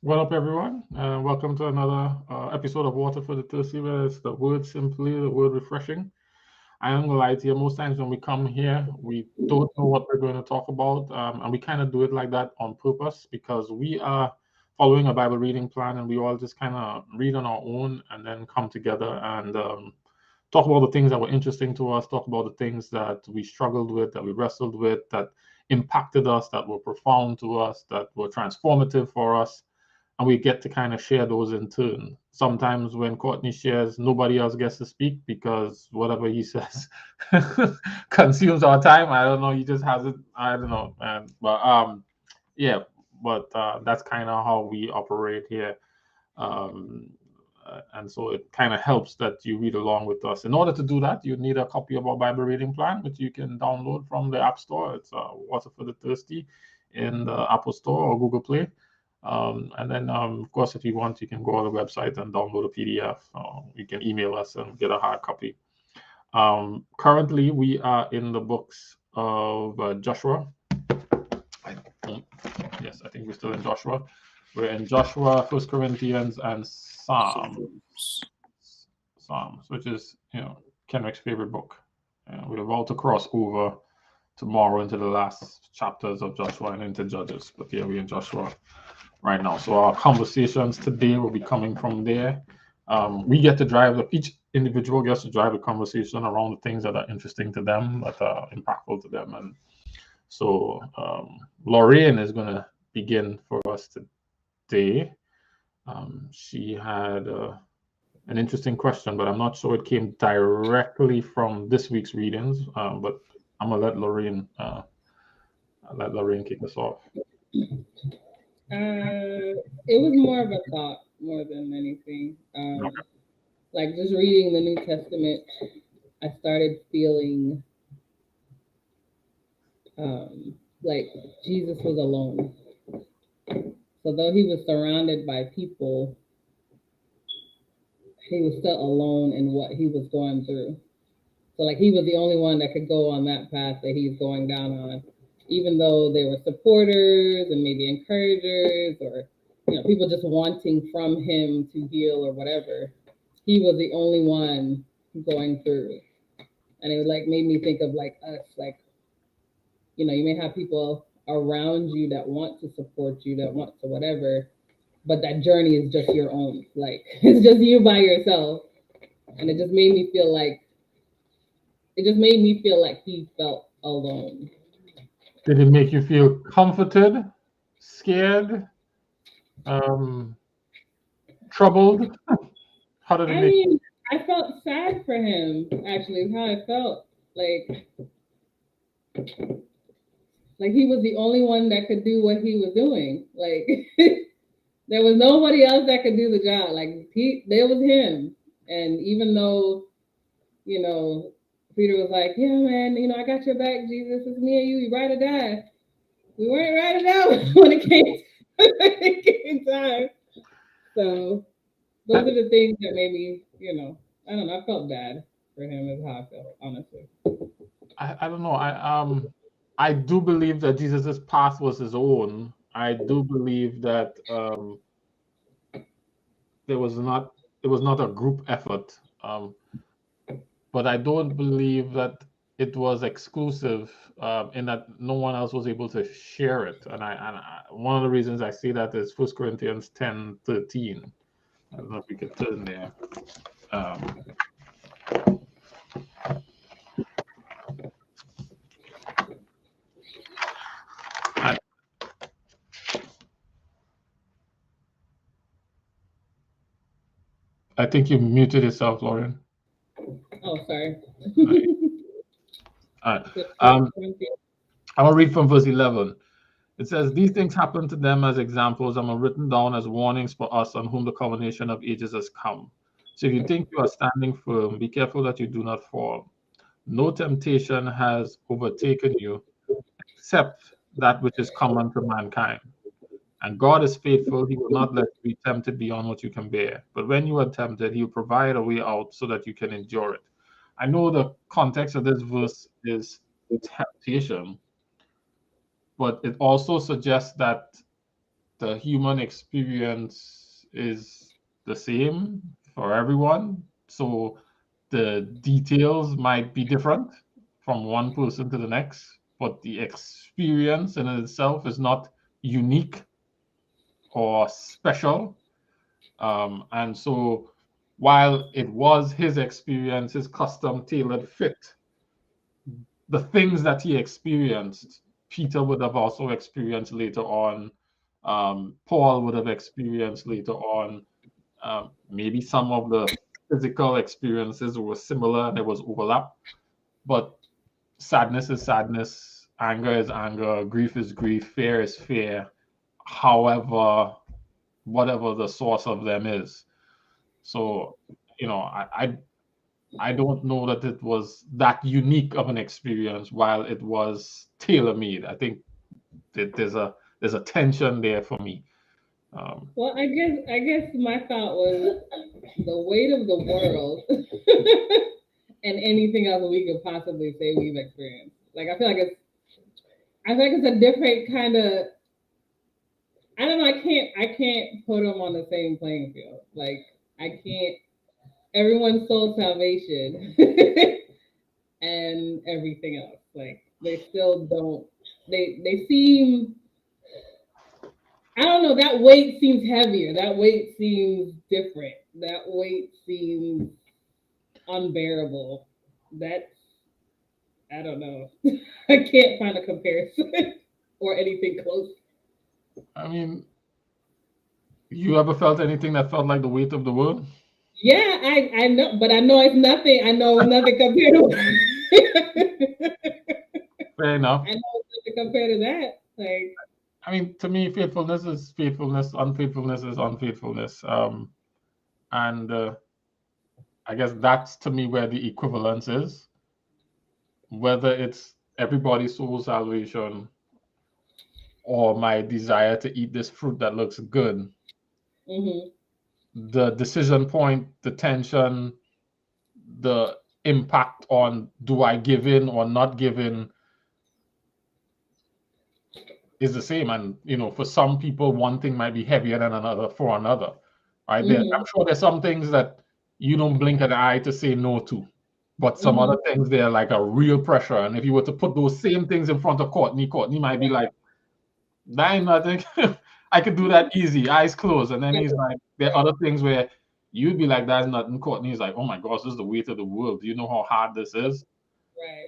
What up, everyone? Welcome to another episode of Water for the Thirsty, where it's the word simply, the word refreshing. I am gonna lie to you, most times when we come here, we don't know what we're going to talk about, and we kind of do it like that on purpose because we are following a Bible reading plan, and we all just kind of read on our own and then come together and talk about the things that were interesting to us, talk about the things that we struggled with, that we wrestled with, that impacted us, that were profound to us, that were transformative for us, and we get to kind of share those in turn. Sometimes when Courtney shares, nobody else gets to speak because whatever he says consumes our time. I don't know. He just has it. I don't know, man. But yeah. But that's kind of how we operate here. Um, and so it kind of helps that you read along with us. In order to do that, you need a copy of our Bible reading plan, which you can download from the App Store. It's Water for the Thirsty in the Apple Store or Google Play. And then, of course, if you want, you can go on the website and download a PDF. You can email us and get a hard copy. Currently, we are in the books of Joshua. I don't, yes, I think we're still in Joshua. We're in Joshua, First Corinthians, and Psalms, which is Kenrick's favorite book. We're about to cross over tomorrow into the last chapters of Joshua and into Judges. But yeah, we're in Joshua right now. So our conversations today will be coming from there. We get to drive, each individual gets to drive a conversation around the things that are interesting to them, that are impactful to them. And so Lorraine is going to begin for us today. She had an interesting question, but I'm not sure it came directly from this week's readings. But I'm going to let Lorraine kick us off. It was more of a thought more than anything. Like just reading the New Testament, I started feeling like Jesus was alone. So though he was surrounded by people, he was still alone in what he was going through. So like he was the only one that could go on that path that he's going down on, even though there were supporters and maybe encouragers or people just wanting from him to heal or whatever. He was the only one going through. And it like made me think of like us, like, you may have people around you that want to support you, that want to whatever, but that journey is just your own. Like it's just you by yourself. And it just made me feel like he felt alone. Did it make you feel comforted, scared, troubled? How did it I make you? mean, I felt sad for him, actually, is how I felt. Like he was the only one that could do what he was doing. Like there was nobody else that could do the job. Like there was him. And even though, you know, Peter was like, yeah, man, I got your back, Jesus. It's me and you ride or die. We weren't riding out when it came time. So those are the things that made me, I don't know. I felt bad for him, is how I felt, honestly. I don't know. I do believe that Jesus's path was his own. I do believe that there was not it was not a group effort. But I don't believe that it was exclusive in that no one else was able to share it. And one of the reasons I say that is 1 Corinthians 10:13. I don't know if we could turn there. Um, I, I think you muted yourself, Lauren. Oh, sorry. All right. All right. Um, I'll read from verse 11. It says, these things happened to them as examples and were written down as warnings for us on whom the culmination of ages has come. So if you think you are standing firm, be careful that you do not fall. No temptation has overtaken you except that which is common to mankind. And God is faithful. He will not let you be tempted beyond what you can bear. But when you are tempted, He will provide a way out so that you can endure it. I know the context of this verse is temptation, but it also suggests that the human experience is the same for everyone. So the details might be different from one person to the next, but the experience in itself is not unique or special. And so while it was his experience, his custom tailored fit, the things that he experienced, Peter would have also experienced later on. Paul would have experienced later on. Maybe some of the physical experiences were similar and there was overlap, but sadness is sadness, anger is anger, grief is grief, fear is fear, however, whatever the source of them is. So, I don't know that it was that unique of an experience while it was tailor-made. I think that there's a tension there for me. Well, I guess my thought was the weight of the world and anything else we could possibly say we've experienced. Like I feel like it's a different kind of. I don't know. I can't put them on the same playing field. Like I can't. Everyone's soul salvation and everything else. Like they still don't. They seem. I don't know. That weight seems heavier. That weight seems different. That weight seems unbearable. That's I don't know. I can't find a comparison or anything close. I mean, you ever felt anything that felt like the weight of the world? Yeah, I know, but I know it's nothing. I know it's nothing compared to. Fair enough. I know it's nothing compared to that. Like, I mean, to me, faithfulness is faithfulness, unfaithfulness is unfaithfulness. And I guess that's to me where the equivalence is. Whether it's everybody's soul salvation or my desire to eat this fruit that looks good, hmm the decision point, the tension, the impact on do I give in or not give in is the same. And for some people, one thing might be heavier than another for another. Right? I'm sure there's some things that you don't blink an eye to say no to. But some other things they're like a real pressure. And if you were to put those same things in front of Courtney might be like, that ain't nothing. I could do that easy, eyes closed. And then he's like, there are other things where you'd be like, that's nothing. Courtney's like, oh my gosh, this is the weight of the world. Do you know how hard this is? right.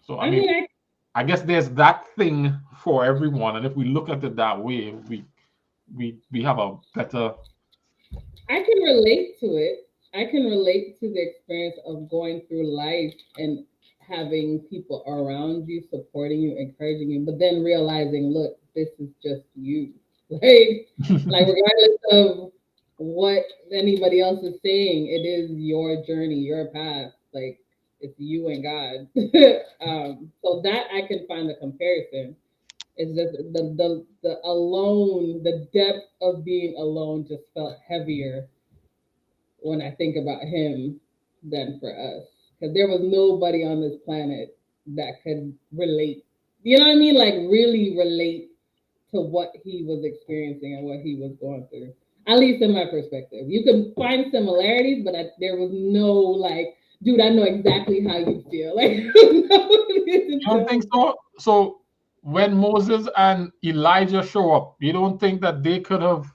So I I mean, mean, I guess there's that thing for everyone. And if we look at it that way, we have a better. I can relate to it. I can relate to the experience of going through life and having people around you supporting you, encouraging you, but then realizing, look, this is just you. Like regardless of what anybody else is saying, it is your journey, your path. Like it's you and God. So that I can find the comparison. It's just the alone, the depth of being alone just felt heavier when I think about him than for us. Because there was nobody on this planet that could relate. You know what I mean? Like really relate to what he was experiencing and what he was going through. At least in my perspective. You can find similarities, but there was no like, dude, I know exactly how you feel. Like, You don't think so? So when Moses and Elijah show up, you don't think that they could have?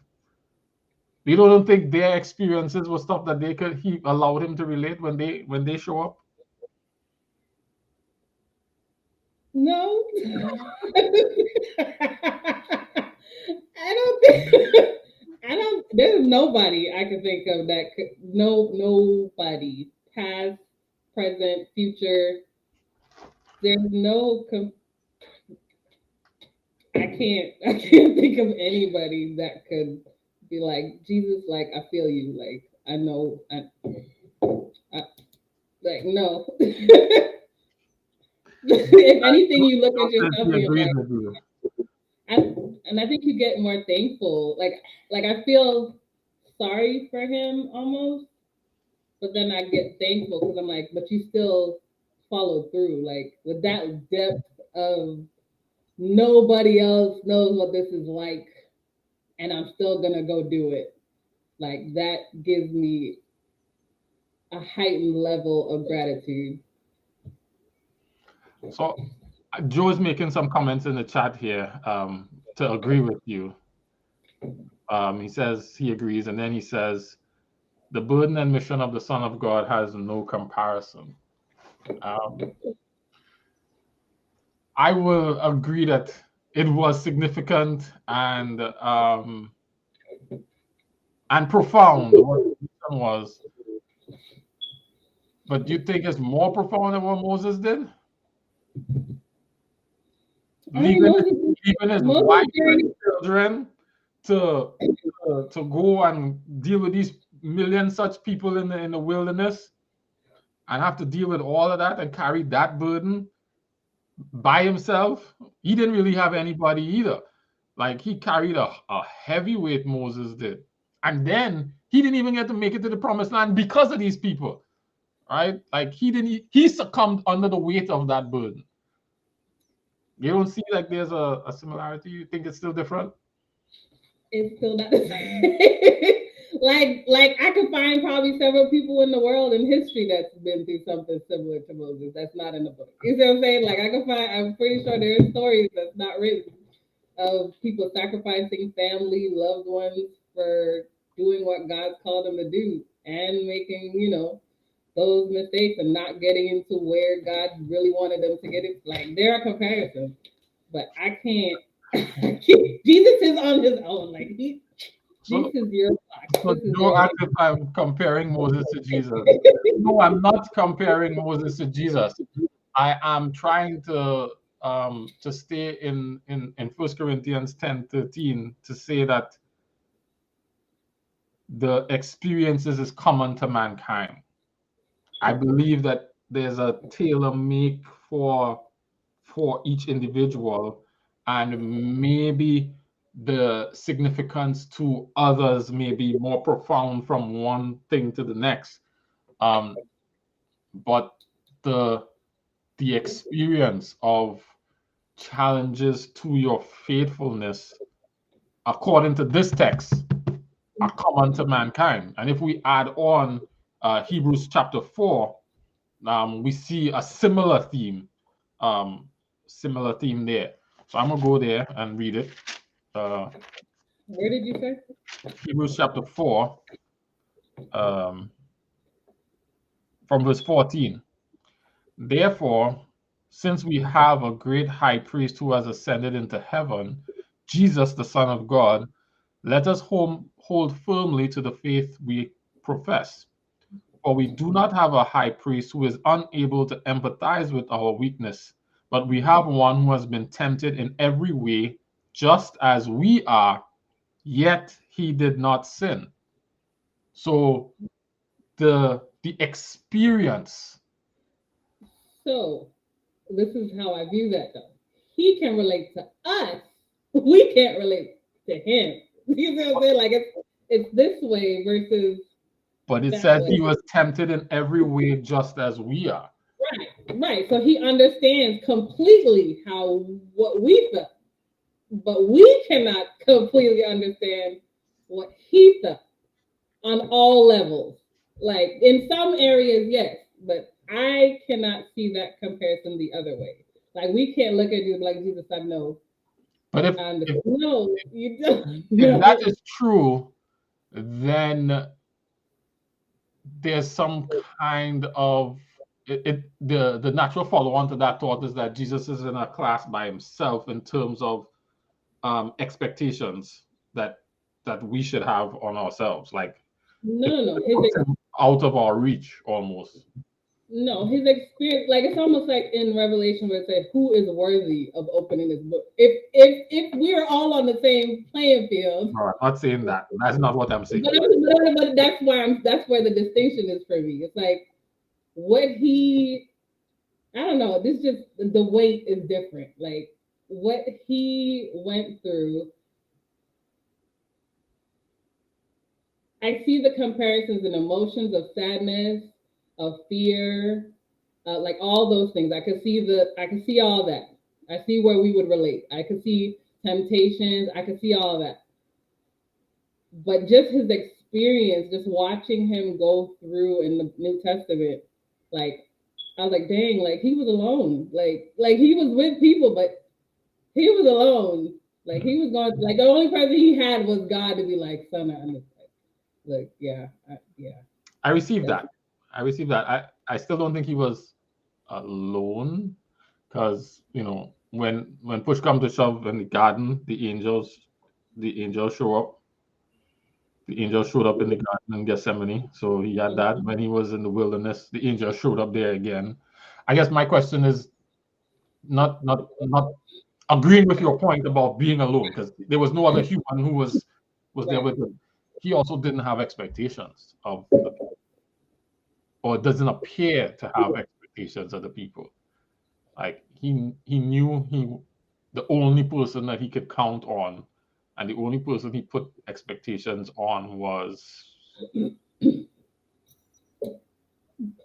You don't think their experiences were stuff that he allowed him to relate when they show up? no. I don't think I don't. There's nobody I can think of that could. No, nobody, past, present, future. There's no. I can't. I can't think of anybody that could be like Jesus. Like I feel you. Like I know. I like no. If anything, you look at yourself He and you're agrees like, with you. I, and I think you get more thankful. Like I feel sorry for him almost, but then I get thankful because I'm like, but you still follow through, like with that depth of nobody else knows what this is like, and I'm still gonna go do it. Like that gives me a heightened level of gratitude. So Joe's making some comments in the chat here to agree with you. He says he agrees, and then he says, the burden and mission of the Son of God has no comparison. I will agree that it was significant and profound. What the mission was, but do you think it's more profound than what Moses did? I mean, Leaving his wife and children to go and deal with these million such people in the wilderness, and have to deal with all of that and carry that burden by himself. He didn't really have anybody either. Like, he carried a heavy weight, Moses did. And then he didn't even get to make it to the promised land because of these people, right? Like, he succumbed under the weight of that burden. You don't see like there's a similarity? You think it's still different? It's still not the same. like I could find probably several people in the world in history that's been through something similar to Moses. That's not in the book. You see what I'm saying? Like I'm pretty sure there are stories that's not written of people sacrificing family, loved ones for doing what God's called them to do and making, those mistakes and not getting into where God really wanted them to get it. Like there are comparisons, but I can't. Jesus is on his own. Like this is your So no, as if I'm comparing Moses to Jesus. No, I'm not comparing Moses to Jesus. I am trying to stay in 1 Corinthians 10:13 to say that the experiences is common to mankind. I believe that there's a tailor make for each individual, and maybe the significance to others may be more profound from one thing to the next. But the experience of challenges to your faithfulness, according to this text, are common to mankind. And if we add on Hebrews chapter 4, we see a similar theme there. So I'm gonna go there and read it. Where did you say? Hebrews chapter 4, from verse 14. Therefore, since we have a great high priest who has ascended into heaven, Jesus, the Son of God, let us hold firmly to the faith we profess. For we do not have a high priest who is unable to empathize with our weakness, but we have one who has been tempted in every way, just as we are, yet he did not sin. So the experience. So this is how I view that though. He can relate to us. We can't relate to him. You know what I'm saying? Like it's this way versus. But it says he was tempted in every way just as we are. Right. So he understands completely what we felt. But we cannot completely understand what he felt on all levels. Like in some areas, yes, but I cannot see that comparison the other way. Like we can't look at you like Jesus said no. But if no, you don't. If that is true, then there's some kind of the natural follow-on to that thought is that Jesus is in a class by himself in terms of expectations that we should have on ourselves, like no, out of our reach almost. No, his experience, like it's almost like in Revelation where it says, "Who is worthy of opening this book?" If we are all on the same playing field. No, I'm not saying that. That's not what I'm saying. But that's where the distinction is for me. It's like what he, I don't know. This just the weight is different. Like what he went through. I see the comparisons and emotions of sadness, of fear, like all those things. I can see all that. I see where we would relate. I could see temptations. I could see all of that. But just his experience, just watching him go through in the New Testament, like I was like, dang, like he was alone. Like he was with people, but he was alone. Like he was going, like the only person he had was God to be like, son, I understand. Like, yeah, yeah. I received that. I received that. I still don't think he was alone, because when push comes to shove in the garden, the angels show up. The angel showed up in the garden in Gethsemane, so he had that. When he was in the wilderness, the angel showed up there again. I guess my question is not agreeing with your point about being alone, because there was no other human who was there Right. with him. He also didn't have expectations of the people, or doesn't appear to have expectations of the people. Like he knew the only person that he could count on, and the only person he put expectations on was.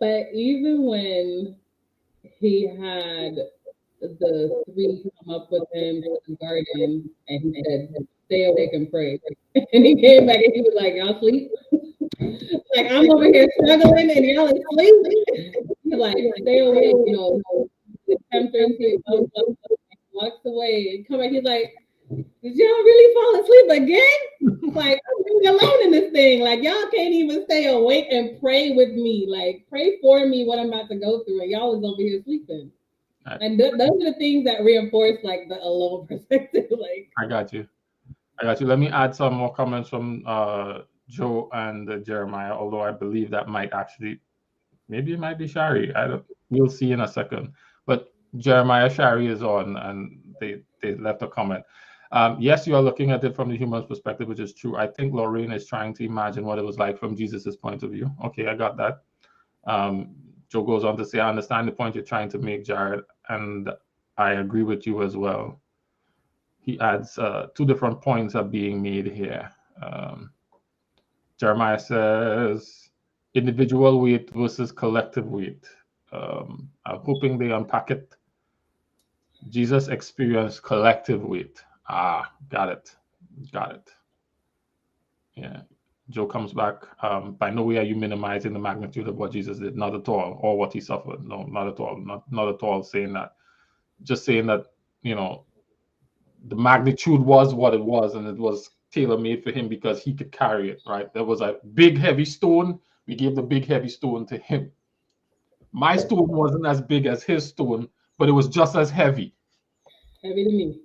But even when he had the three come up with him to the garden and he said, stay awake and pray. And he came back and he was like, y'all sleep? Like I'm over here struggling and y'all asleep. He's like, stay awake, the tempter he comes up, walks away and come back. He's like, did y'all really fall asleep again? Like I'm really alone in this thing. Like y'all can't even stay awake and pray with me. Like pray for me what I'm about to go through, and y'all is over here sleeping. And those are the things that reinforce like the alone perspective. Like I got you. Let me add some more comments from Joe and Jeremiah. Although I believe that might actually, maybe it might be Shari. I don't. We'll see in a second. But Jeremiah, Shari is on, and they left a comment. Yes, you are looking at it from the human's perspective, which is true. I think Lorraine is trying to imagine what it was like from Jesus's point of view. Okay, I got that. Joe goes on to say, I understand the point you're trying to make, Jared, and I agree with you as well. He adds two different points are being made here. Jeremiah says individual weight versus collective weight. I'm hoping they unpack it. Jesus experienced collective weight. Got it. Yeah. Joe comes back. By no way are you minimizing the magnitude of what Jesus did, not at all, or what he suffered. No, not at all. Not at all saying that. Just saying that, the magnitude was what it was, and it was tailor-made for him because he could carry it, right? There was a big, heavy stone. We gave the big, heavy stone to him. My stone wasn't as big as his stone, but it was just as heavy. Heavy to me.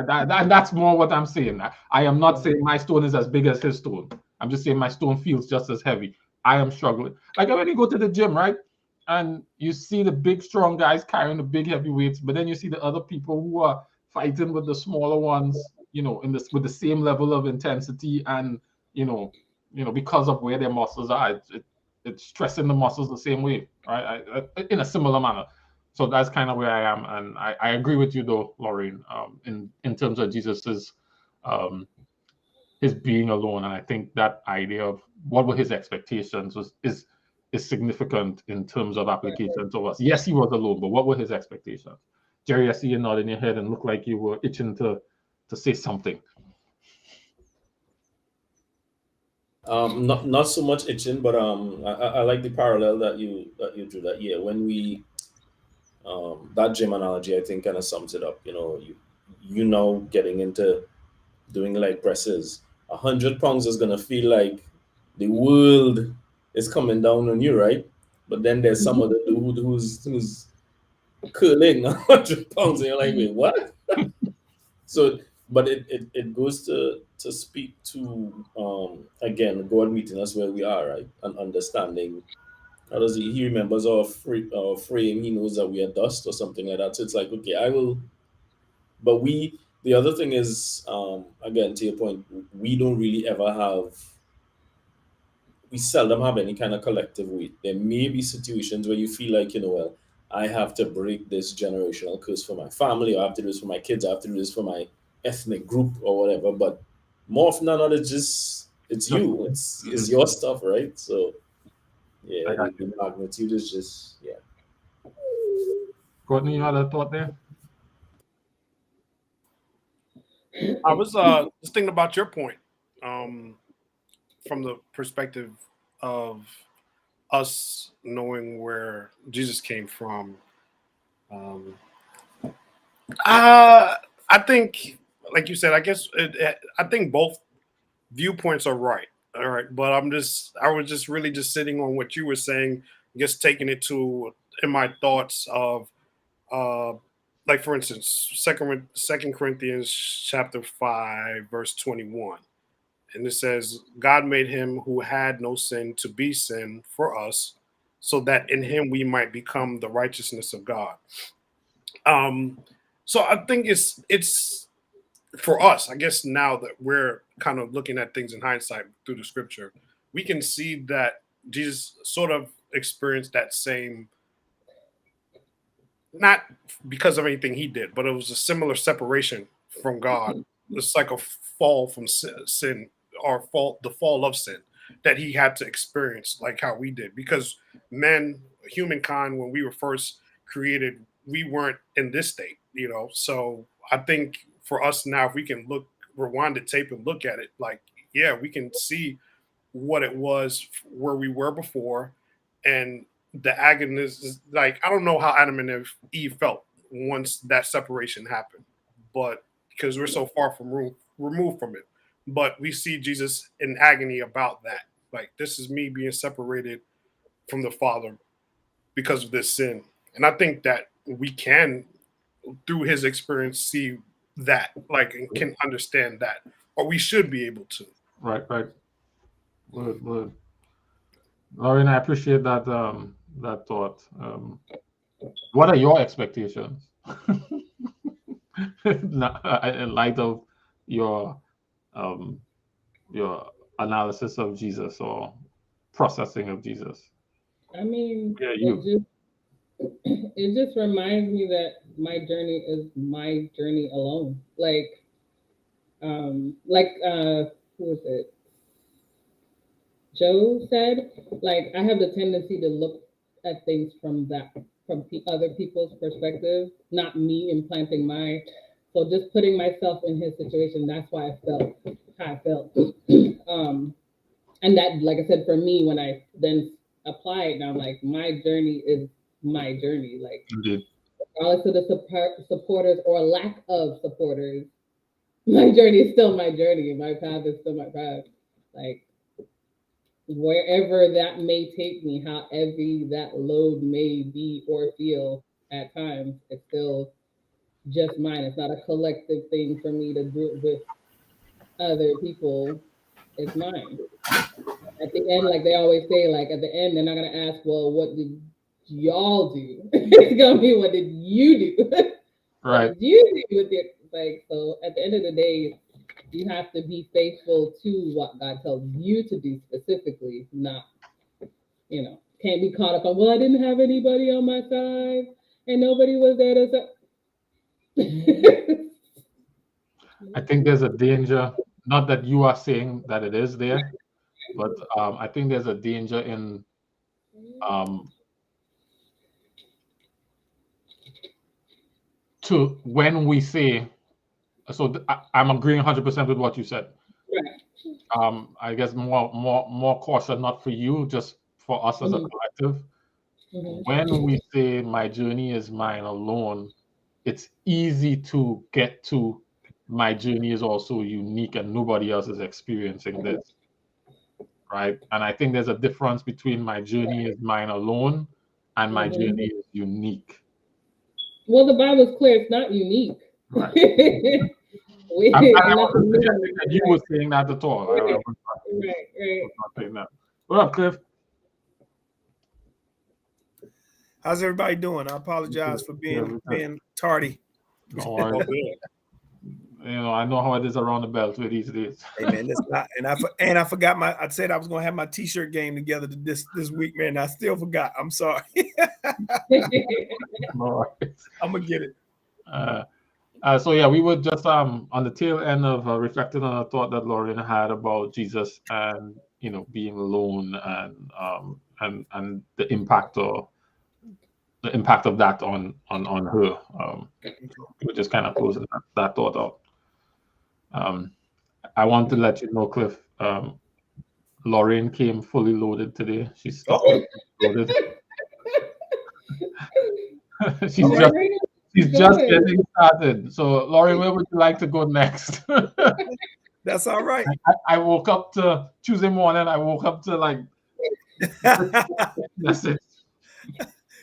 That's more what I'm saying. I am not saying my stone is as big as his stone. I'm just saying my stone feels just as heavy. I am struggling. Like when you go to the gym, right? And you see the big, strong guys carrying the big, heavy weights, but then you see the other people who are fighting with the smaller ones, in this with the same level of intensity, and because of where their muscles are, it's stressing the muscles the same way, right? In a similar manner. So that's kind of where I am, and I agree with you though, Lauren, in terms of Jesus's his being alone, and I think that idea of what were his expectations is significant in terms of application to us. Yes, he was alone, but what were his expectations? Jerry, I see you nodding your head and look like you were itching to say something. Not so much itching, but I like the parallel that you drew. That when we that gym analogy, I think kind of sums it up. You know, getting into doing leg presses, 100 pounds is gonna feel like the world is coming down on you, right? But then there's some other dude who's curling 100 pounds, and you're like, wait, what? So, but it goes to speak to again God meeting us where we are, right, and understanding. How does he remembers our frame? He knows that we are dust or something like that. So it's like, okay, I will. But the other thing is, again, to your point, we don't really ever have. We seldom have any kind of collective weight. There may be situations where you feel like, well, I have to break this generational curse for my family, or I have to do this for my kids, I have to do this for my ethnic group or whatever. But more often than not, it's you. It's your stuff, right? So yeah, the magnitude is just Courtney, you had a thought there? I was just thinking about your point from the perspective of us knowing where Jesus came from. I think, like you said, I guess I think both viewpoints are right. All right, but I was just really just sitting on what you were saying, just taking it to in my thoughts of like for instance, Second Corinthians chapter 5, verse 21. And it says, God made him who had no sin to be sin for us, so that in him we might become the righteousness of God. So I think it's for us, I guess now that we're kind of looking at things in hindsight through the scripture, we can see that Jesus sort of experienced that same, not because of anything he did, but it was a similar separation from God. It's like a fall from sin or the fall of sin that he had to experience, like how we did. Because humankind, when we were first created, we weren't in this state, So I think for us now, if we can rewind the tape and look at it, like, yeah, we can see what it was where we were before, and the agony is like, I don't know how Adam and Eve felt once that separation happened, but because we're so far from removed from it, but we see Jesus in agony about that. Like, this is me being separated from the Father because of this sin. And I think that we can, through his experience, see that, like, and can understand that, or we should be able to. Right. Word. Lauren, I appreciate that that thought. What are your expectations in light of your analysis of Jesus or processing of Jesus? I mean, Yeah, it just reminds me that my journey is my journey alone. Who was it? Joe said, like, I have the tendency to look at things from other people's perspective, not me implanting my. So just putting myself in his situation, that's why I felt how I felt. And that, like I said, for me, when I then apply it, now I'm like, my journey is my journey. Like, indeed. regardless of the supporters or lack of supporters, my journey is still my journey. My path is still my path. Like, wherever that may take me, how heavy that load may be or feel at times, it's still just mine. It's not a collective thing for me to do it with other people. It's mine. At the end, like they always say, like at the end, they're not gonna ask, well, what did y'all do? It's gonna be, what did you do? Right. What did you do with it? Like, so at the end of the day, you have to be faithful to what God tells you to do specifically, not, can't be caught up on, well, I didn't have anybody on my side and nobody was there to I think there's a danger, not that you are saying that it is there, but I think there's a danger in to when we say, so I'm agreeing 100% with what you said. Right. I guess more caution, not for you, just for us as a collective. When we say my journey is mine alone, it's easy to get to my journey is also unique and nobody else is experiencing this, right? And I think there's a difference between my journey is mine alone and my journey is unique. Well, the Bible's clear; it's not unique. Right. I wasn't suggesting that you were saying that at all. Right. I was not saying that. What up, Cliff? How's everybody doing? I apologize for being tardy. Don't worry. I know how it is around the belt with these days. Hey man, that's not, and I forgot I said I was gonna have my t-shirt game together this week, man. I still forgot. I'm sorry. I'm gonna get it. So yeah, we were just on the tail end of reflecting on a thought that Lauren had about Jesus and being alone and the impact or the impact of that on her. We just kind of closing that thought out. I want to let you know, Cliff. Lorraine came fully loaded today. She's loaded. she's just getting started. So, Lauren, where would you like to go next? That's all right. I woke up to Tuesday morning. I woke up to like message.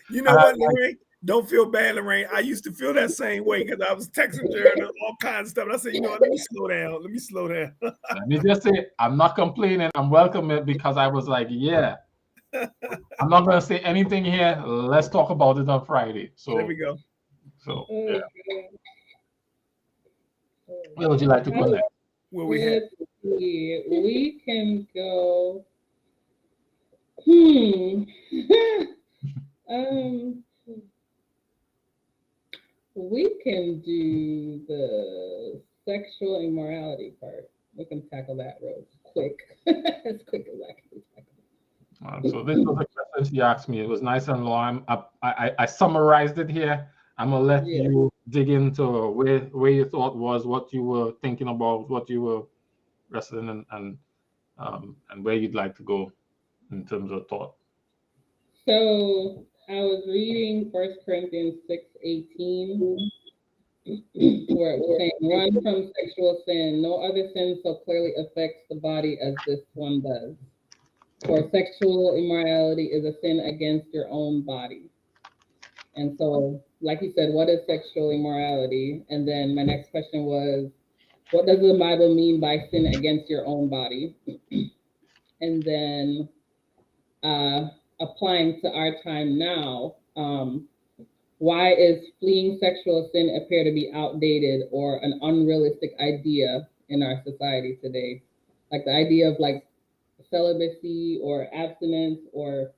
You know what, Lorraine? Don't feel bad, Lorraine. I used to feel that same way because I was texting her and all kinds of stuff. And I said, you know what? Let me slow down. Let me just say, I'm not complaining. I'm welcoming it because I was like, yeah. I'm not going to say anything here. Let's talk about it on Friday. So there we go. So yeah. Where would you like to go next? Where we have? We can go. We can do the sexual immorality part. We can tackle that real quick, as quick as I can tackle. So this was a question she asked me. It was nice and long. I summarized it here. I'm gonna let you dig into where your thought was, what you were thinking about, what you were wrestling in, and where you'd like to go in terms of thought. So I was reading 1 Corinthians 6:18, where it was saying, "Run from sexual sin. No other sin so clearly affects the body as this one does. For sexual immorality is a sin against your own body." And so, like you said, what is sexual immorality? And then my next question was, what does the Bible mean by sin against your own body? And then applying to our time now, why is fleeing sexual sin appear to be outdated or an unrealistic idea in our society today? Like the idea of like celibacy or abstinence or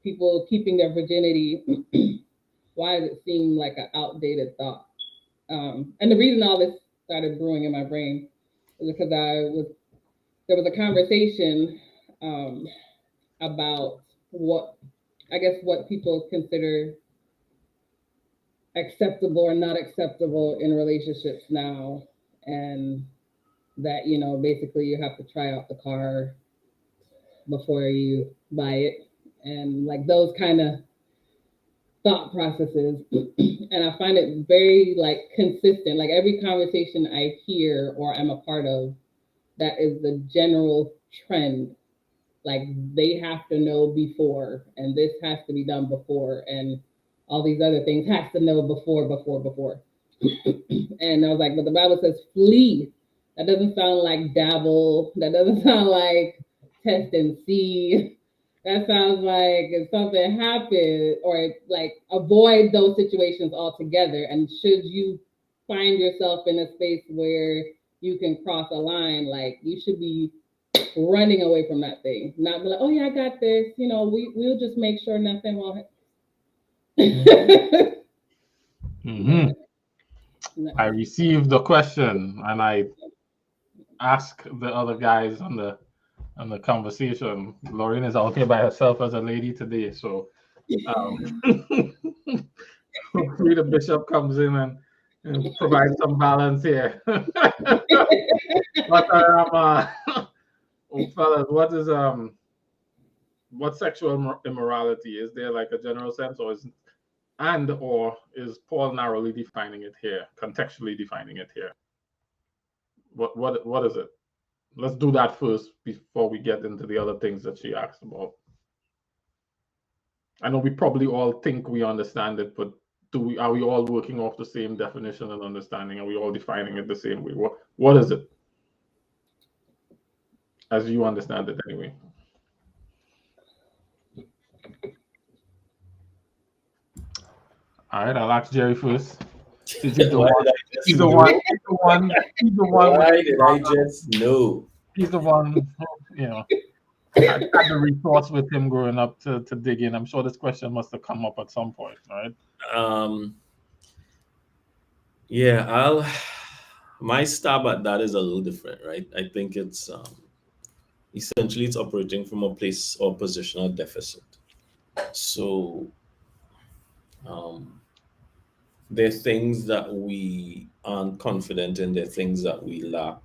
people keeping their virginity. Why does it seem like an outdated thought? And the reason all this started brewing in my brain is because there was a conversation about what people consider acceptable or not acceptable in relationships now, and that, you know, basically you have to try out the car before you buy it, and like those kind of thought processes. And I find it very like consistent. Like every conversation I hear or I'm a part of, that is the general trend. Like they have to know before, and this has to be done before, and all these other things has to know before. And I was like, but the Bible says flee. That doesn't sound like dabble. That doesn't sound like test and see. That sounds like if something happens, or like avoid those situations altogether. And should you find yourself in a space where you can cross a line, like you should be running away from that thing, not be like, oh yeah, I got this. You know, we'll just make sure nothing will happen. I received the question and I asked the other guys on the conversation. Lauren is out here by herself as a lady today, so hopefully the bishop comes in and provides some balance here. But fellas, what's sexual immorality? Is there like a general sense, or is Paul narrowly defining it here, contextually defining it here? What is it? Let's do that first before we get into the other things that she asked about. I know we probably all think we understand it, but are we all working off the same definition and understanding? Are we all defining it the same way? What is it? As you understand it anyway. All right, I'll ask Jerry first. He's the one. Why did I just know? He's the one, you know. I had the resource with him growing up to dig in. I'm sure this question must have come up at some point, right? Yeah, my stab at that is a little different, right? I think it's essentially it's operating from a place or position of deficit. So There are things that we aren't confident in, there are things that we lack,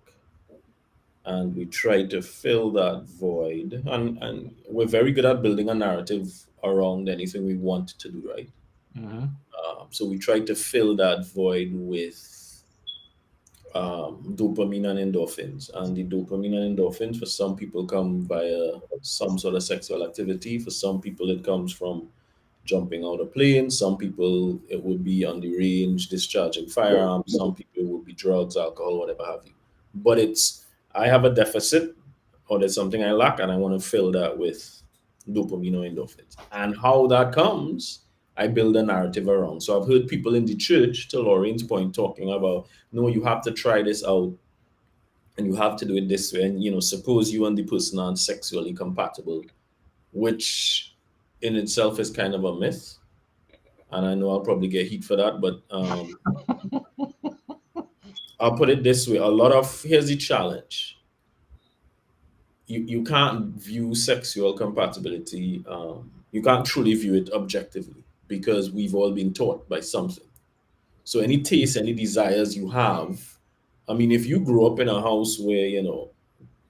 and we try to fill that void. And we're very good at building a narrative around anything we want to do, right? Mm-hmm. So we try to fill that void with dopamine and endorphins. And the dopamine and endorphins for some people come via some sort of sexual activity. For some people, it comes from jumping out of plane. Some people, it would be on the range, discharging firearms. Some people, it would be drugs, alcohol, whatever have you. But I have a deficit, or there's something I lack, and I want to fill that with dopamine or endorphins. And how that comes, I build a narrative around. So I've heard people in the church, to Lauren's point, talking about, no, you have to try this out and you have to do it this way. And, suppose you and the person aren't sexually compatible, which in itself is kind of a myth. And I know I'll probably get heat for that, but I'll put it this way. Here's the challenge. You can't view sexual compatibility, you can't truly view it objectively, because we've all been taught by something. So any taste, any desires you have, I mean, if you grew up in a house where,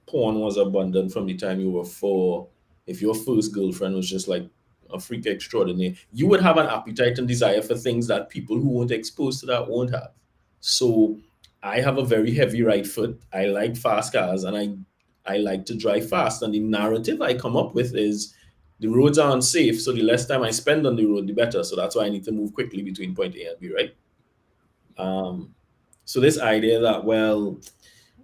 porn was abundant from the time you were 4, if your first girlfriend was just like a freak extraordinaire, you would have an appetite and desire for things that people who weren't exposed to that won't have. So I have a very heavy right foot. I like fast cars, and I like to drive fast. And the narrative I come up with is the roads are unsafe, so the less time I spend on the road, the better. So that's why I need to move quickly between point A and B, right? So this idea that, well,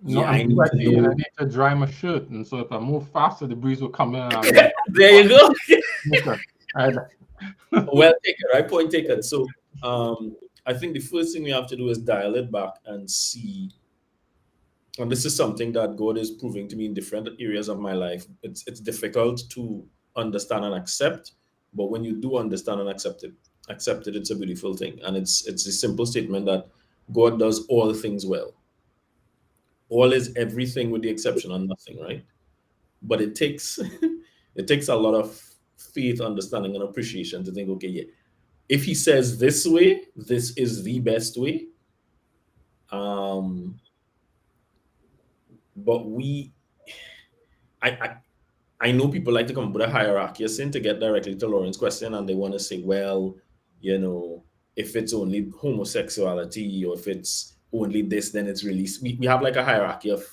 No, yeah, I'm I need to sweaty and I know. need to dry my shirt. And so if I move faster, the breeze will come in. And There you go. I, Well taken, right? Point taken. So I think the first thing we have to do is dial it back and see. And this is something that God is proving to me in different areas of my life. It's difficult to understand and accept, but when you do understand and accept it, it's a beautiful thing. And it's a simple statement that God does all things well. All is everything with the exception of nothing, right? But it takes it takes a lot of faith, understanding, and appreciation to think, okay, yeah, if he says this way, this is the best way. But I I know people like to come up with a hierarchy of sin to get directly to Lauren's question, and they want to say, well, if it's only homosexuality or if it's only this, then it's released. We have like a hierarchy of,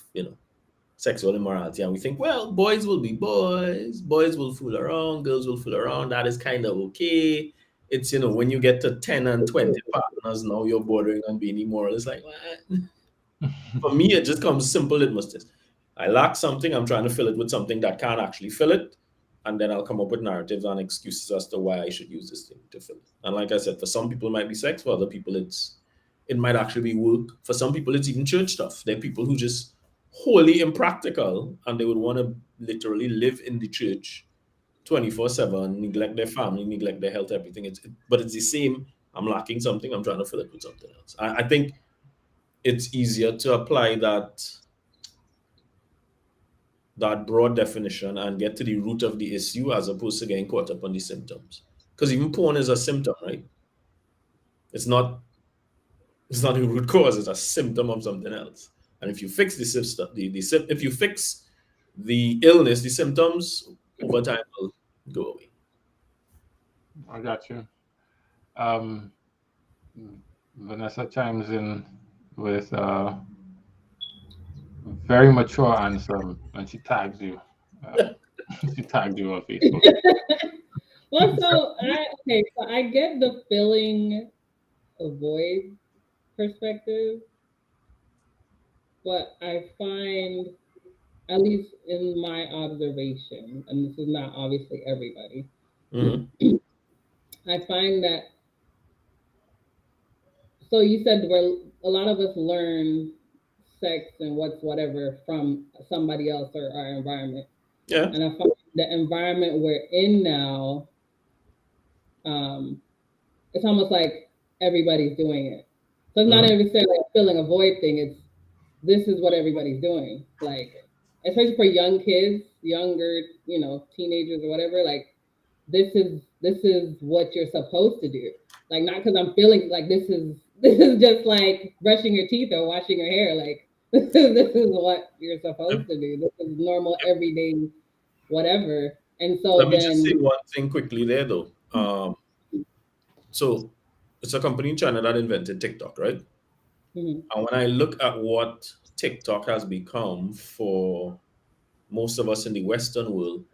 sexual immorality, and we think, well, boys will be boys, boys will fool around, girls will fool around. That is kind of okay. It's, when you get to 10 and 20 partners, now you're bordering on being immoral. It's like, what? For me, it just comes simple litmus test. I lack something, I'm trying to fill it with something that can't actually fill it. And then I'll come up with narratives and excuses as to why I should use this thing to fill it. And like I said, for some people it might be sex, for other people it might actually be work. For some people it's even church stuff. There are people who just wholly impractical and they would want to literally live in the church 24/7, neglect their family, neglect their health, everything. But it's the same. I'm lacking something, I'm trying to fill it with something else. I think it's easier to apply that broad definition and get to the root of the issue as opposed to getting caught up on the symptoms. Because even porn is a symptom, right? It's not a root cause, it's a symptom of something else. And if you fix the system, if you fix the illness, the symptoms over time will go away. I got you. Vanessa chimes in with a very mature answer, and she tags you. She tagged you on Facebook. Well, so I get the filling a void perspective, but I find, at least in my observation, and this is not obviously everybody, I find that, so you said where a lot of us learn sex and whatever from somebody else or our environment. Yeah. And I find the environment we're in now, it's almost like everybody's doing it. So it's not necessarily a filling a void thing. This is what everybody's doing. Like, especially for young kids, younger, teenagers or whatever, like this is what you're supposed to do. Like not because I'm feeling like this is just like brushing your teeth or washing your hair. Like this is what you're supposed to do. This is normal everyday whatever. And so Let me then just say one thing quickly there, though. So it's a company in China that invented TikTok, right? mhm. And when I look at what TikTok has become for most of us in the Western world,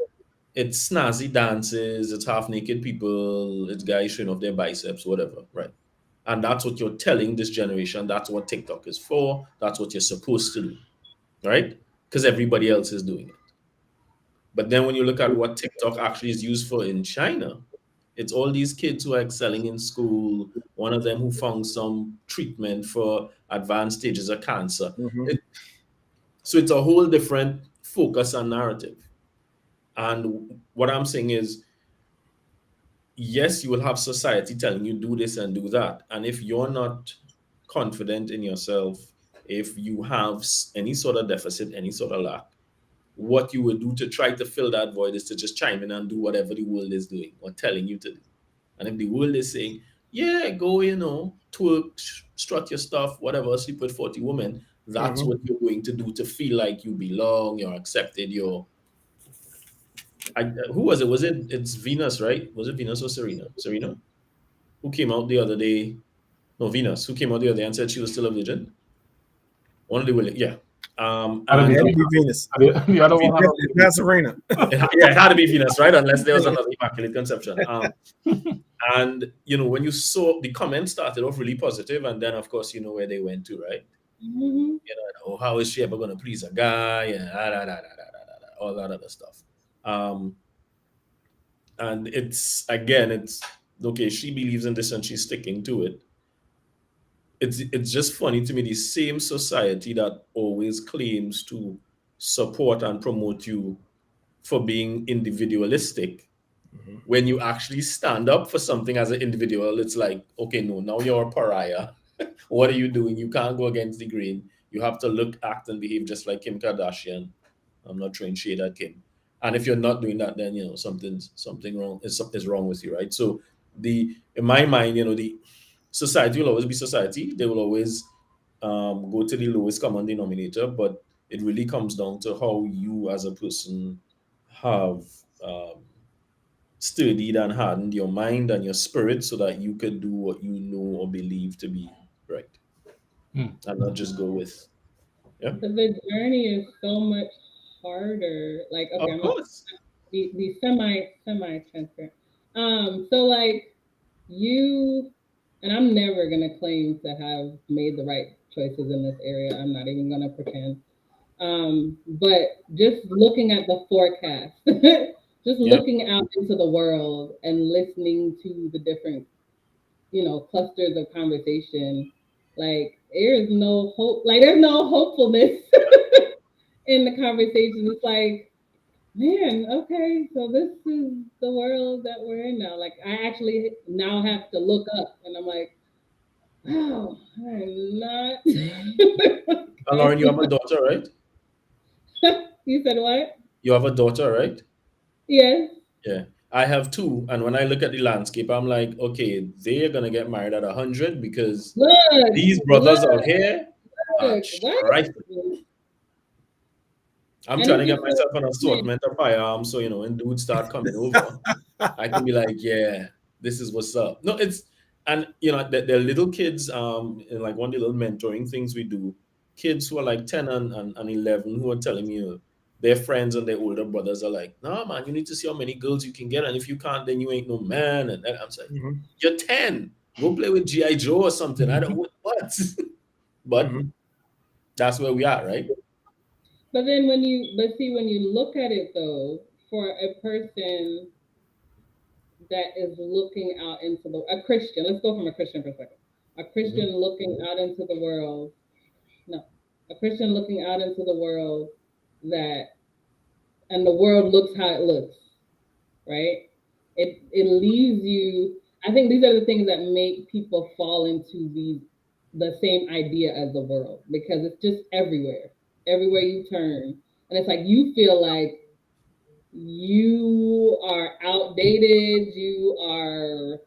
it's snazzy dances, it's half naked people, it's guys showing off their biceps, whatever, right? And that's what you're telling this generation. That's what TikTok is for. That's what you're supposed to do, right? Because everybody else is doing it. But then when you look at what TikTok actually is used for in China, it's all these kids who are excelling in school. One of them who found some treatment for advanced stages of cancer. So it's a whole different focus and narrative. And what I'm saying is, yes, you will have society telling you do this and do that. And if you're not confident in yourself, if you have any sort of deficit, any sort of lack, what you will do to try to fill that void is to just chime in and do whatever the world is doing or telling you to do. And if the world is saying, yeah, go, twerk, strut your stuff, whatever, sleep with 40 women, that's what you're going to do to feel like you belong, you're accepted, who was it? It's Venus, right? Was it Venus or Serena? Serena? Who came out the other day? No, Venus. Who came out the other day and said she was still a virgin? One of the women, yeah. Gotta It be had to And be Venus. the other one. It's not Serena. it had to be Venus, right? Unless there was another immaculate conception. And when you saw the comments started off really positive, and then of course you know where they went to, right? Mhm. Oh, how is she ever going to please a guy, and all that other stuff. And it's okay. She believes in this and she's sticking to it. It's just funny to me, the same society that always claims to support and promote you for being individualistic, when you actually stand up for something as an individual, it's like, okay, no, now you're a pariah. What are you doing? You can't go against the grain. You have to look, act, and behave just like Kim Kardashian. I'm not throwing shade at Kim. And if you're not doing that, then something wrong is wrong with you, right? So in my mind, the society will always be society. They will always go to the lowest common denominator, but it really comes down to how you as a person have sturdied and hardened your mind and your spirit so that you could do what you know or believe to be right, and not just go with, yeah. But the journey is so much harder. Like, okay, Of I'm gonna course. be semi transparent. So like you and I'm never gonna claim to have made the right choices in this area. I'm not even gonna pretend. But just looking at the forecast, just Yeah. looking out into the world and listening to the different, clusters of conversation, like there's no hope, like there's no hopefulness in the conversation. It's like, man, okay, so this is the world that we're in now. Like I actually now have to look up and I'm like, wow, I'm not. And Lauren, you have a daughter, right? You said what? You have a daughter, right? Yes. Yeah. I have two, and when I look at the landscape, I'm like, okay, they're gonna get married at 100 because Look, these brothers look, out here are look. What? striking. I'm And trying to it's get just so myself an assortment of firearms, so when dudes start coming over, I can be like, yeah, this is what's up. No, and the little kids, in like one of the little mentoring things we do, kids who are like 10 and 11 who are telling me their friends and their older brothers are like, nah, man, you need to see how many girls you can get, and if you can't, then you ain't no man. And I'm like, you're 10, go play with G.I. Joe or something. I don't what, but that's where we are, right? But then but see, when you look at it though, for a person that is looking out into a Christian, let's go from a Christian perspective. A Christian looking out into the world, no, a Christian looking out into the world and the world looks how it looks, right? It leaves you. I think these are the things that make people fall into the same idea as the world, because it's just everywhere you turn, and it's like you feel like you are outdated, you are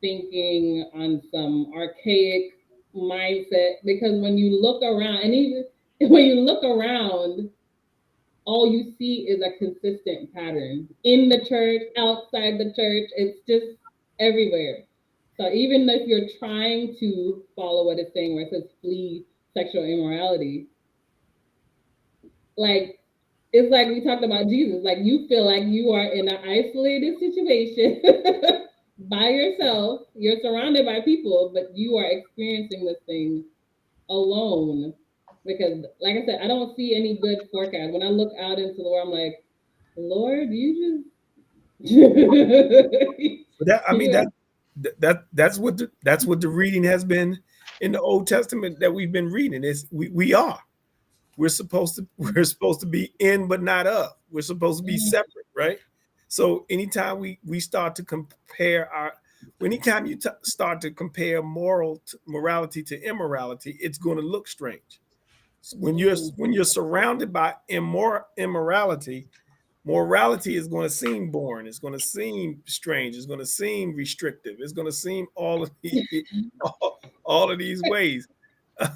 thinking, on some archaic mindset, because when you look around, and even when you look around, all you see is a consistent pattern in the church, outside the church. It's just everywhere. So even if you're trying to follow what it's saying, where it says flee sexual immorality, like, it's like we talked about Jesus. Like, you feel like you are in an isolated situation by yourself. You're surrounded by people, but you are experiencing this thing alone. Because, like I said, I don't see any good forecast. When I look out into the world, I'm like, Lord, you just. But that, I mean, that's what the reading has been in the Old Testament that we've been reading. Is we're supposed to be in but not of. We're supposed to be separate, right? So anytime we start to compare anytime you start to compare morality to immorality, it's going to look strange. When you're surrounded by immorality, morality is going to seem boring. It's going to seem strange. It's going to seem restrictive. It's going to seem all of these ways.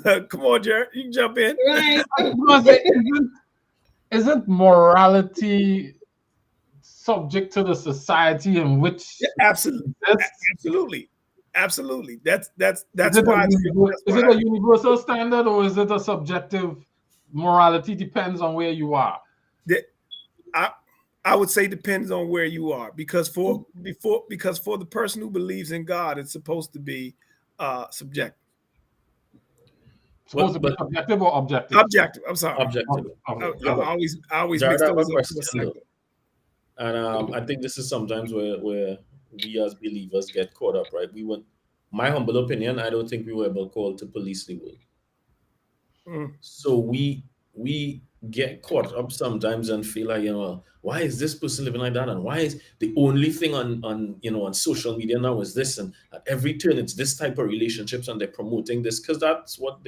Come on, Jared, you can jump in. Right. Isn't morality subject to the society in which? Yeah, absolutely. That's why. Is it a universal standard, or is it a subjective morality? Depends on where you are. I would say depends on where you are, because for the person who believes in God, it's supposed to be subjective. Supposed to be subjective or objective? Objective. I'm sorry. Objective. I always Jared, mix I have a those up for a question, second. and I think this is sometimes where we as believers get caught up, right? My humble opinion, I don't think we were ever called to police the world. So we get caught up sometimes and feel like, why is this person living like that, and why is the only thing on social media now is this, and at every turn it's this type of relationships, and they're promoting this because that's what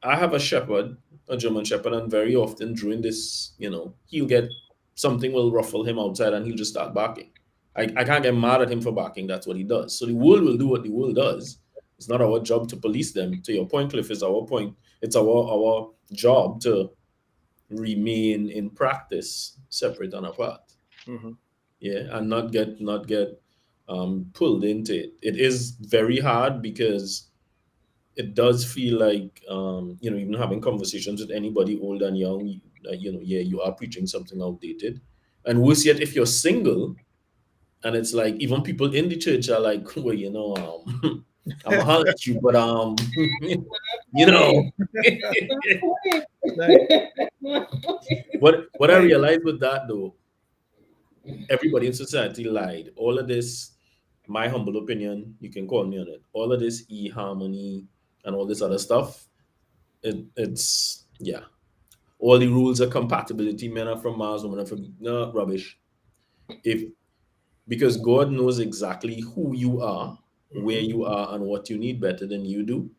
I have a shepherd, a German shepherd, and very often during this, he'll get something will ruffle him outside and he'll just start barking. I can't get mad at him for barking. That's what he does. So the world will do what the world does. It's not our job to police them. To your point, Cliff, is our point. It's our job to remain in practice separate and apart. Yeah, and not get pulled into it. It is very hard because it does feel like even having conversations with anybody old and young, you are preaching something outdated. And worse yet, if you're single, and it's like even people in the church are like, well, I'm gonna holler at you, but what I realized with that though, everybody in society lied. All of this, my humble opinion, you can call me on it. All of this e-harmony and all this other stuff, it's all the rules of compatibility, men are from Mars, women are from rubbish. Because God knows exactly who you are, where you are, and what you need better than you do.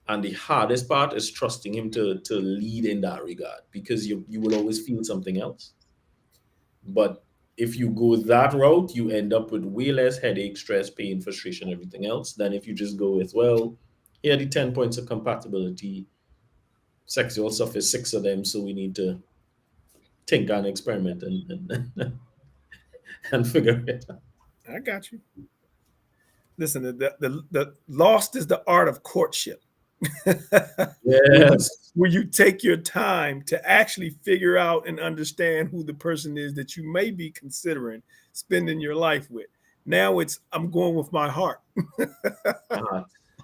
And the hardest part is trusting him to lead in that regard, because you will always feel something else. But if you go that route, you end up with way less headache, stress, pain, frustration, everything else, than if you just go with, well, here are the 10 points of compatibility. Sexual stuff is 6 of them, so we need to think and experiment and figure it out. I got you. Listen, the lost is the art of courtship. Yes. Where you take your time to actually figure out and understand who the person is that you may be considering spending your life with. Now I'm going with my heart.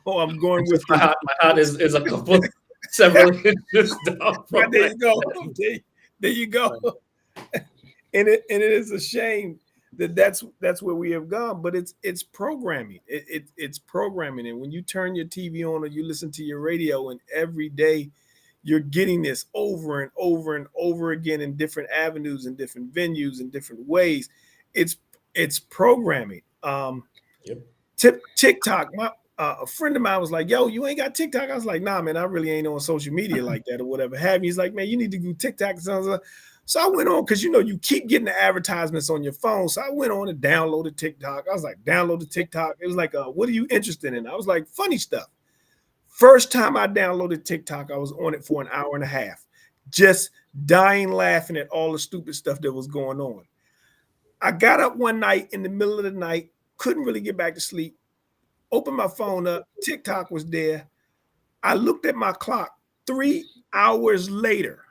I'm going with my heart. My heart is a couple, several inches down. There you go. There you go. And it is a shame that's where we have gone, but it's programming. It's programming. And when you turn your TV on or you listen to your radio, and every day you're getting this over and over and over again in different avenues and different venues and different ways, it's programming. TikTok. A friend of mine was like, "Yo, you ain't got TikTok?" I was like, "Nah, man, I really ain't on social media like that or whatever have you." He's like, "Man, you need to do TikTok." So I went on because you keep getting the advertisements on your phone. So I went on and downloaded TikTok. I was like, download the TikTok. It was like, what are you interested in? I was like, funny stuff. First time I downloaded TikTok, I was on it for an hour and a half, just dying laughing at all the stupid stuff that was going on. I got up one night in the middle of the night, couldn't really get back to sleep, opened my phone up, TikTok was there. I looked at my clock 3 hours later.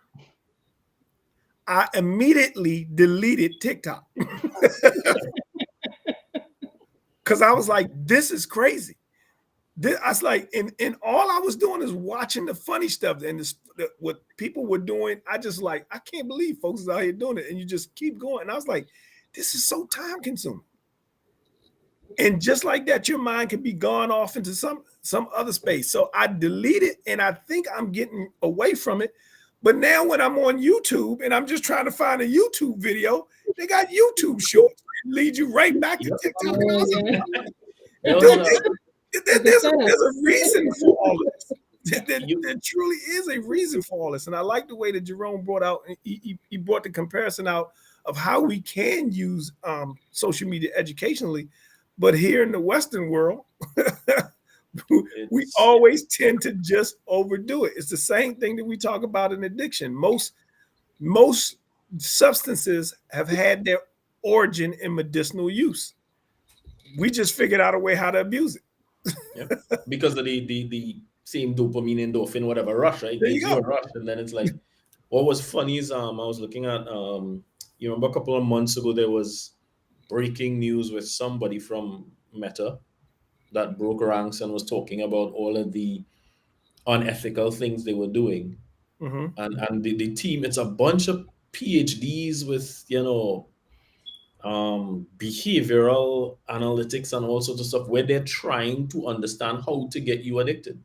I immediately deleted TikTok because I was like, this is crazy. I was like, and all I was doing is watching the funny stuff and what people were doing. I just like, I can't believe folks is out here doing it. And you just keep going. And I was like, this is so time consuming. And just like that, your mind can be gone off into some other space. So I deleted, and I think I'm getting away from it. But now when I'm on YouTube and I'm just trying to find a YouTube video, they got YouTube shorts that lead you right back to TikTok. There's a reason for all this. There truly is a reason for all this. And I like the way that Jerome brought out, he brought the comparison out of how we can use social media educationally. But here in the Western world, we always tend to just overdo it. It's the same thing that we talk about in addiction. Most substances have had their origin in medicinal use. We just figured out a way how to abuse it. Because of the same dopamine, endorphin, whatever rush, right? It gives you a rush, and then it's like, what was funny is I was looking at you remember a couple of months ago there was breaking news with somebody from Meta that broke ranks and was talking about all of the unethical things they were doing. Mm-hmm. And the team, it's a bunch of PhDs with behavioral analytics and all sorts of stuff where they're trying to understand how to get you addicted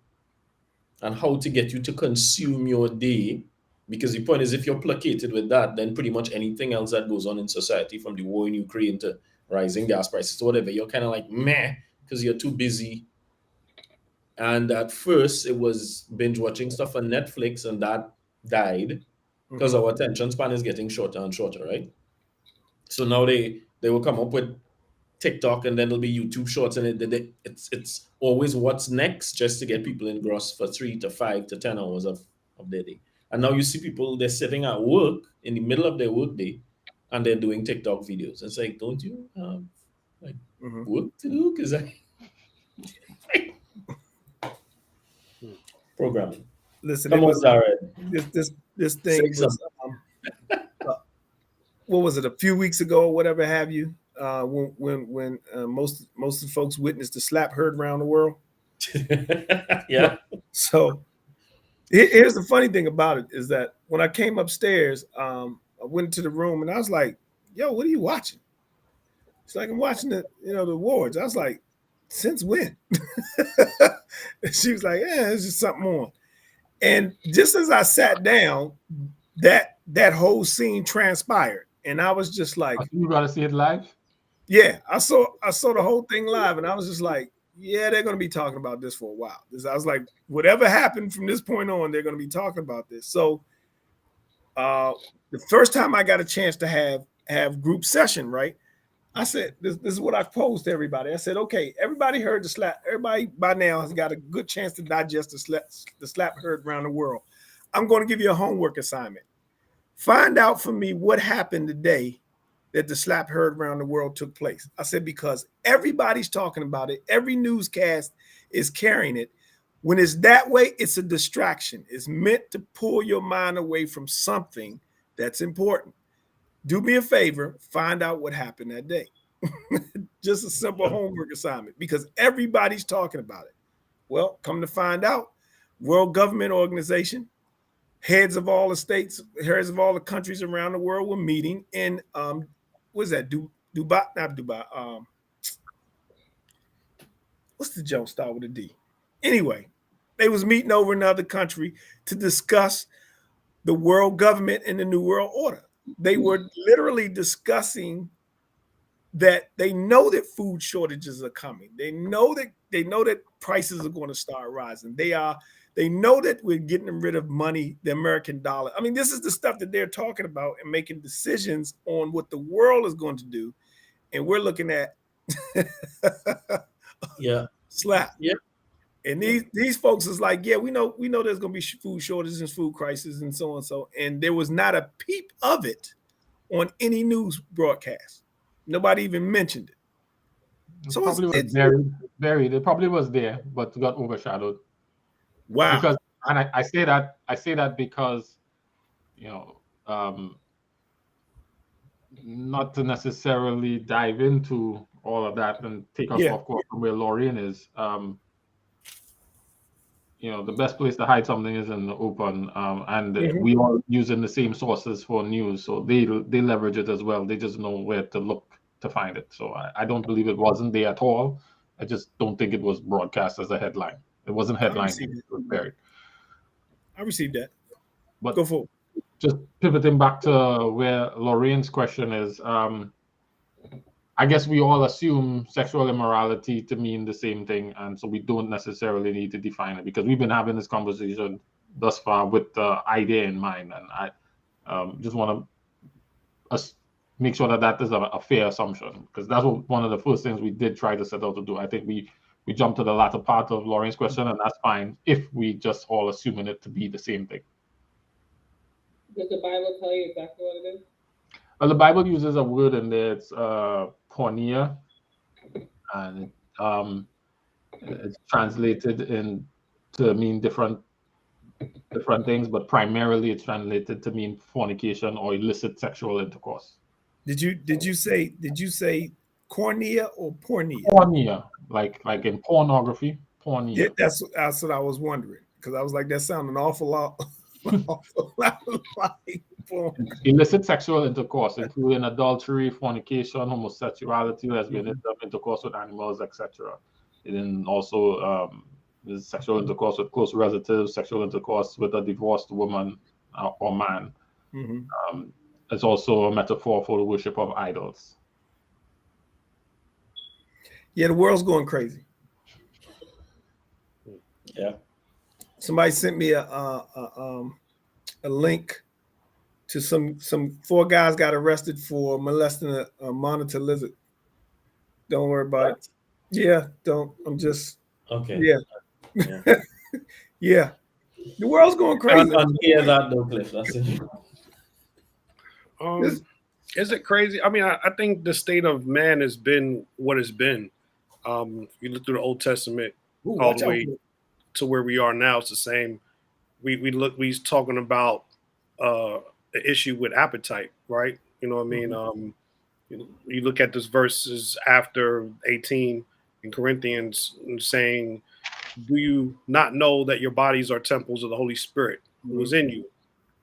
and how to get you to consume your day. Because the point is, if you're placated with that, then pretty much anything else that goes on in society, from the war in Ukraine to rising gas prices to whatever, you're kind of like meh because you're too busy. And at first it was binge watching stuff on Netflix, and that died because our attention span is getting shorter and shorter, right? So now they will come up with TikTok, and then there'll be YouTube shorts, and it's always what's next, just to get people engrossed for 3 to 5 to 10 hours of their day. And now you see people, they're sitting at work in the middle of their work day, and they're doing TikTok videos. It's like, don't you have work to do? Because programming. Listen, come on, Jared. This thing was, what was it, a few weeks ago or whatever have you? When most of the folks witnessed the slap heard around the world. Yeah. So here's the funny thing about it is that when I came upstairs, I went into the room and I was like, "Yo, what are you watching?" She's like, "I'm watching the awards." I was like, "Since when?" She was like, "Yeah, it's just something on." And just as I sat down, that whole scene transpired, and I was just like, "You gotta see it live." Yeah, I saw the whole thing live, and I was just like, yeah, they're going to be talking about this for a while. I was like, whatever happened from this point on, they're going to be talking about this. So the first time I got a chance to have group session, right, I said, this is what I posed to everybody. I said, okay, everybody heard the slap. Everybody by now has got a good chance to digest the slap heard around the world. I'm going to give you a homework assignment. Find out for me what happened today that the slap heard around the world took place. I said, because everybody's talking about it. Every newscast is carrying it. When it's that way, it's a distraction. It's meant to pull your mind away from something that's important. Do me a favor, find out what happened that day. Just a simple homework assignment, because everybody's talking about it. Well, come to find out, World Government Organization, heads of all the states, heads of all the countries around the world were meeting in what's that? Dubai, not Dubai. What's the jump start with a D? Anyway, they was meeting over in another country to discuss the world government and the new world order. They were literally discussing that they know that food shortages are coming. They know that prices are going to start rising. They are They know that we're getting rid of money, the American dollar. I mean, this is the stuff that they're talking about and making decisions on what the world is going to do. And we're looking at slap. Yeah. And these folks is like, yeah, we know there's going to be food shortages and food crisis and so on and so. And there was not a peep of it on any news broadcast. Nobody even mentioned it. So probably was buried. It probably was there, but got overshadowed. Wow. Because, and I say that because, not to necessarily dive into all of that and take us off course from where Lorraine is. The best place to hide something is in the open, and we are using the same sources for news, so they leverage it as well. They just know where to look to find it. So I don't believe it wasn't there at all. I just don't think it was broadcast as a headline. It wasn't headline. It was buried. I received that. But go for it. Just pivoting back to where Lorraine's question is, I guess we all assume sexual immorality to mean the same thing, and so we don't necessarily need to define it, because we've been having this conversation thus far with the idea in mind, and I just want to make sure that is a fair assumption, because that's one of the first things we did try to set out to do. I think we jumped to the latter part of Lorraine's question, and that's fine if we just all assuming it to be the same thing. Does the Bible tell you exactly what it is? Well, the Bible uses a word in there. It's porneia, and it's translated to mean different things, but primarily it's translated to mean fornication or illicit sexual intercourse. Did you say cornea or pornea? Porneia, like in pornography, porneia. Yeah, that's what I was wondering, because I was like, that sounded an awful lot like porn. Illicit sexual intercourse, including adultery, fornication, homosexuality, lesbianism, intercourse with animals, etc. And then also there's sexual intercourse with close relatives, sexual intercourse with a divorced woman or man. Mm-hmm. It's also a metaphor for the worship of idols. Yeah, the world's going crazy. Yeah. Somebody sent me a link to some 4 guys got arrested for molesting a monitor lizard. Don't worry about it. Yeah, don't. I'm just okay. Yeah. Yeah. The world's going crazy. Hear that though, Cliff. That's it. Is it crazy? I mean, I think the state of man has been what it's been. You look through the Old Testament all the way to where we are now. It's the same. We's talking about the issue with appetite, right? You know what I mean? Mm-hmm. You look at this verses after 18 in Corinthians saying, do you not know that your bodies are temples of the Holy Spirit who is in you,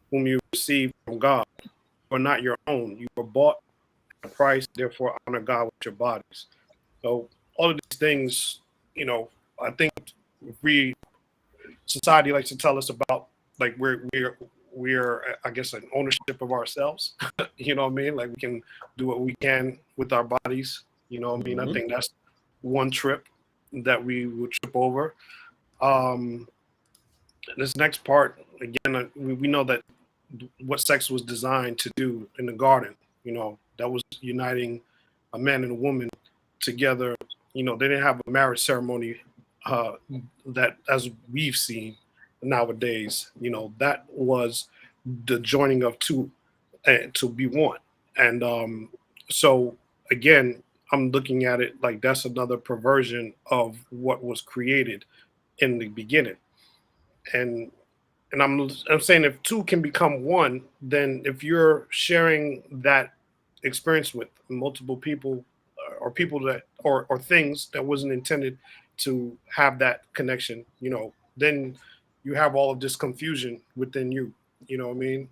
whom you received from God? You are not your own. You were bought at a price, therefore honor God with your bodies. So all of these things, I think society likes to tell us about, like we're I guess an ownership of ourselves. You know what I mean? Like we can do what we can with our bodies. You know what I mean? Mm-hmm. I think that's one trip that we would trip over. This next part, again, we know that what sex was designed to do in the garden, that was uniting a man and a woman together. They didn't have a marriage ceremony that, as we've seen nowadays, that was the joining of two to be one. And so again, I'm looking at it like that's another perversion of what was created in the beginning. And I'm saying if two can become one, then if you're sharing that experience with multiple people or people that or things that wasn't intended to have that connection, then you have all of this confusion within you. You know what I mean?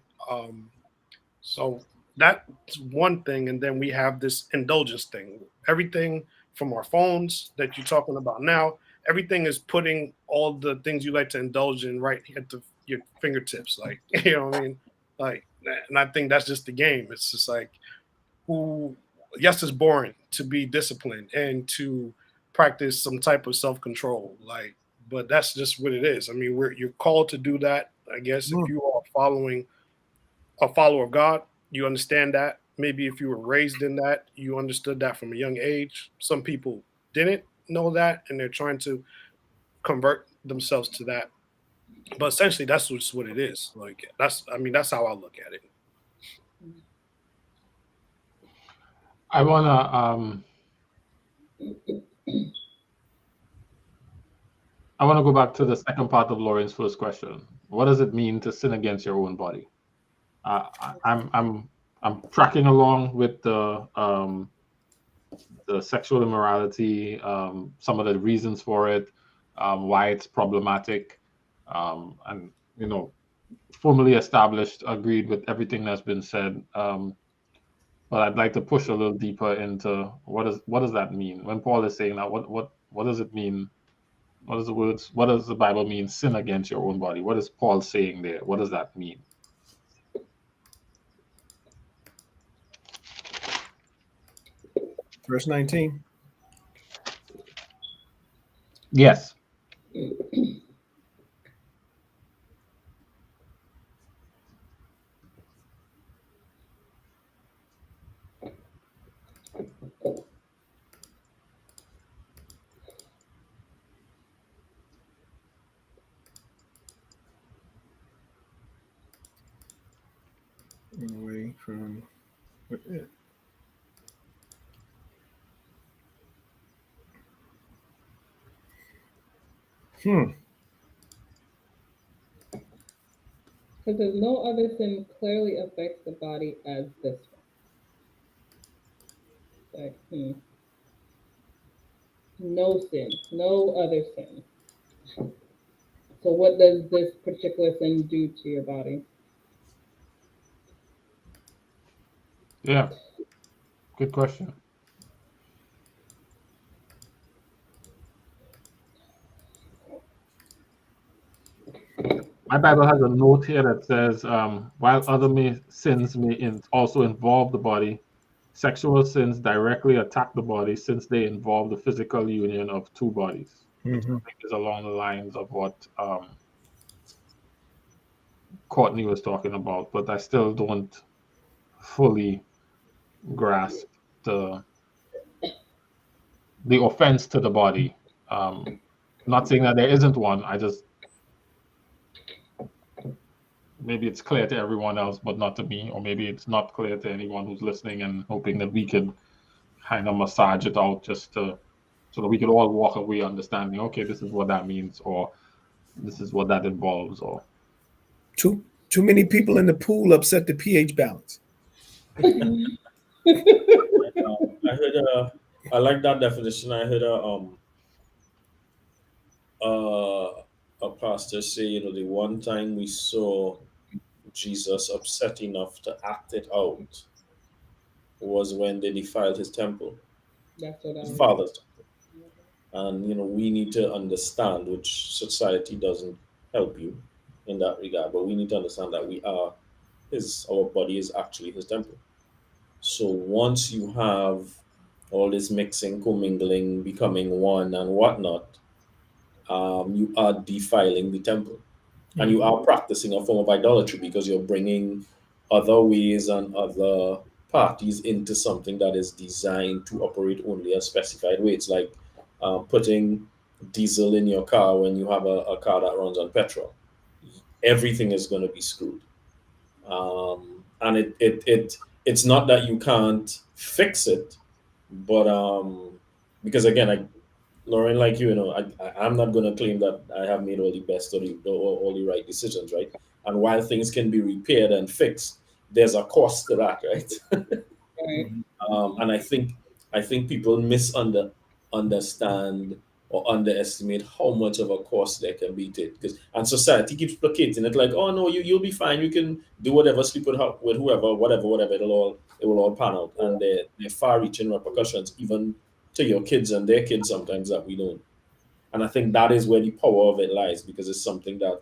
So that's one thing. And then we have this indulgence thing. Everything from our phones that you're talking about now, everything is putting all the things you like to indulge in right at your fingertips. Like, you know what I mean? Like, and I think that's just the game. It's just like, yes, it's boring to be disciplined and to practice some type of self-control. Like, but that's just what it is. I mean, you're called to do that. I guess if you are a follower of God, you understand that. Maybe if you were raised in that, you understood that from a young age. Some people didn't know that, and they're trying to convert themselves to that. But essentially, that's just what it is. Like that's how I look at it. I wanna go back to the second part of Lauren's first question. What does it mean to sin against your own body? I'm tracking along with the sexual immorality, some of the reasons for it, why it's problematic, and formally established, agreed with everything that's been said. But I'd like to push a little deeper into what does that mean when Paul is saying that? What does it mean? What does the Bible mean? Sin against your own body. What is Paul saying there? What does that mean? Verse 19. Yes. Away from it. Because there's no other sin clearly affects the body as this one. Like, no sin, no other sin. So what does this particular sin do to your body? Yeah. Good question. My Bible has a note here that says, while other sins may also involve the body, sexual sins directly attack the body since they involve the physical union of two bodies. Which I think is along the lines of what Courtney was talking about, but I still don't fully grasp the offense to the body. Not saying that there isn't one. Maybe it's clear to everyone else, but not to me, or maybe it's not clear to anyone who's listening, and hoping that we could kind of massage it out so that we could all walk away understanding, okay, this is what that means, or this is what that involves, or Too many people in the pool upset the pH balance. I heard I like that definition. I heard a pastor say, the one time we saw Jesus upset enough to act it out was when they defiled his temple, That's what his father's temple. And we need to understand, which society doesn't help you in that regard, but we need to understand that our body is actually his temple. So once you have all this mixing, commingling, becoming one and whatnot, you are defiling the temple. And you are practicing a form of idolatry because you're bringing other ways and other parties into something that is designed to operate only a specified way. It's like putting diesel in your car when you have a car that runs on petrol. Everything is going to be screwed. And it's not that you can't fix it, but because again, Lauren, like I'm not going to claim that I have made all the best or all the right decisions, right? And while things can be repaired and fixed, there's a cost to that, right? Right. And I think people understand or underestimate how much of a cost there can be to it. And society keeps placating it like, oh no, you'll be fine. You can do whatever, sleep with whoever, whatever. It will all pan out, and they're far-reaching repercussions, even to your kids and their kids sometimes, that we don't. And I think that is where the power of it lies, because it's something that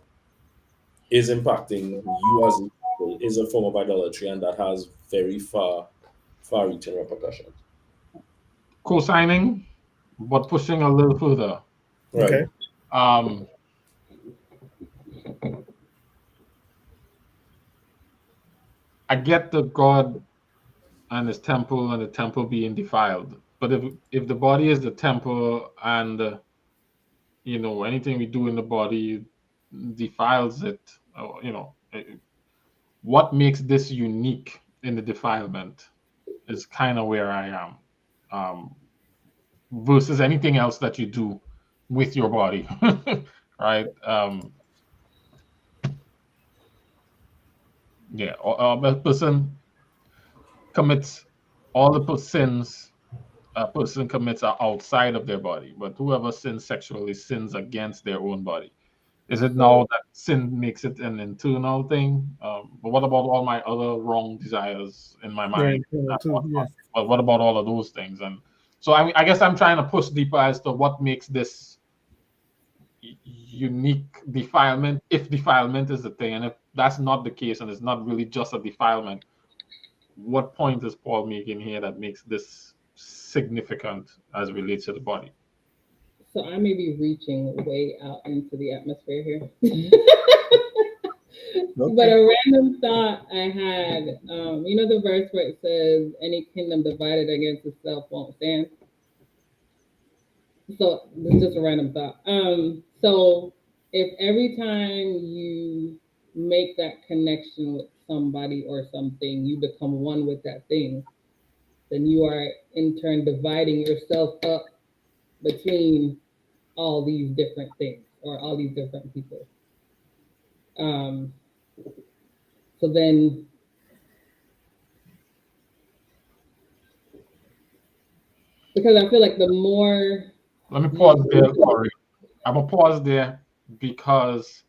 is impacting you as a people, is a form of idolatry, and that has very far-reaching repercussions. Co-signing, but pushing a little further. Right. Okay. I get the God and his temple and the temple being defiled, but if the body is the temple and anything we do in the body defiles it, what makes this unique in the defilement is kind of where I am, versus anything else that you do with your body, right? Yeah, a person commits all the sins a person commits are outside of their body, but whoever sins sexually sins against their own body. Is it now that sin makes it an internal thing? But what about all my other wrong desires in my mind? But what about all of those things? And so I guess I'm trying to push deeper as to what makes this unique defilement, if defilement is the thing. And if that's not the case and it's not really just a defilement, what point is Paul making here that makes this significant as it relates to the body? So I may be reaching way out into the atmosphere here. Okay. But a random thought I had, the verse where it says, any kingdom divided against itself won't stand. So this is just a random thought. So if every time you make that connection with somebody or something, you become one with that thing, then you are in turn dividing yourself up between all these different things or all these different people. So then because I feel like the more... Let me pause there, Corey. I'm going to pause there because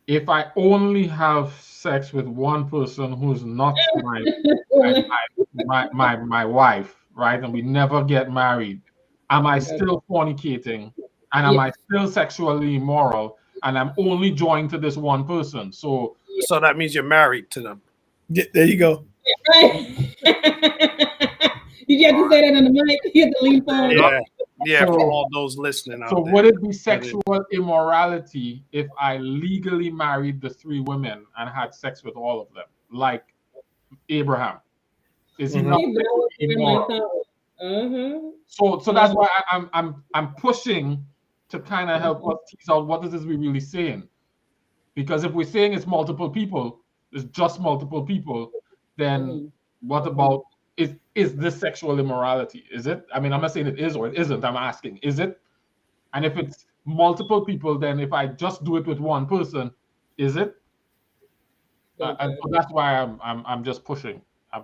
if I only have sex with one person who's not my wife, right, and we never get married, am I still fornicating? And am I still sexually immoral? And I'm only joined to this one person. So that means you're married to them. Yeah, there you go. Right. Did you have to say that on the mic? You have to lean forward. Yeah, for all those listening out there. So would it be sexual immorality if I legally married the 3 women and had sex with all of them, like Abraham? Is he not immoral? So that's why I'm pushing to kind of help us tease out what is this we really saying. Because if we're saying it's multiple people, it's just multiple people, then what about is this sexual immorality? Is it? I mean, I'm not saying it is or it isn't. I'm asking, is it? And if it's multiple people, then if I just do it with one person, is it? And so that's why I'm just pushing.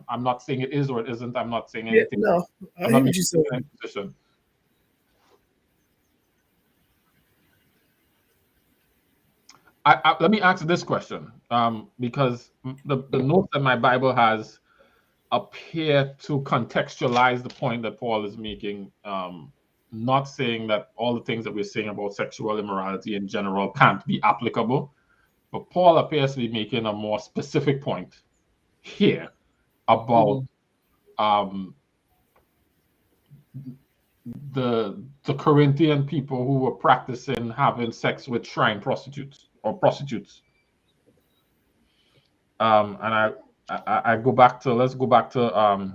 I'm not saying it is or it isn't. I'm not saying anything. No, I hear what you're saying. Let me ask this question, because the notes that my Bible has appear to contextualize the point that Paul is making, not saying that all the things that we're saying about sexual immorality in general can't be applicable, but Paul appears to be making a more specific point here about the Corinthian people who were practicing having sex with shrine prostitutes or prostitutes. And I go back to, let's go back to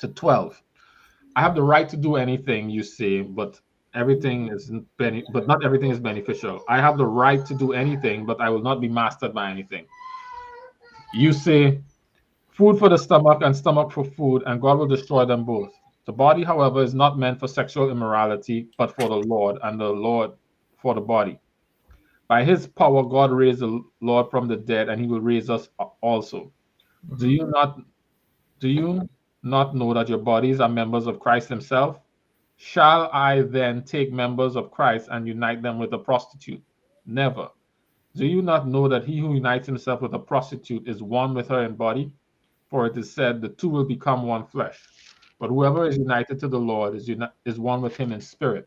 12. I have the right to do anything you say, but everything is but not everything is beneficial. I have the right to do anything, but I will not be mastered by anything. You say food for the stomach and stomach for food, and God will destroy them both. The body, however, is not meant for sexual immorality, but for the Lord, and the Lord for the body. By his power, God raised the Lord from the dead, and he will raise us also. Do you not know that your bodies are members of Christ himself? Shall I then take members of Christ and unite them with a prostitute? Never. Do you not know that he who unites himself with a prostitute is one with her in body? For it is said, the 2 will become one flesh. But whoever is united to the Lord is one with him in spirit.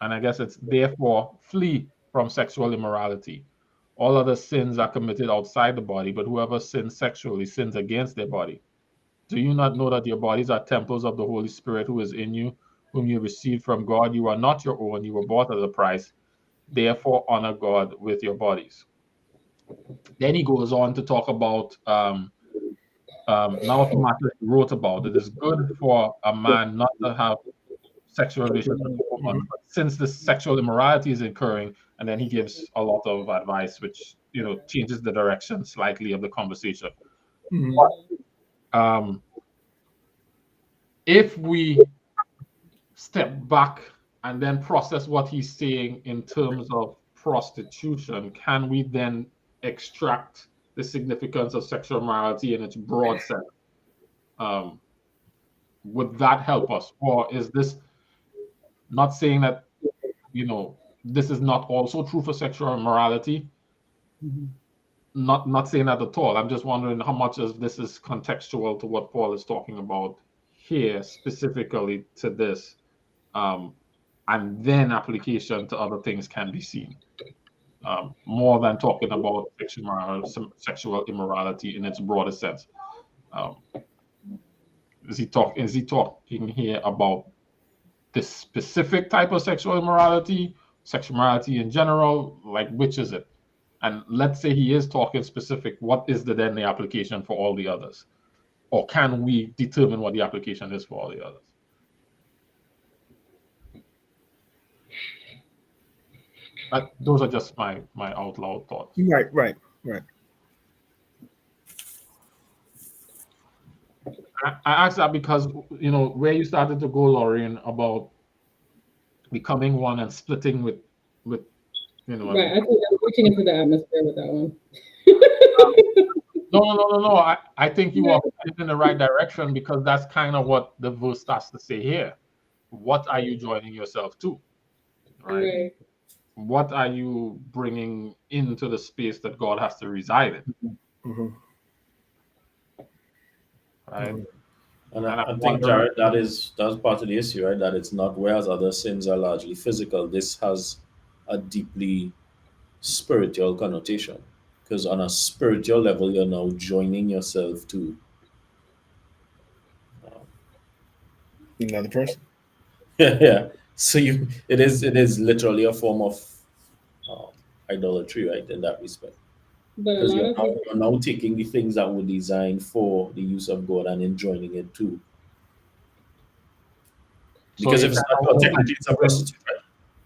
And I guess it's therefore flee from sexual immorality. All other sins are committed outside the body, but whoever sins sexually sins against their body. Do you not know that your bodies are temples of the Holy Spirit who is in you, whom you received from God. You are not your own. You were bought at a price. Therefore, honor God with your bodies. Then he goes on to talk about now Matthew wrote about it is good for a man not to have sexual relations with a woman, but since this sexual immorality is occurring, and then he gives a lot of advice which changes the direction slightly of the conversation. If we step back and then process what he's saying in terms of prostitution, can we then extract the significance of sexual morality in its broad sense? Would that help us? Or is this not saying that, this is not also true for sexual morality? Not saying that at all. I'm just wondering how much of this is contextual to what Paul is talking about here, specifically to this. And then application to other things can be seen. More than talking about sexual immorality in its broader sense. Is he talking here about this specific type of sexual immorality in general? Like, which is it? And let's say he is talking specific, what is then the application for all the others? Or can we determine what the application is for all the others? Those are just my out loud thoughts. Right. I asked that because where you started to go, Lauren, about becoming one and splitting with Right, I think I'm reaching into the atmosphere with that one. No. I think you are in the right direction, because that's kind of what the verse starts to say here. What are you joining yourself to? Right. What are you bringing into the space that God has to reside in? Right. And I think, Jared, that's part of the issue, right? That it's not, whereas other sins are largely physical, this has a deeply spiritual connotation, because on a spiritual level, you're now joining yourself to another person. Yeah. So it is literally a form of idolatry, right? In that respect, because you're now taking the things that were designed for the use of God and enjoining it too. Because if it's not technically, it's a prostitute, right?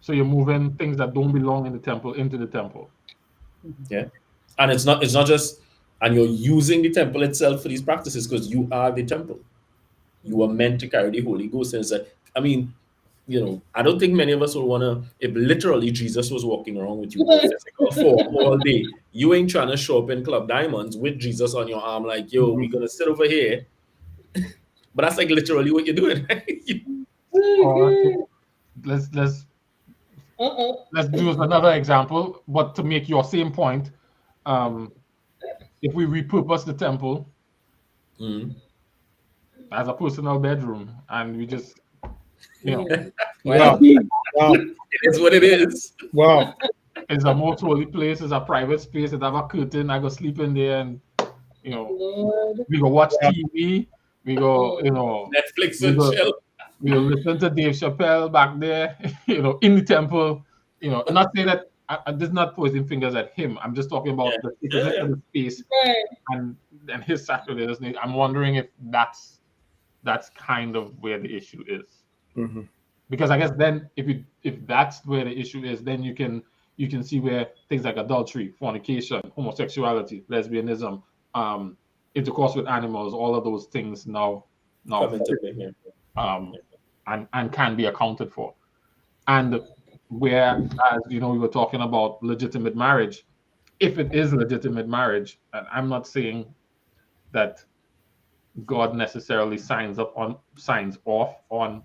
So you're moving things that don't belong in the temple into the temple. Yeah, and it's not just, and you're using the temple itself for these practices, because you are the temple. You are meant to carry the Holy Ghost, and it's like, I mean, I don't think many of us would want to, if literally Jesus was walking around with you in physical form all day, you ain't trying to show up in Club Diamonds with Jesus on your arm, like, yo, we're going to sit over here. But that's like literally what you're doing, right? Let's do another example, but to make your same point, if we repurpose the temple as a personal bedroom, and we just, wow. It is what it is. Wow. It's a most holy place. It's a private space. It have a curtain. I go sleep in there, and Lord. we go watch TV. We go, Netflix and chill. We go listen to Dave Chappelle back there, in the temple. Not saying that this is not pointing fingers at him. I'm just talking about the space and his sacredness. I'm wondering if that's kind of where the issue is. Because I guess then if that's where the issue is, then you can see where things like adultery, fornication, homosexuality, lesbianism, intercourse with animals, all of those things now and can be accounted for. And whereas we were talking about legitimate marriage, if it is legitimate marriage, and I'm not saying that God necessarily signs off on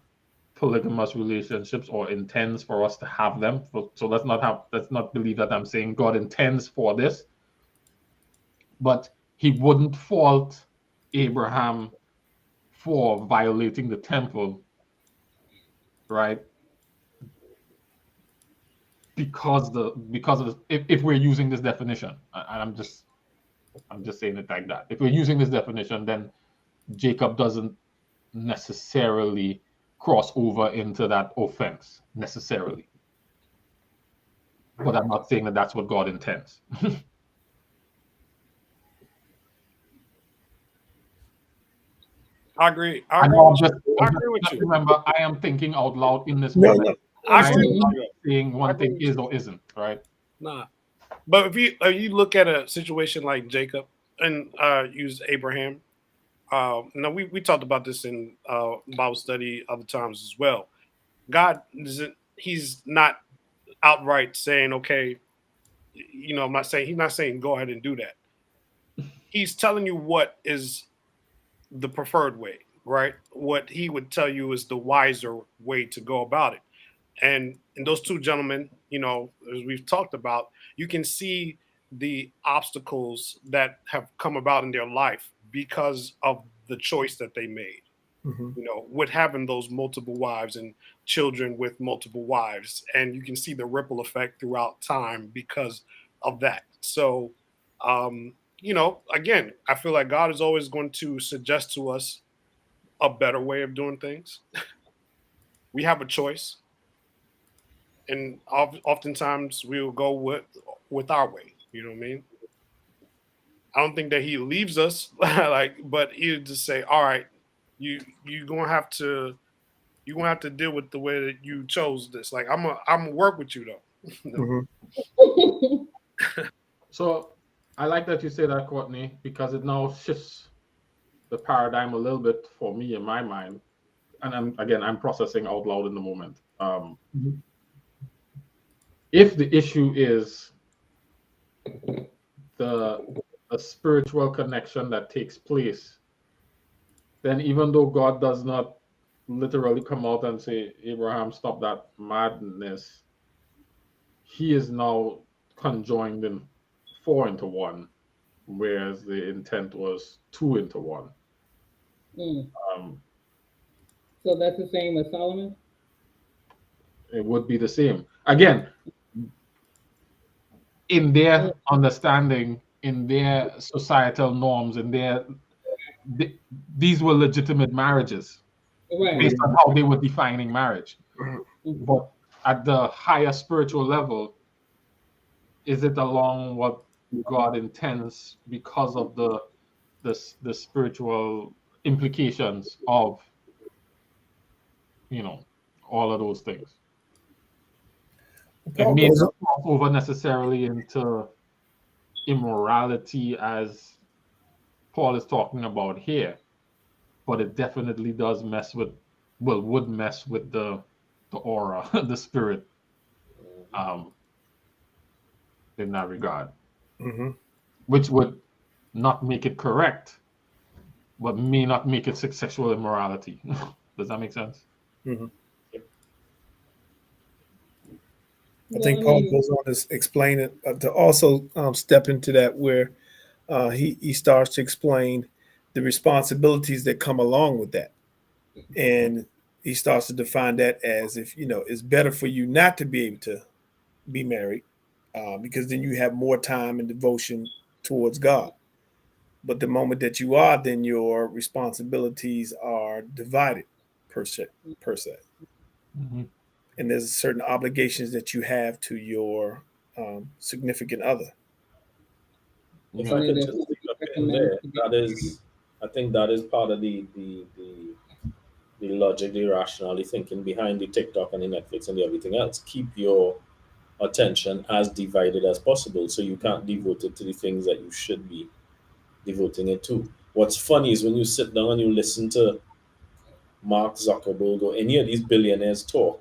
polygamous relationships or intends for us to have them. So let's not believe that I'm saying God intends for this, but he wouldn't fault Abraham for violating the temple, right? Because if we're using this definition, and I'm just saying it like that. If we're using this definition, then Jacob doesn't necessarily cross over into that offense necessarily. But I'm not saying that that's what God intends. I agree. I agree with you. Remember, I am thinking out loud in this No, moment. no. I I'm agree. not saying one agree thing with is you. or isn't, right? Nah. But if you look at a situation like Jacob and use Abraham, now we talked about this in Bible study other times as well. God isn't, he's not outright saying, okay, you know, he's not saying go ahead and do that. He's telling you what is the preferred way, right? What he would tell you is the wiser way to go about it. And in those two gentlemen, you know, as we've talked about, you can see the obstacles that have come about in their life because of the choice that they made. Mm-hmm. You know, with having those multiple wives and children with multiple wives, and you can see the ripple effect throughout time because of that. So, you know, again, I feel like God is always going to suggest to us a better way of doing things. We have a choice, and oftentimes we will go with our way. You know what I mean? I don't think that He leaves us like, but He'll just say, "All right, you gonna have to." You're gonna have to deal with the way that you chose this. Like I'm gonna work with you though. Mm-hmm. So I like that you say that, Courtney, because it now shifts the paradigm a little bit for me in my mind. And I'm processing out loud in the moment. If the issue is a spiritual connection that takes place, then even though God does not literally come out and say, Abraham, stop that madness, He is now conjoined in 4 into 1, whereas the intent was 2 into 1. So that's the same as Solomon? It would be the same. Again, in their understanding, in their societal norms, these were legitimate marriages based on how they were defining marriage. But at the higher spiritual level, is it along what God intends because of the spiritual implications of, you know, all of those things? It may not cross over necessarily into immorality as Paul is talking about here, but it definitely does would mess with the aura, the spirit, in that regard, which would not make it correct, but may not make it sexual immorality. Does that make sense? Mm-hmm. I think Paul goes on to explain it, to also step into that where he starts to explain the responsibilities that come along with that. And he starts to define that as, if, you know, it's better for you not to be able to be married because then you have more time and devotion towards God. But the moment that you are, then your responsibilities are divided per se. Mm-hmm. And there's certain obligations that you have to your significant other. If I could just jump in there, I think that is part of the logic, the rationality thinking behind the TikTok and the Netflix and the everything else. Keep your attention as divided as possible, so you can't devote it to the things that you should be devoting it to. What's funny is when you sit down and you listen to Mark Zuckerberg or any of these billionaires talk,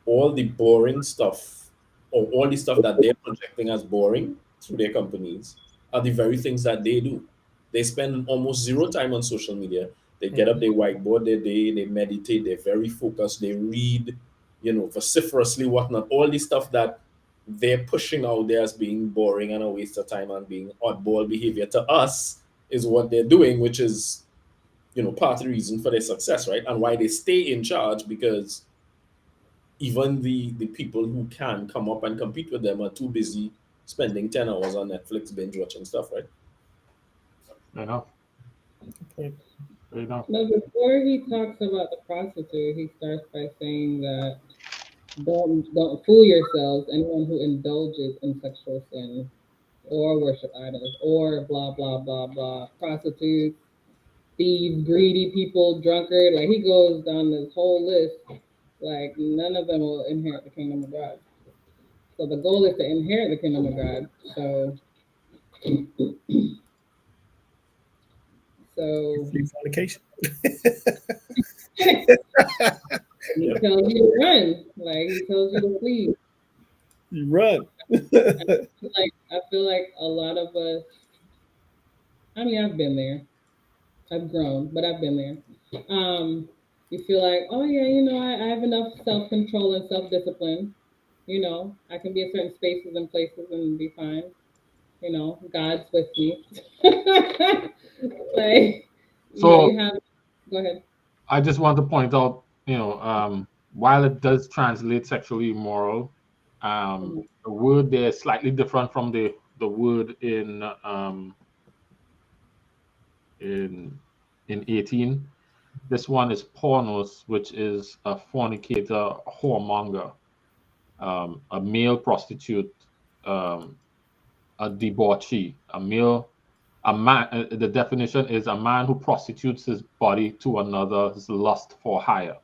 all the boring stuff or all the stuff that they're projecting as boring through their companies are the very things that they do. They spend almost zero time on social media. They get up, they whiteboard their day, they meditate, they're very focused, they read, you know, vociferously, whatnot. All the stuff that they're pushing out there as being boring and a waste of time and being oddball behavior to us is what they're doing, which is, you know, part of the reason for their success, right? And why they stay in charge, because even the people who can come up and compete with them are too busy spending 10 hours on Netflix binge watching stuff, right? I know. Okay. No. No, before he talks about the prostitute, he starts by saying that don't fool yourselves. Anyone who indulges in sexual sin or worship idols or blah blah blah blah, prostitutes, thieves, greedy people, drunkard. Like he goes down this whole list. Like none of them will inherit the kingdom of God. So the goal is to inherit the kingdom of God. So Free fornication. he tells you to run. Like he tells you to flee. You run. I feel like a lot of us. I mean, I've been there. I've grown, but I've been there. You feel like, oh yeah, I have enough self control and self discipline. I can be in certain spaces and places and be fine. God's with me. Like, So you have. Go ahead. I just want to point out, while it does translate sexually immoral, the word there is slightly different from the word in 18. This one is pornos, which is a fornicator, whoremonger, a male prostitute, a debauchee, a man. The definition is a man who prostitutes his body to another's lust for hire.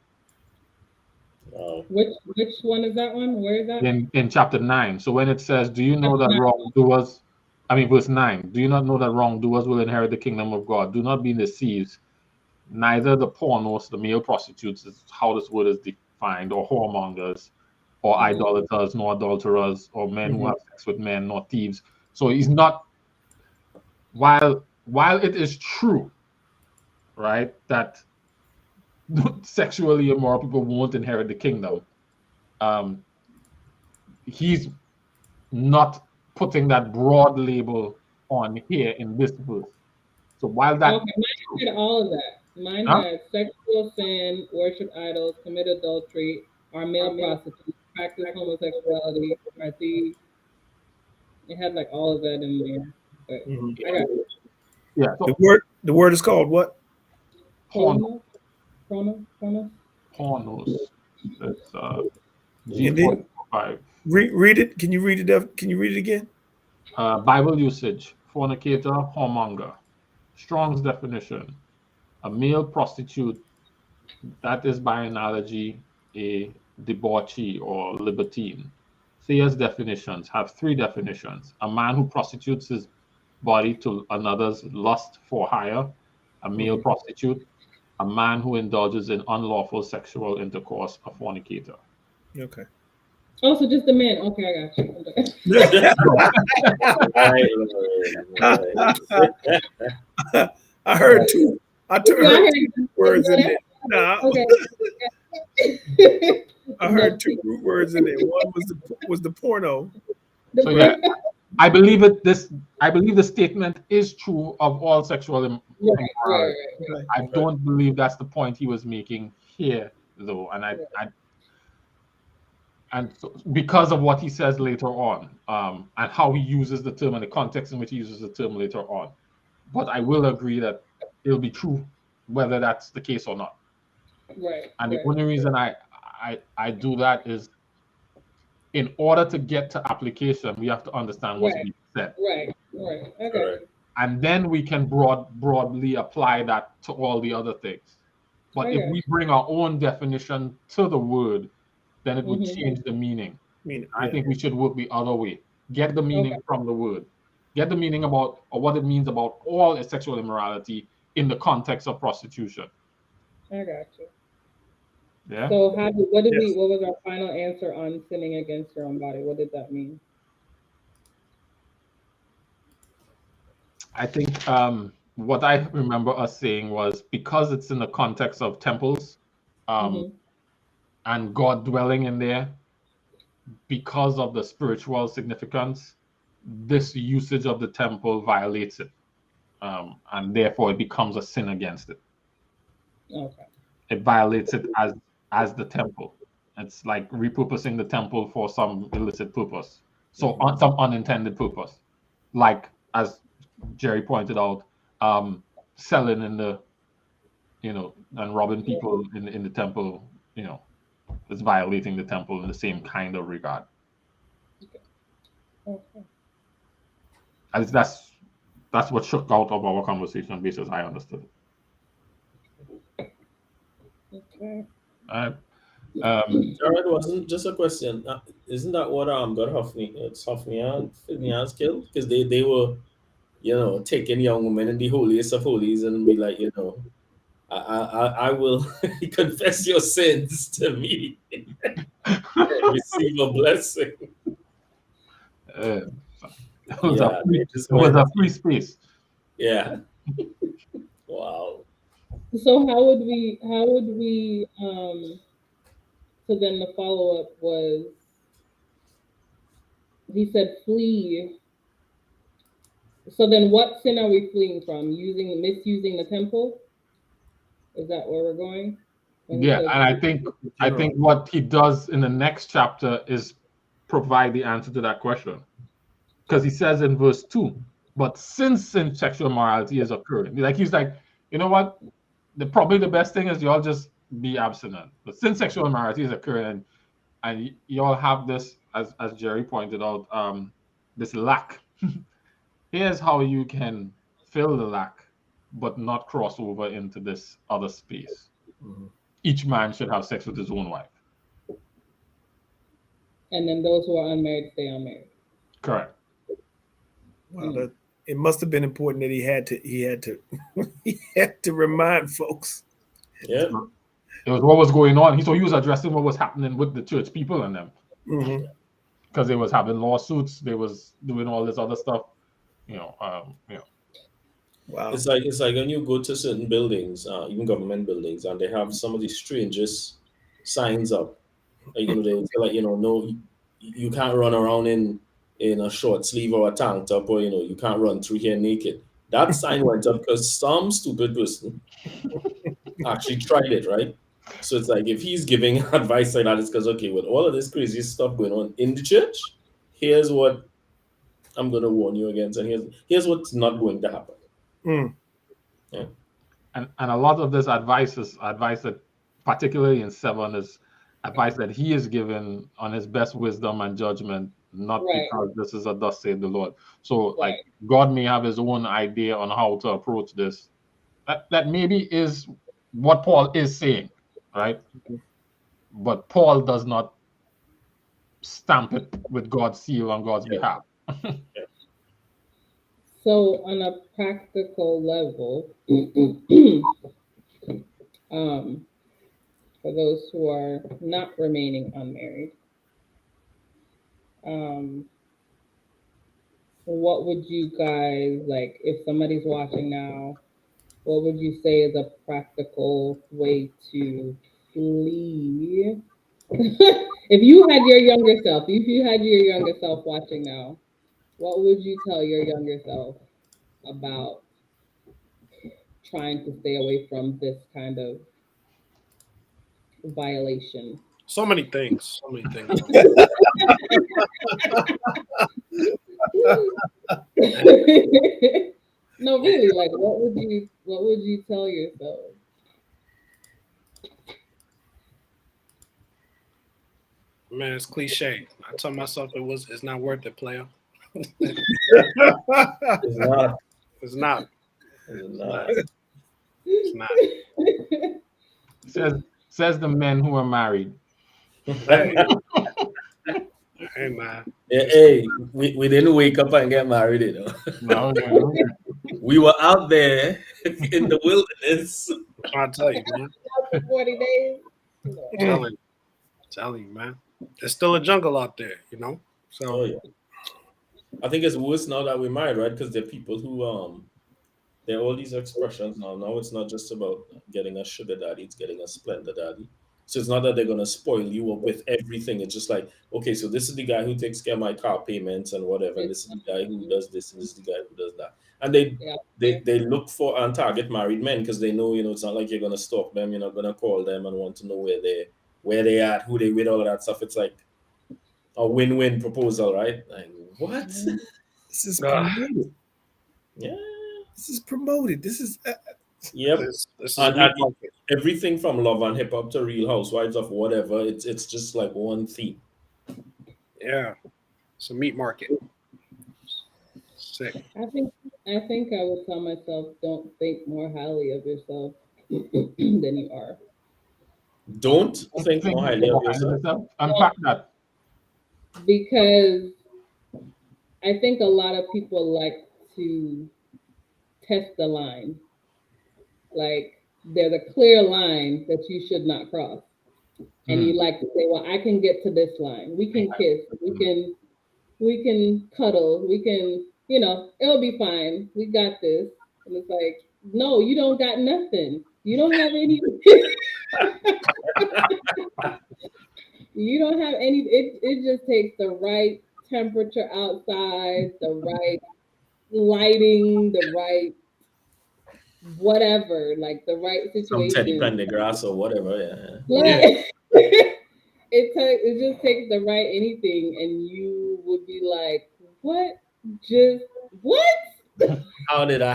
Which one is that one? Where is that? In chapter 9. So when it says, do you know that wrongdoers, verse 9, do you not know that wrongdoers will inherit the kingdom of God? Do not be deceived. Neither the pornos, the male prostitutes, is how this word is defined, or whoremongers, or idolaters, nor adulterers, or men who have sex with men, nor thieves. So he's not, while it is true, right, that sexually immoral people won't inherit the kingdom, he's not putting that broad label on here in this verse. So while that mine had all of that. Mine had sexual sin, worship idols, commit adultery, are male prostitutes, practice homosexuality, are thieves. It had like all of that in there. But I got it. Yeah. So the word is called what? Pornos. That's G45. Read it. Can you read it? Can you read it again? Bible usage: fornicator, whoremonger. Strong's definition: a male prostitute, that is by analogy a debauchee or libertine. Thayer's definitions have 3 definitions: a man who prostitutes his body to another's lust for hire, a male prostitute, a man who indulges in unlawful sexual intercourse, a fornicator. Okay. Oh, so just the men. Okay, I got you. I heard 2. I heard 2 words in there. Nah. Okay. I heard 2 root words in there. One was the porno. So yeah, I believe the statement is true of all sexual immorality. Right. I don't believe that's the point he was making here, though, and so because of what he says later on, and how he uses the term and the context in which he uses the term later on. But I will agree that it'll be true whether that's the case or not. Right. And the only reason I do that is, in order to get to application, we have to understand what's being said. Right. Okay. And then we can broadly apply that to all the other things. But if we bring our own definition to the word, then it would change the meaning. I think we should work the other way. Get the meaning from the word. Get the meaning about, or what it means about all sexual immorality in the context of prostitution. I got you. Yeah. So what was our final answer on sinning against your own body? What did that mean? I think what I remember us saying was, because it's in the context of temples, and God dwelling in there, because of the spiritual significance, this usage of the temple violates it, and therefore it becomes a sin against it. Okay. It violates it as the temple. It's like repurposing the temple for some illicit purpose, so some unintended purpose, like as Jerry pointed out, selling in the and robbing people in the temple, is violating the temple in the same kind of regard. Okay. At least that's what shook out of our conversation, basis I understood it. Okay. Jared, wasn't just a question. Isn't that what God Hophni and Phineas killed? Because they were, taking young women in the holiest of holies and be like, I will confess your sins to me, receive a blessing. It Yeah, they just was went. a free space. Yeah. Wow. So how would we so then the follow-up was, he said flee. So then what sin are we fleeing from? Misusing the temple? Is that where we're going? Yeah, and I think what he does in the next chapter is provide the answer to that question. Because he says in verse 2, but since sexual immorality is occurring, he's like, you know what? Probably the best thing is y'all just be abstinent. But since sexual immorality is occurring, and y'all have this, as Jerry pointed out, this lack. Here's how you can fill the lack, but not cross over into this other space. Mhm. Each man should have sex with his own wife. And then those who are unmarried stay unmarried. Correct. Well, it must have been important that he had to remind folks. Yeah. It was what was going on. So he was addressing what was happening with the church people and them. Mm-hmm. Because they was having lawsuits, they was doing all this other stuff. Wow. It's like when you go to certain buildings, even government buildings, and they have some of the strangest signs up. Like, they feel like, no, you can't run around in a short sleeve or a tank top, or you can't run through here naked. That sign went up because some stupid person actually tried it, right? So it's like, if he's giving advice like that, it's because, okay, with all of this crazy stuff going on in the church, here's what I'm going to warn you against, and here's what's not going to happen. Mm. Yeah. And a lot of this advice is advice that, particularly in 7, is advice that he is given on his best wisdom and judgment, not Right. because this is a thus saith the Lord. So, Right. God may have his own idea on how to approach this. That maybe is what Paul is saying, right? But Paul does not stamp it with God's seal on God's behalf. So on a practical level, for those who are not remaining unmarried, what would you guys, like, if somebody's watching now, what would you say is a practical way to flee? If you had your younger self watching now, what would you tell your younger self about trying to stay away from this kind of violation? So many things. No, really, like, what would you tell yourself? Man, it's cliche. I tell myself it's not worth it, player. It's not. It's not. It's not. It's not. Says the men who are married. Hey, man. Hey, we didn't wake up and get married, No. We were out there in the wilderness. I tell you, man. For 40 days. Telling you, man. There's still a jungle out there, So Oh yeah. I think it's worse now that we're married, right? Because there are people who there are all these expressions now. Now it's not just about getting a sugar daddy, it's getting a splendor daddy. So it's not that they're gonna spoil you with everything. It's just like, okay, so this is the guy who takes care of my car payments and whatever, and this is the guy who does this, and this is the guy who does that. And they look for and target married men because they know, it's not like you're gonna stalk them, you're not gonna call them and want to know where they at, who they with, all of that stuff. It's like a win-win proposal, right? Like, what? This is promoted. Yeah. This is promoted. This is Yep. This is And, a meat and market. everything from Love and Hip Hop to Real Housewives of whatever, it's just like one theme. Yeah, it's a meat market. Sick. I think I would tell myself, don't think more highly of yourself than you are. Don't think more highly of behind yourself. Unpack that. Because I think a lot of people like to test the line. Like there's a clear line that you should not cross. And you like to say, well, I can get to this line. We can kiss. We can cuddle. We can, it'll be fine. We got this. And it's like, no, you don't got nothing. You don't have any. You don't have any. It just takes the right temperature outside, the right lighting, the right whatever, like the right Some situation. Teddy Pendergrass or whatever. Yeah. Like, it just takes the right anything, and you would be like, what? Just what? How did I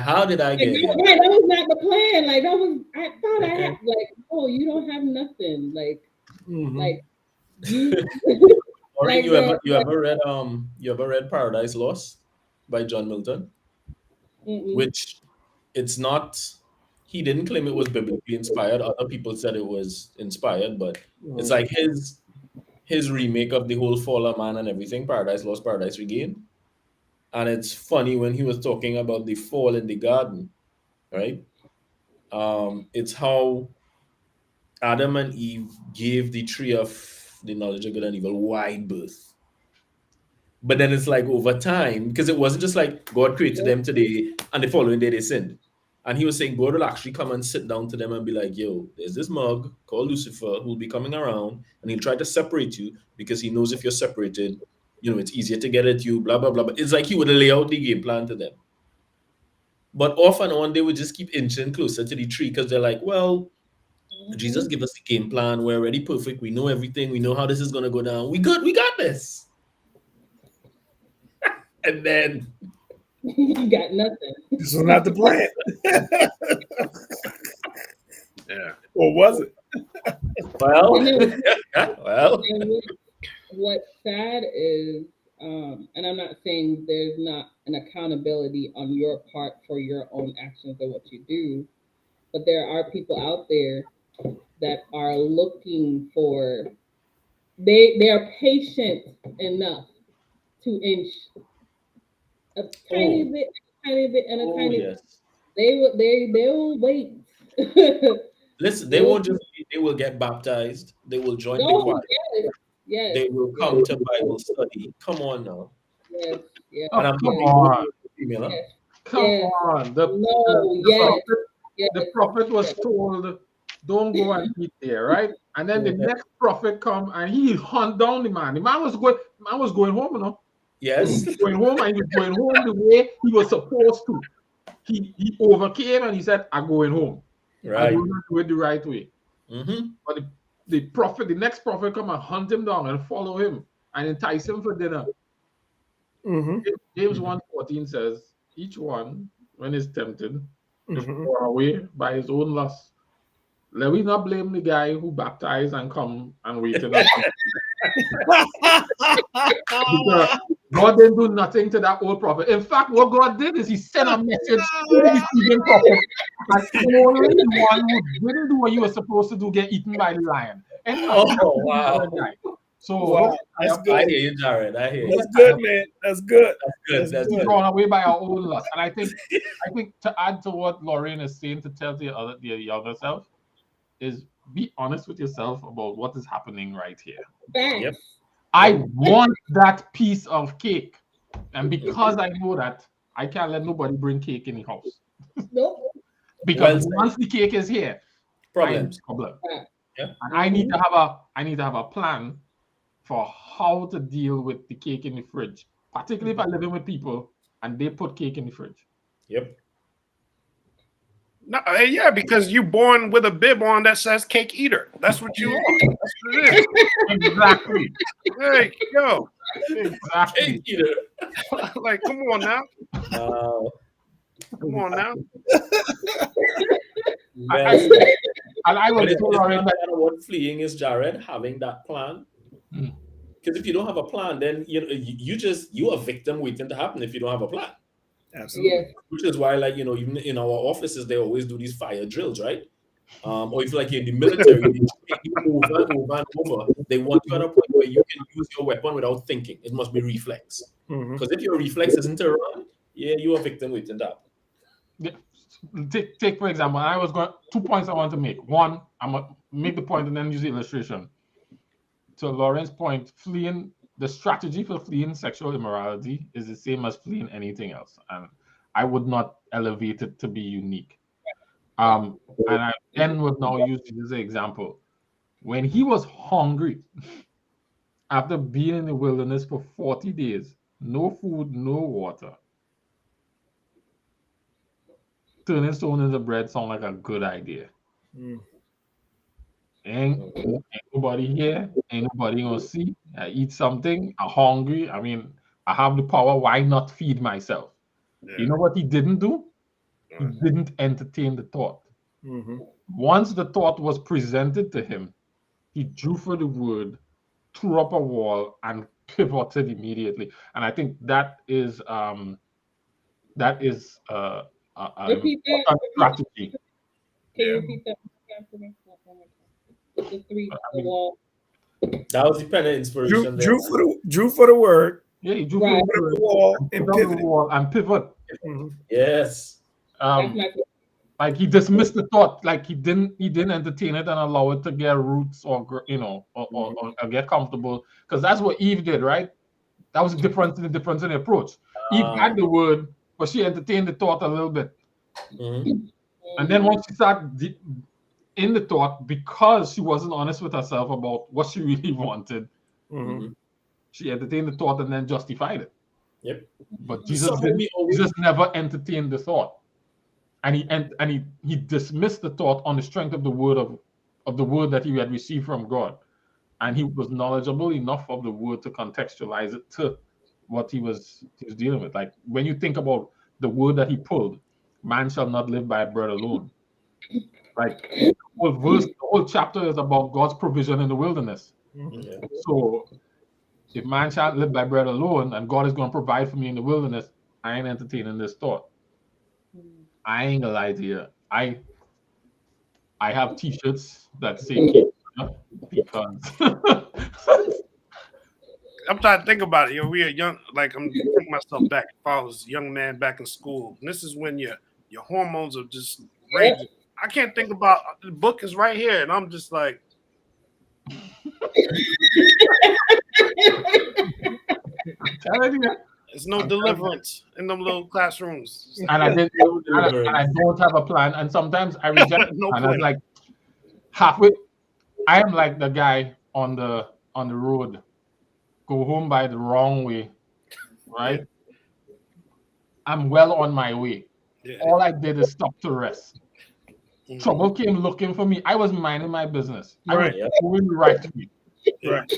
get here? Right, that was not the plan. Like that was, I thought I had, like, oh, you don't have nothing. Like, like you. Or like you ever read Paradise Lost by John Milton? Which it's not. He didn't claim it was biblically inspired. Other people said it was inspired, but it's like his remake of the whole Fall of Man and everything, Paradise Lost, Paradise Regained. And it's funny when he was talking about the fall in the garden, right? It's how Adam and Eve gave the tree of the knowledge of good and evil wide berth. But then it's like over time, because it wasn't just like God created them today and the following day they sinned. And he was saying God will actually come and sit down to them and be like, yo, there's this mug called Lucifer who'll be coming around and he'll try to separate you because he knows if you're separated, it's easier to get at you, blah, blah, blah. But it's like he would lay out the game plan to them. But off and on, they would just keep inching closer to the tree because they're like, well, Jesus give us the game plan. We're already perfect. We know everything. We know how this is going to go down. We good. We got this. And then you got nothing. This was not the plan. Yeah. Or was it? Well. What's sad is, and I'm not saying there's not an accountability on your part for your own actions and what you do, but there are people out there that are looking for, they are patient enough to inch a tiny bit, and a tiny bit. They will wait. Listen, they won't just wait, they will get baptized. They will join the choir. Yes. They will come to Bible study. Come on now. Yes. Yes. Oh, come on. Yes. Come on. The prophet was told, don't go and eat there, right? And then the next prophet come and he hunt down the man. The man was going home, Yes. He was going home and he was going home the way he was supposed to. He overcame and he said, I'm going home. Right. I'm going to do it the right way. Mm-hmm. But the next prophet come and hunt him down and follow him and entice him for dinner. James 1:14 says, each one, when he's tempted, is drawn away by his own lust. Let we not blame the guy who baptized and come and wait in that. God didn't do nothing to that old prophet. In fact, what God did is he sent a message to the receiving prophet. And only the one who didn't do what you were supposed to do get eaten by the lion. And wow. So that's good. I hear you, Jared. I hear you. That's good, man. That's good. That's good. Drawn away by our own lust. And I think to add to what Lauren is saying, to tell the younger self, is be honest with yourself about what is happening right here. Yep. I want that piece of cake. And because I know that, I can't let nobody bring cake in the house. Nope. Because once the cake is here, problems. Yeah. And I need to have a plan for how to deal with the cake in the fridge. Particularly if I'm living with people and they put cake in the fridge. Yep. No, yeah, because you're born with a bib on that says cake eater. That's what you are. That's what it is. Exactly. There you go. Exactly. Cake eater. Like, come on now. Come on now. Yes. And I But would it's tell not Lauren that matter what fleeing is, Jared, having that plan. Mm. Because if you don't have a plan, then you a victim waiting to happen if you don't have a plan. Absolutely. Yes. Which is why, like, even in our offices, they always do these fire drills, right? Or if like you're in the military, they train you over and over and over. They want you at a point where you can use your weapon without thinking. It must be reflex. Mhm. Because if your reflex isn't to run, you're a victim waiting to happen. Yeah. Take for example, I was going 2 points I want to make. One, I'm gonna make the point and then use the illustration. To Lauren's point, the strategy for fleeing sexual immorality is the same as fleeing anything else, and I would not elevate it to be unique. And I then would now use this as an example. When he was hungry, after being in the wilderness for 40 days, no food, no water, turning stone into bread sound like a good idea. Mm. Ain't nobody here, ain't nobody gonna see. I eat something, I'm hungry. I mean, I have the power, why not feed myself? Yeah. You know what he didn't do? He didn't entertain the thought. Mhm. Once the thought was presented to him, he drew for the word, threw up a wall, and pivoted immediately. And I think that is an Repeat that. important strategy. Can you repeat that for me? The three I mean, wall. That was the pen of inspiration there. Drew for the word. Yeah, he drew Right. for The wall and put up the pivoted. wall and pivot. Mhm. Yes. That's my Like he dismissed the thought, like he didn't entertain it and allow it to get roots or or get comfortable, because that's what Eve did, right? That was the difference in the approach. Eve had the word, but she entertained the thought a little bit, Mhm. and then once she started in the thought, because she wasn't honest with herself about what she really wanted, Mhm. she entertained the thought and then justified it. Yep. But Somehow we always Jesus never entertained the thought. And he dismissed the thought on the strength of the word that he had received from God, and he was knowledgeable enough of the word to contextualize it to what he was dealing with. Like when you think about the word that he pulled, man shall not live by bread alone. Like the whole chapter is about God's provision in the wilderness. Yeah. So if man shall live by bread alone, and God is going to provide for me in the wilderness, I ain't entertaining this thought. I ain't gonna lie to you. I have T-shirts that say because I'm trying to think about it. We are young. Like I'm thinking myself back. If I was a young man back in school, and this is when your hormones are just raging. I can't think about the book is right here, and I'm just like, there's no deliverance in them little classrooms. and I don't have a plan, and sometimes I reject No and plan. I'm like halfway. I am like the guy on the road, go home by the wrong way, right? I'm well on my way. Yeah. All I did is stop to rest. Mhm. Trouble came looking for me. I was minding my business. I was Right. going the right way. Right.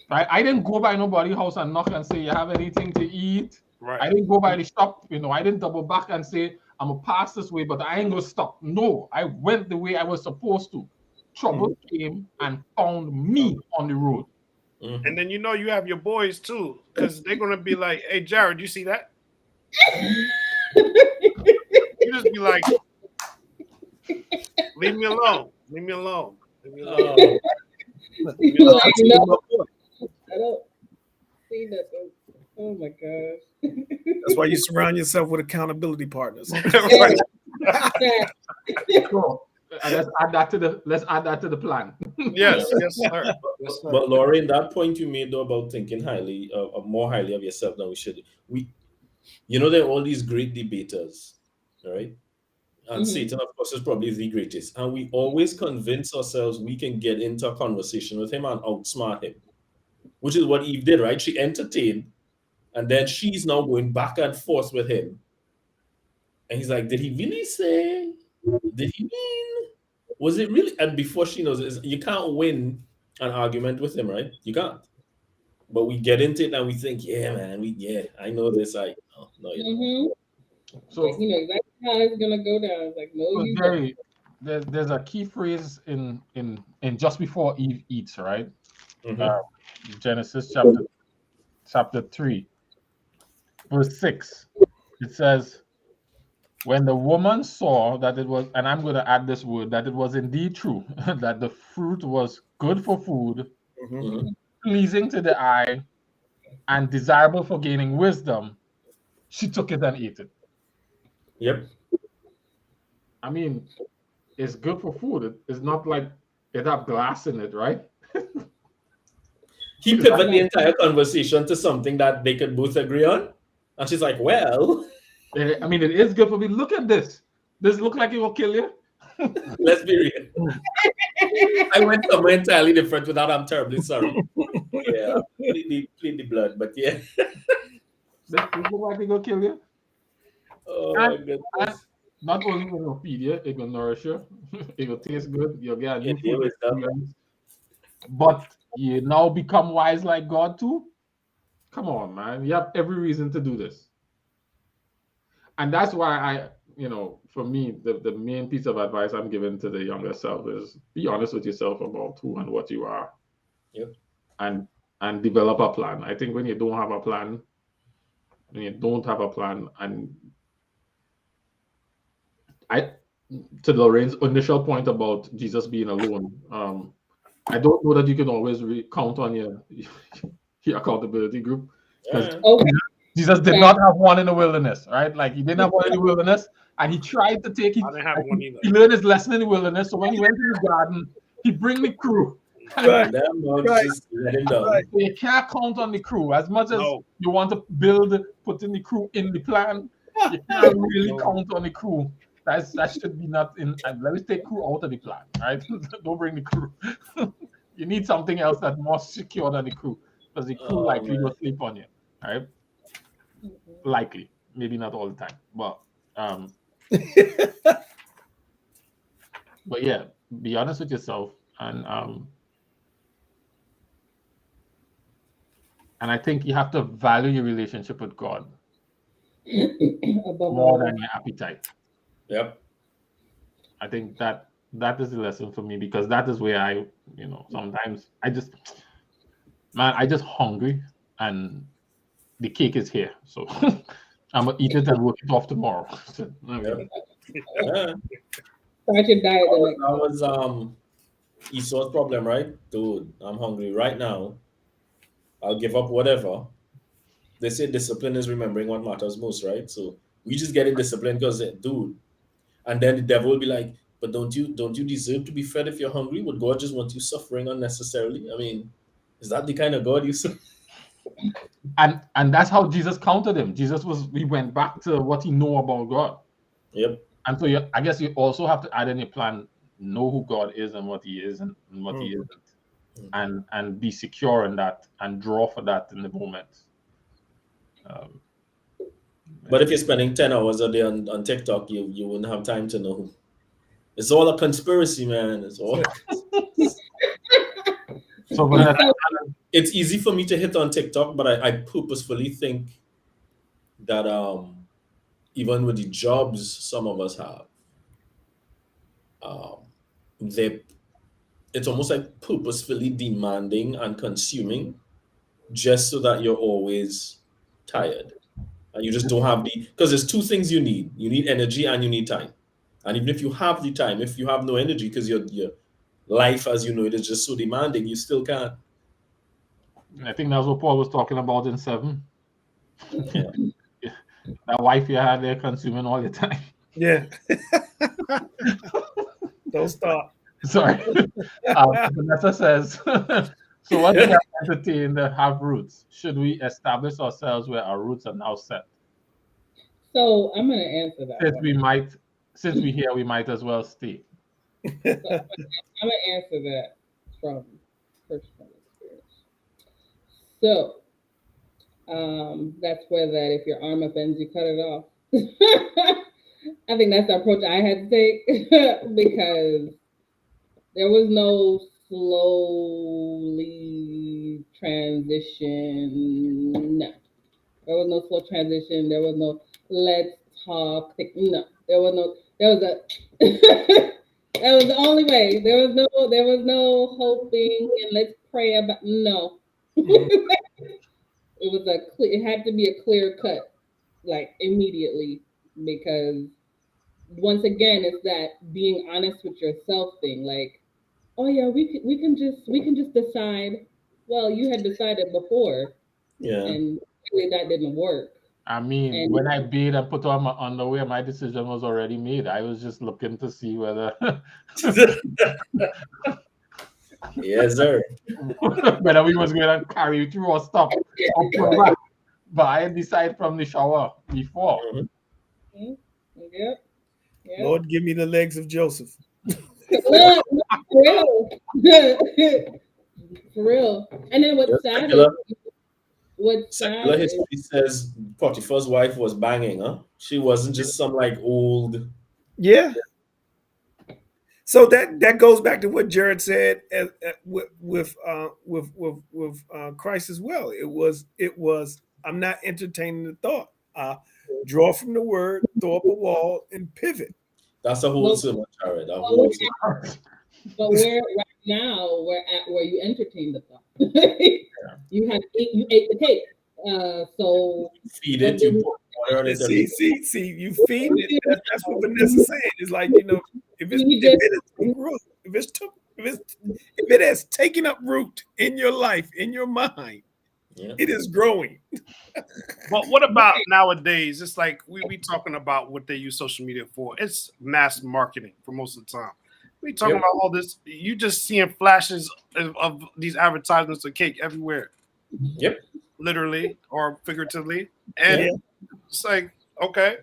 Right? I didn't go by nobody's house and knock and say, you have anything to eat? Right. I didn't go by the shop, I didn't double back and say, I'm gonna pass this way, but I ain't gonna stop. No, I went the way I was supposed to. Trouble came and found me on the road. And then you have your boys too, because they're gonna be like, "Hey, Jared, you see that?" You just be like, "Leave me alone. Leave me alone. Leave me alone." Leave me alone. I don't see nothing. Oh my gosh. That's why you surround yourself with accountability partners. Right. So, let's add that to the plan. Yes, sir. Yes, sir. But Lauren, that point you made though about thinking highly, more highly of yourself than we should. There are all these great debaters, right? And Satan, of course, is probably the greatest. And we always convince ourselves we can get into a conversation with him and outsmart him, which is what Eve did, right? She entertained, and then she's now going back and forth with him. And he's like, did he really say? Did he mean? Was it really? And before she knows it, you can't win an argument with him, right? You can't. But we get into it and we think, yeah, man, I know this. No, you So you know exactly how it's gonna go down. It's like, no, you Jerry, there's a key phrase in just before Eve eats, right? Genesis chapter 3, verse 6. It says, when the woman saw that it was, and I'm going to add this word, that it was indeed true, that the fruit was good for food, pleasing to the eye, and desirable for gaining wisdom, she took it and ate it. Yep. I mean, it's good for food. It's not like it have glass in it, right? He pivoted the entire conversation to something that they could both agree on. And she's like, well, I mean, it is good for me. Look at this. This look like it will kill you. let's be real. I went somewhere entirely different with that. I'm terribly sorry. Yeah, plead the blood, but yeah. This look like it will kill you. Oh my goodness. And not only will it feed you, it will nourish you. It will taste good. You'll get a new food experience. But you now become wise like God too? Come on, man. You have every reason to do this. And that's why for me, the main piece of advice I'm giving to the younger self is be honest with yourself about who and what you are. Yep. And develop a plan. I think when you don't have a plan, and to Lorraine's initial point about Jesus being alone, I don't know that you can always count on your accountability group, because Jesus did not have one in the wilderness, right? Like he didn't have one in the wilderness, and he tried to take it. I didn't have one either. He learned his lesson in the wilderness, so when he went to the garden, he bring the crew. Right. Just let him down. Right. You can't count on the crew as much as you want to putting the crew in the plan. You can't really count on the crew. That should be not in. Let me take crew out of the plan, right? Don't bring the crew. You need something else that's more secure than the crew, because the crew likely will sleep on you, right? Likely, maybe not all the time, but but yeah, be honest with yourself, and I think you have to value your relationship with God more than your appetite. Yep. I think that is the lesson for me, because that is where I, sometimes I just hungry, and the cake is here, so I'm gonna eat it and work it off tomorrow. Yeah. Start your diet. That was Esau's problem, right? Dude, I'm hungry right now. I'll give up whatever. They say discipline is remembering what matters most, right? So we just get in discipline because, dude, and then the devil will be like, but don't you deserve to be fed if you're hungry? Would God just want you suffering unnecessarily? I mean, is that the kind of God you serve? And that's how Jesus countered him. He went back to what he know about God. Yep. And so I guess you also have to add in your plan, know who God is and what he is and what he isn't. And be secure in that and draw for that in the moment. But if you're spending 10 hours a day on TikTok, you wouldn't have time to know. It's all a conspiracy, man. It's all. So it's easy for me to hit on TikTok, but I purposefully think that even with the jobs some of us have, it's almost like purposefully demanding and consuming just so that you're always tired. And you just don't have because there's two things you need. You need energy and you need time. And even if you have the time, if you have no energy because your life as you know it is just so demanding, you still can't. I think that's what Paul was talking about in 7. Yeah. That wife you had there consuming all your time. Yeah. Don't stop. Sorry. Vanessa says, so what do we entertain that have roots? Should we establish ourselves where our roots are now set? So I'm going to answer that. Since we're here, we might as well stay. So I'm going to answer that from personal experience. So that's where that if your arm offends you, cut it off. I think that's the approach I had to take because there was no slowly transition. No. There was no slow transition. There was no let's talk. No. There was a That was the only way. There was no hoping and let's pray about. No, it was it had to be a clear cut, like immediately, because once again, it's that being honest with yourself thing. Like, oh yeah, we can just decide. Well, you had decided before, Yeah. and clearly that didn't work. I mean, And when I bathed and put on my underwear, my decision was already made. I was just looking to see whether Yes, sir. whether we was going to carry through or stop or come back. But I decided from the shower before. yep, yep. Lord, give me the legs of Joseph. Look, for real. For real. And then what's sad Secular history says Potiphar's wife was banging, huh? She wasn't just some like old. Yeah. So that goes back to what Jared said with Christ as well. It was I'm not entertaining the thought. Draw from the word, throw up a wall, and pivot. That's a whole sermon, Jared. But we're right now we're at where you entertain the thought. You ate the cake. So feed it, you put water on it. See, you feed it. That's what Vanessa's saying. It's like, you know, if it has taken up root in your life, in your mind, it is growing. But what about nowadays? It's like we talking about what they use social media for. It's mass marketing for most of the time. We talking about all this. You just seeing flashes of these advertisements of cake everywhere. Yep. Literally or figuratively. And it's like, okay.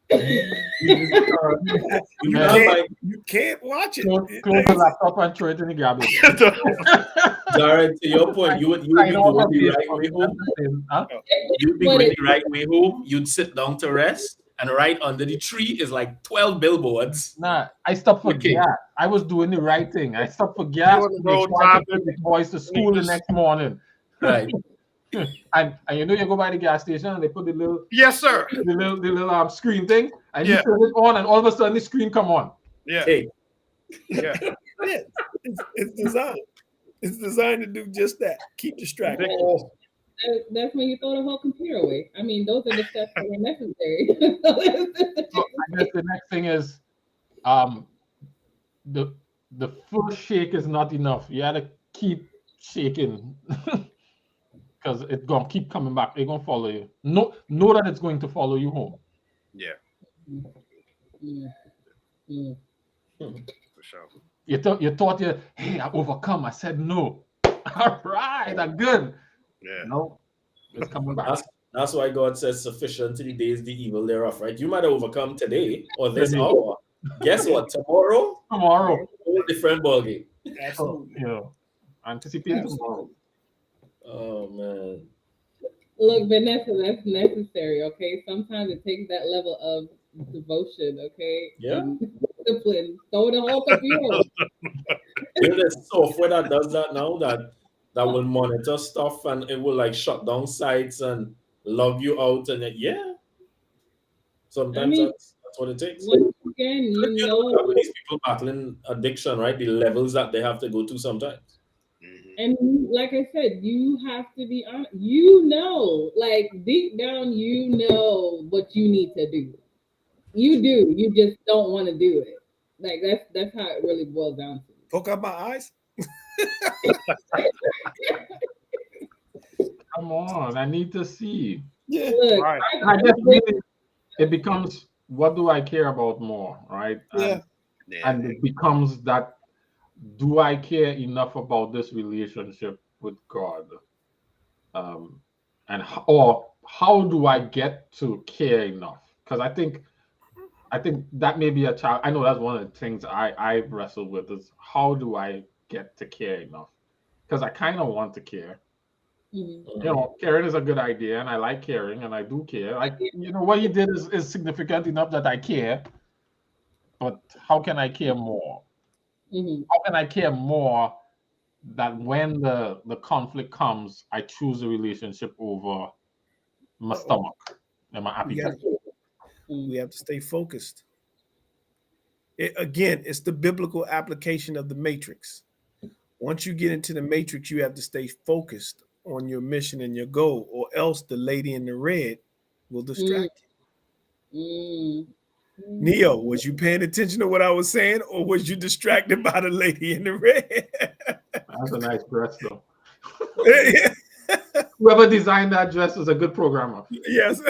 You can't watch it. Close the laptop and throw it in the garbage. Jared, to your point, you would be going the right way home. You'd be going the right way home. You'd sit down to rest, and right under the tree is like 12 billboards. Nah, I stopped for gas. I was doing the right thing. I stopped for gas to make sure I could take the boys to school the next morning. Right. And you know, you go by the gas station and they put the little the little screen thing, and you turn it on, and all of a sudden the screen come on. Yeah. Hey. Yeah. It's designed. It's designed to do just that. Keep distracted. That's when you throw the whole computer away. I mean, those are the steps that are necessary. So I guess the next thing is, the first shake is not enough. You gotta keep shaking. Because it's gonna keep coming back. It's gonna follow you. Know that it's going to follow you home. Yeah. For sure. You thought hey, I overcome. I said no. All right, I'm good. Yeah. No, it's coming back. That's why God says sufficient to the days the evil thereof, right? You might have overcome today or this hour. Guess what? Tomorrow, whole different ballgame. Absolutely. Anticipate tomorrow. Oh man. Look, Vanessa, that's necessary, okay? Sometimes it takes that level of devotion, okay? Yeah. And discipline. Throw the whole computer. There's software that does that now that will monitor stuff, and it will like shut down sites and log you out, and sometimes that's what it takes. Once again, you know these people battling addiction, right? The levels that they have to go to sometimes. And like I said, you have to be honest. You know, like deep down, you know what you need to do. You do. You just don't want to do it. Like that's how it really boils down to. Poke out my eyes. Come on, I need to see. Yeah. Look, Right. I guess really it becomes, what do I care about more, right? And it becomes that, do I care enough about this relationship with God? Or how do I get to care enough? Because I think that may be a challenge. I know that's one of the things I've wrestled with, is how do I get to care enough? Because I kind of want to care. Mm-hmm. You know, caring is a good idea, and I like caring, and I do care. Like, you know, what he did is significant enough that I care. But how can I care more? Mm-hmm. How can I care more that when the conflict comes, I choose the relationship over my stomach and my appetite? We have to stay focused. Again, it's the biblical application of the matrix. Once you get into the matrix, you have to stay focused on your mission and your goal, or else the lady in the red will distract you. Neo, was you paying attention to what I was saying, or was you distracted by the lady in the red? That's a nice dress, though. Whoever designed that dress was a good programmer. Yes.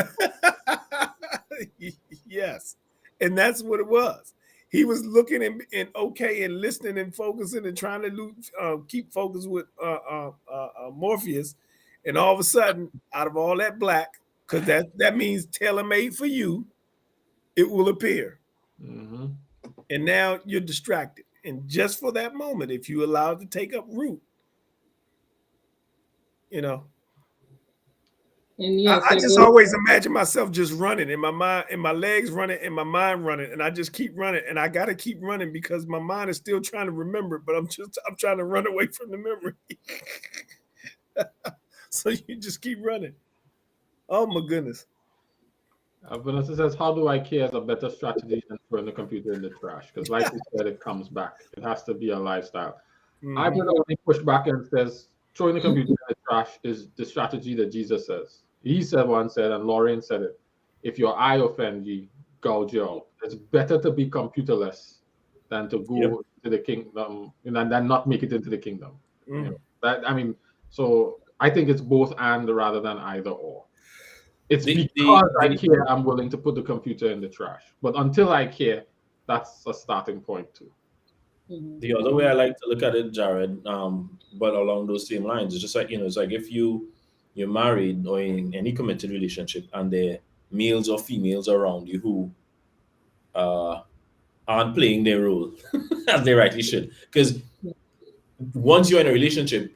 Yes. And that's what it was. He was looking and okay and listening and focusing and trying to keep focus with Morpheus. And all of a sudden, out of all that black, because that means tailor-made for you, it will appear. Mm-hmm. And now you're distracted. And just for that moment, if you allow it to take up root, you know. And yes, I just always imagine myself just running in my mind, and my legs running, and my mind running, and I just keep running, and I got to keep running because my mind is still trying to remember, but I'm trying to run away from the memory. So you just keep running. Oh my goodness. Vanessa says, "How do I care is a better strategy than throwing the computer in the trash? Because, like you said, it comes back. It has to be a lifestyle." Mm-hmm. I would only push back and says, throwing the computer in the trash is the strategy that Jesus says. He said, and Lauren said it. If your eye offend you, gouge you out. It's better to be computerless than to go to the kingdom and then not make it into the kingdom. Mm. You know, so I think it's both and rather than either or. It's because I care, I'm willing to put the computer in the trash. But until I care, that's a starting point too. The other way I like to look at it, Jared, but along those same lines, it's just like, it's like if you're married or in any committed relationship and there are males or females around you who aren't playing their role as they rightly should. Because once you're in a relationship,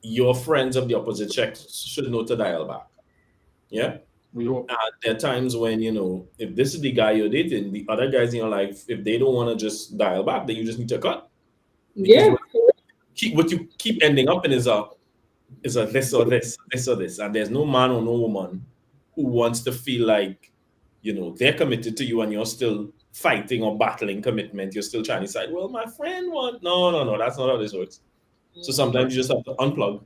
your friends of the opposite sex should know to dial back. Yeah? We hope. And there are times when, if this is the guy you're dating, the other guys in your life, if they don't want to just dial back, then you just need to cut. Because what you keep ending up in is a this or this, this or this. And there's no man or no woman who wants to feel like, they're committed to you and you're still fighting or battling commitment. You're still trying to decide, well, my friend wants... No, that's not how this works. So sometimes you just have to unplug.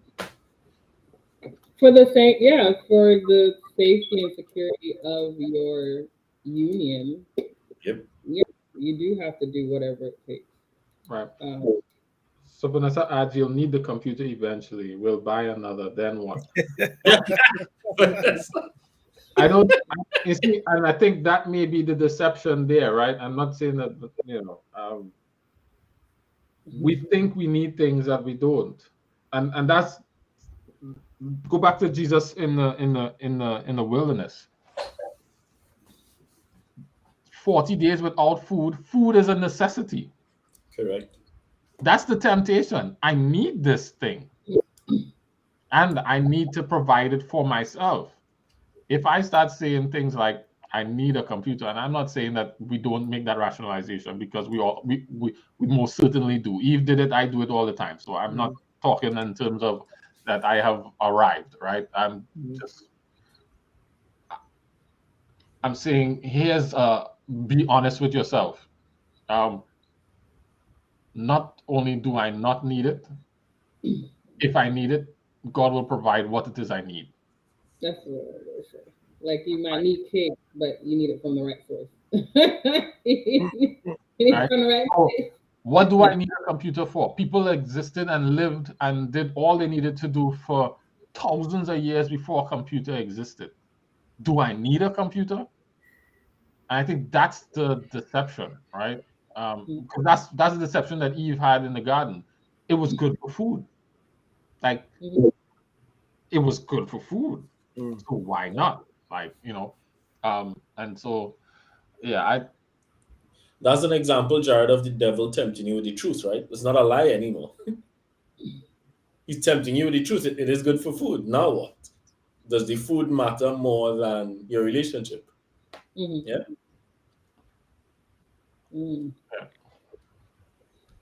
For the safety and security of your union. Yep. Yeah, you do have to do whatever it takes. Right. So Vanessa adds, you'll need the computer eventually. We'll buy another, then what? I don't, you see, and I think that may be the deception there, right? I'm not saying that, we think we need things that we don't, and that's, go back to Jesus in the wilderness. 40 days without food. Food is a necessity. Correct. That's the temptation. I need this thing, and I need to provide it for myself. If I start saying things like, I need a computer, and I'm not saying that we don't make that rationalization, because we most certainly do. Eve did it, I do it all the time. So I'm not talking in terms of that I have arrived, right? I'm saying, here's be honest with yourself. Not only do I not need it, if I need it, God will provide what it is I need. That's what I was say. Like, you might need cake, but you need it from the right source. You need it from the right place. What do I need a computer for? People existed and lived and did all they needed to do for thousands of years before a computer existed. Do I need a computer? And I think that's the deception, right? That's the deception that Eve had in the garden. It was good for food. Like, it was good for food. So why not? Like, and so, yeah, That's an example, Jared, of the devil tempting you with the truth, right? It's not a lie anymore. He's tempting you with the truth. It is good for food. Now what? Does the food matter more than your relationship? Yeah. And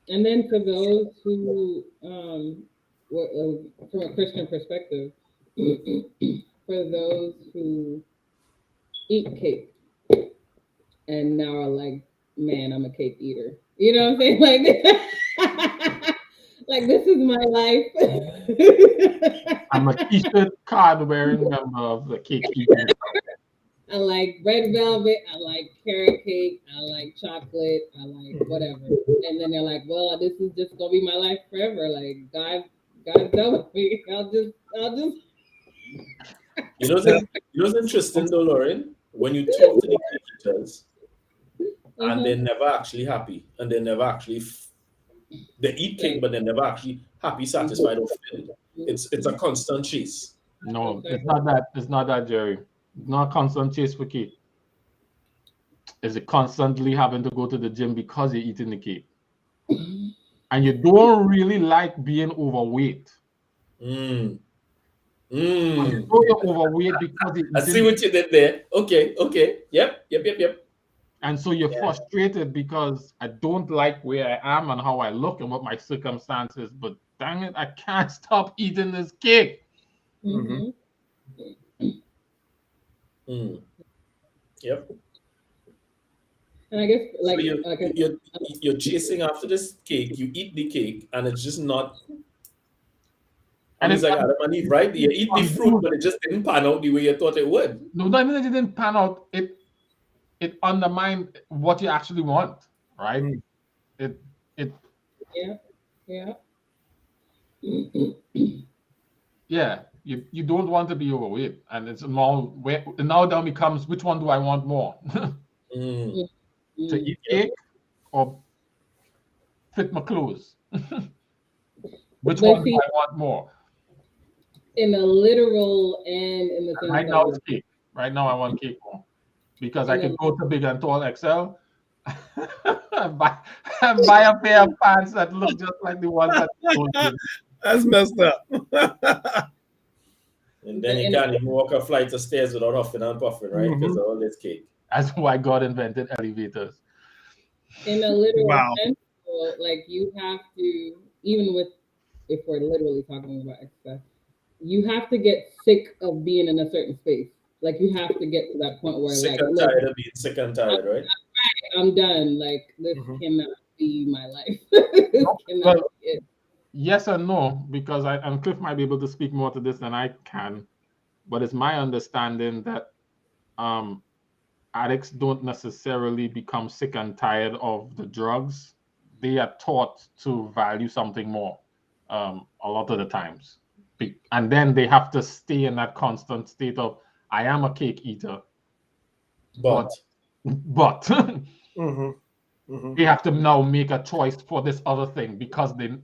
then for those who, from a Christian perspective, for those who eat cake and now are like, man, I'm a cake eater. You know what I'm saying? Like, like this is my life. I'm a t-shirt card wearing member of the cake eating. I like red velvet. I like carrot cake. I like chocolate. I like whatever. And then they're like, well, this is just gonna be my life forever. Like God's done with me. I'll just. You know what's interesting though, Lauren? When you talk to the cake eaters, and they're never actually happy, and they're never actually they eat cake, but they're never actually happy, satisfied, or filled. It's a constant chase. No, it's not that. It's not that, Jerry. It's not a constant chase for cake. It's a constantly having to go to the gym because you're eating the cake, and you don't really like being overweight. Mm. But you know you're overweight because I see what you did there. Okay. Yep. And so you're frustrated because I don't like where I am and how I look and what my circumstances, but dang it, I can't stop eating this cake. Mm-hmm. Yep. And I guess like, so you're chasing after this cake, you eat the cake, and it's just not. And it's like Adam and Eve, right? You eat the fruit, but it just didn't pan out the way you thought it would. No, not even it didn't pan out. It undermined what you actually want, right? It yeah. You don't want to be overweight, and it's now then becomes which one do I want more? To eat cake or fit my clothes? Which one do I want more? In the literal and in the right now it's cake. Right now I want cake more because I can go to Big and Tall XL and buy a pair of pants that look just like the ones that that's messed up. And then you can't even walk a flight of stairs without huffing and puffing, right? Because of all this cake. That's why God invented elevators. In a literal sense, like you have to, even with, if we're literally talking about exercise, you have to get sick of being in a certain space. Like you have to get to that point where sick and tired of being sick and tired, right? I'm done. Like this cannot be my life. Well, yes and no, because and Cliff might be able to speak more to this than I can, but it's my understanding that addicts don't necessarily become sick and tired of the drugs. They are taught to value something more a lot of the times. And then they have to stay in that constant state of, I am a cake eater. But they have to now make a choice for this other thing because they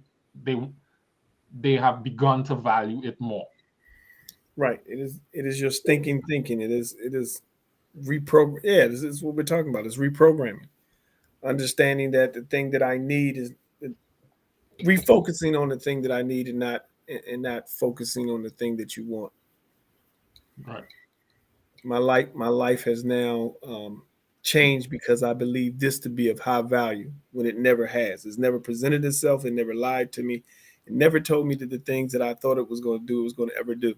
have begun to value it more. Right. It is your thinking. It is reprogram. Yeah, this is what we're talking about. It's reprogramming. Understanding that the thing that I need is refocusing on the thing that I need and not focusing on the thing that you want. Right. My life has now changed because I believe this to be of high value when it never has. It's never presented itself. It never lied to me. It never told me that the things that I thought it was going to do, it was going to ever do.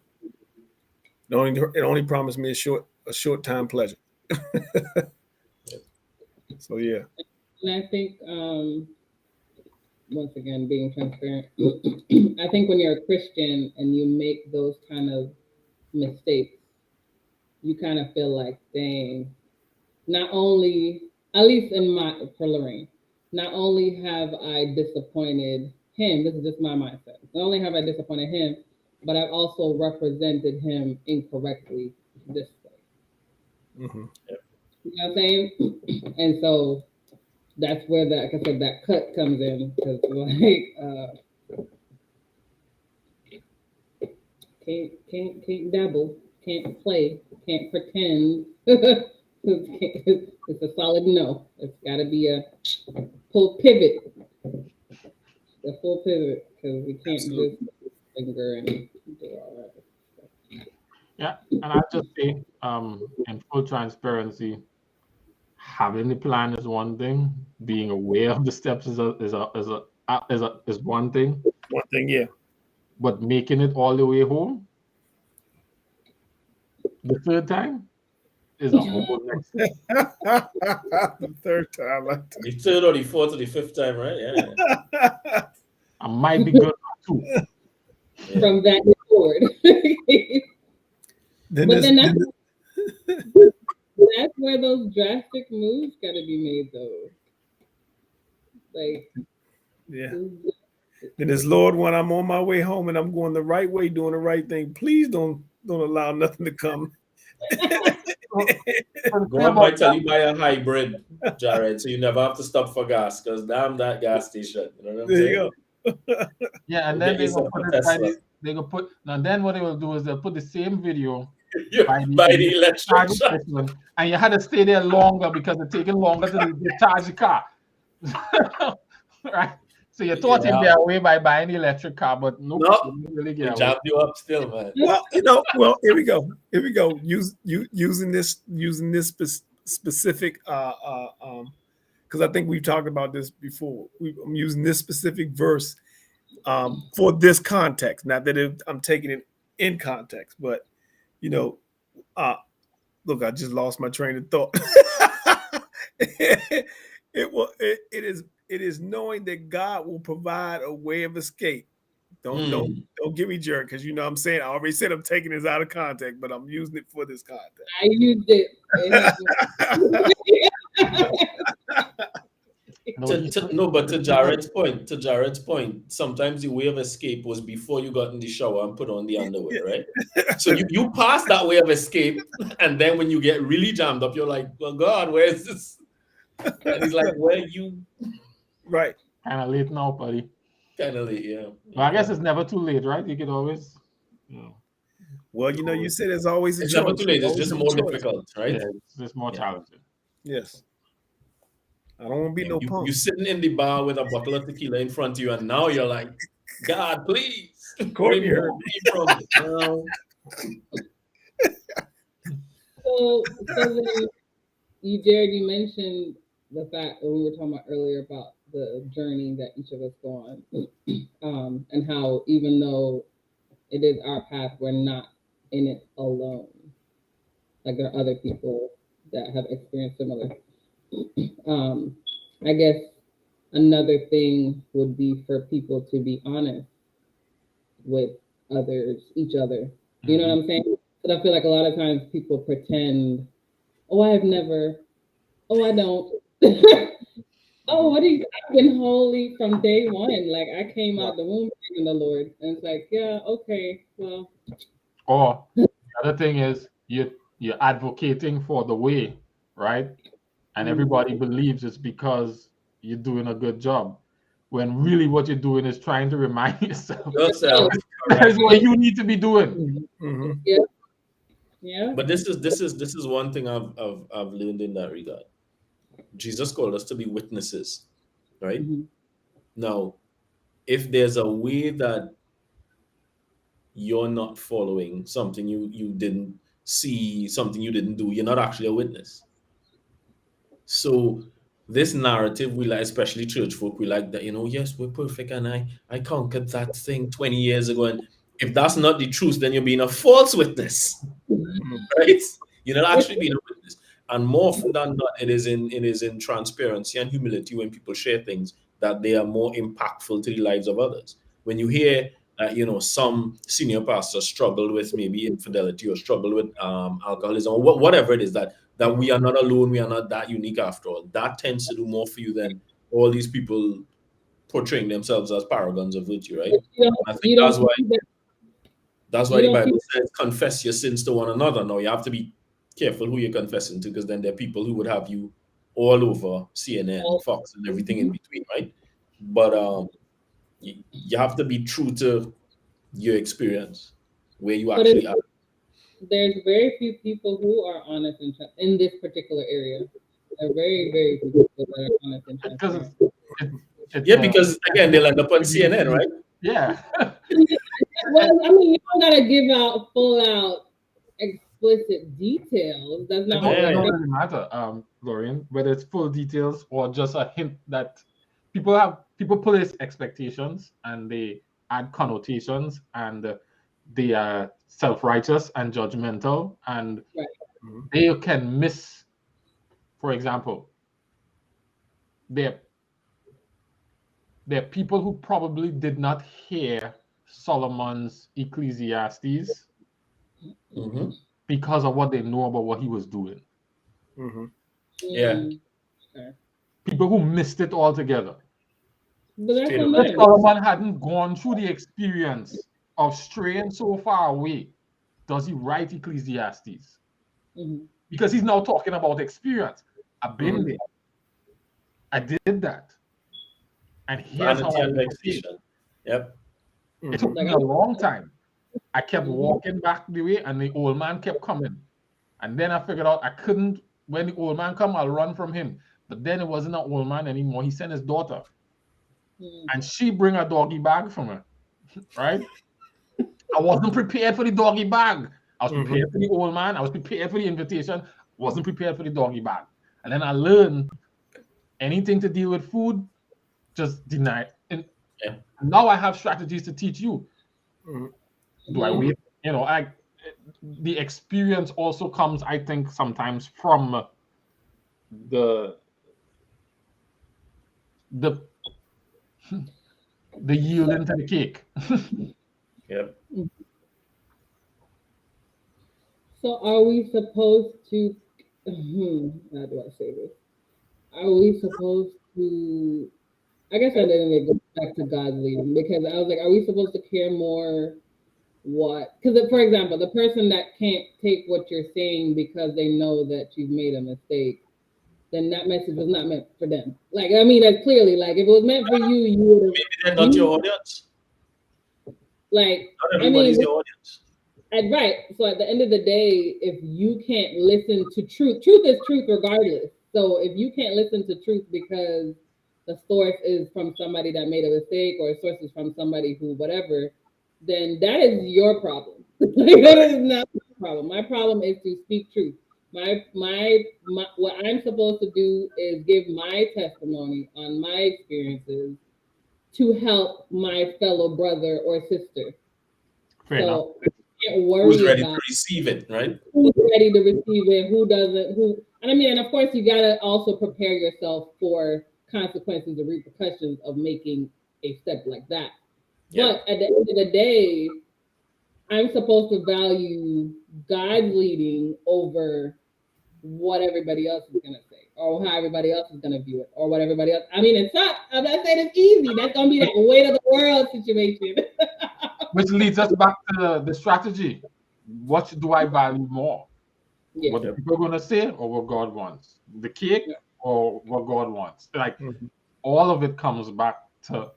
It only promised me a short time pleasure. So yeah. And I think once again, being transparent, I think when you're a Christian and you make those kind of mistakes, you kind of feel like, dang, not only, at least for Lorraine, not only have I disappointed him, this is just my mindset, not only have I disappointed him, but I've also represented him incorrectly this way. You know what I'm saying? And so that's where like I said, that cut comes in, because can't dabble, can't play, can't pretend. It's a solid no. It's got to be a full pivot, because we can't just linger and do all that. Yeah, and I just say, in full transparency, having the plan is one thing. Being aware of the steps is one thing. One thing, yeah. But making it all the way home, the third time, is a whole next thing. The third time. The third or the fourth or the fifth time, right? Yeah. I might be good too. Yeah. From that record. Then But then there's- that's where those drastic moves got to be made, though. Like, yeah. Then there's Lord, when I'm on my way home and I'm going the right way, doing the right thing, please don't allow nothing to come. God might tell you buy a hybrid, Jared, so you never have to stop for gas, because damn that gas station. You know what I'm There saying? you go. Yeah, and Get then they yourself go a put it by Tesla. they go put now. Then what they will do is they'll put the same video Yeah, by the electric charge truck. station, and you had to stay there longer because it's taking longer to charge the car. Right? So you thought you'd get away by buying the electric car, but nope, No, you didn't really They get away. jam you up still, man. Well, here we go. Using this specific because I think we've talked about this before. I'm using this specific verse for this context. Not that I'm taking it in context, but look, I just lost my train of thought. It is knowing that God will provide a way of escape. Don't get me jerked, because what I'm saying, I already said I'm taking this out of context, but I'm using it for this context. I used it. But to Jared's point, sometimes the way of escape was before you got in the shower and put on the underwear, right? So you pass that way of escape, and then when you get really jammed up, you're like, well, God, where is this? And he's like, where you? Right. Kind of late now, buddy. Kind of late, yeah. But I guess it's never too late, right? You could always, Well, you said it's always a It's choice. never too late. It's Always just a more choice. difficult, right? yeah, it's just more challenging. Yes. I don't want to be no punk. You sitting in the bar with a bottle of tequila in front of you, and now you're like, God, please, Courtney heard remove me from it. No. So then, Jared, you mentioned the fact that we were talking about earlier about the journey that each of us go on, and how even though it is our path, we're not in it alone. Like there are other people that have experienced similar. I guess another thing would be for people to be honest with each other. You know what I'm saying? But I feel like a lot of times people pretend, oh, I have never, oh, I don't. Oh, what do you? I've been holy from day one. Like I came out the womb in the Lord, and it's like, yeah, okay, well. Or the other thing is you're advocating for the way, right? And everybody believes it's because you're doing a good job, when really what you're doing is trying to remind yourself that's what you need to be doing. Mm-hmm. Yeah. But this is one thing I've learned in that regard. Jesus called us to be witnesses, right? Now, if there's a way that you're not following, something you didn't see, something you didn't do, you're not actually a witness. So this narrative, we like, especially church folk, we like that, yes, we're perfect, and I conquered that thing 20 years ago. And if that's not the truth, then you're being a false witness, right? You're not actually being a witness. And more often than not, it is in transparency and humility when people share things that they are more impactful to the lives of others. When you hear some senior pastors struggled with maybe infidelity or struggled with alcoholism or whatever it is, that we are not alone, we are not that unique after all. That tends to do more for you than all these people portraying themselves as paragons of virtue, right? I think that's why the Bible says confess your sins to one another. Now you have to be careful who you're confessing to, because then there are people who would have you all over CNN, Fox, and everything in between, right? But you have to be true to your experience, where you actually are. There's very few people who are honest in this particular area. There are very, very few people that are honest and transparent. Because again, they'll end up on CNN, right? Yeah. Well, I mean, you don't gotta give out full out explicit details. That's not what it don't really matter, Lorian, whether it's full details or just a hint that people place expectations and they add connotations, and they are self-righteous and judgmental, and they can miss, for example, they're people who probably did not hear Solomon's Ecclesiastes because of what they know about what he was doing. Yeah. People who missed it altogether. But that's Straight on away. If them. Solomon hadn't gone through the experience of straying so far away, does he write Ecclesiastes? Because he's now talking about experience. I've been there. I did that. And here's how Vanity I and overcame. vexation. Yep. It took me a long time. I kept walking back the way, and the old man kept coming. And then I figured out I couldn't, when the old man come, I'll run from him. But then it wasn't an old man anymore. He sent his daughter. And she bring a doggy bag from her, right? I wasn't prepared for the doggy bag. I was prepared for the old man. I was prepared for the invitation. Wasn't prepared for the doggy bag. And then I learned anything to deal with food, just deny. And now I have strategies to teach you. Do I wait? You know, the experience also comes, I think, sometimes from the yielding to the cake. Yep. So are we supposed to, how do I say this? Are we supposed to, I guess I didn't even go back to God's leading, because I was like, are we supposed to care more what, because for example, the person that can't take what you're saying because they know that you've made a mistake, then that message was not meant for them. Like, I mean, that's clearly, like, if it was meant for you, you would have. Maybe they're not your audience. Like, Not everybody's your audience. Right. So at the end of the day, if you can't listen to truth is truth regardless. So if you can't listen to truth because the source is from somebody that made a mistake, or a source is from somebody who whatever, then that is your problem. That is not my problem. My problem is to speak truth. My what I'm supposed to do is give my testimony on my experiences to help my fellow brother or sister. Fair enough. Can't worry Who's ready about to receive it, right? Who's ready to receive it, who doesn't, and I mean, and of course you gotta also prepare yourself for consequences and repercussions of making a step like that. Yeah. But at the end of the day, I'm supposed to value God's leading over what everybody else is gonna say, or how everybody else is gonna view it, or what everybody else. I mean, it's not. I'm not saying it's easy. That's gonna be that weight of the world situation. Which leads us back to the strategy. What do I value more? What the people are going to say, or what God wants? The cake, or what God wants? Like, all of it comes back to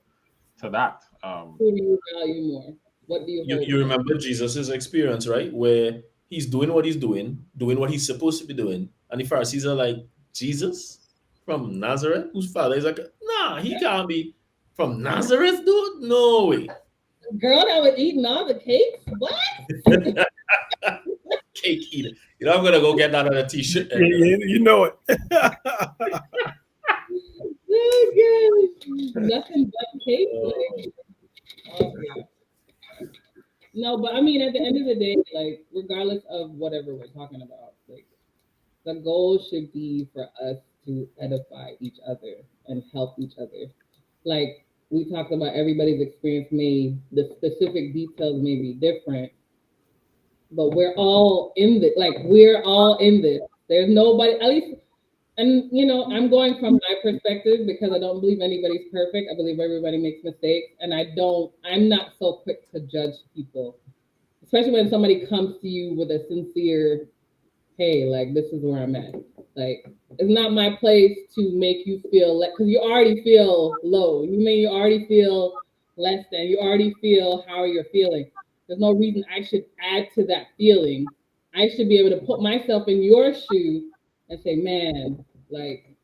that. Who do you value more? What do You remember Jesus' experience, right? Where he's doing what he's doing what he's supposed to be doing. And the Pharisees are like, Jesus from Nazareth, whose father is like, nah, he can't be from Nazareth, dude. No way. Girl that was eating all the cakes? What? Cake eater. You know, I'm gonna go get that on a t-shirt. You know it. Oh, gosh. Nothing but cake. Like, oh, yeah. No, but I mean, at the end of the day, like, regardless of whatever we're talking about, like, the goal should be for us to edify each other and help each other. Like, we talked about everybody's experience the specific details may be different, but we're all in this. Like, we're all in this. There's nobody, at least, and you know, I'm going from my perspective because I don't believe anybody's perfect. I believe everybody makes mistakes, and I'm not so quick to judge people, especially when somebody comes to you with a sincere, hey, like, this is where I'm at. Like, it's not my place to make you feel like, because you already feel low. You already feel less than. You already feel how you're feeling. There's no reason I should add to that feeling. I should be able to put myself in your shoe and say, man, like,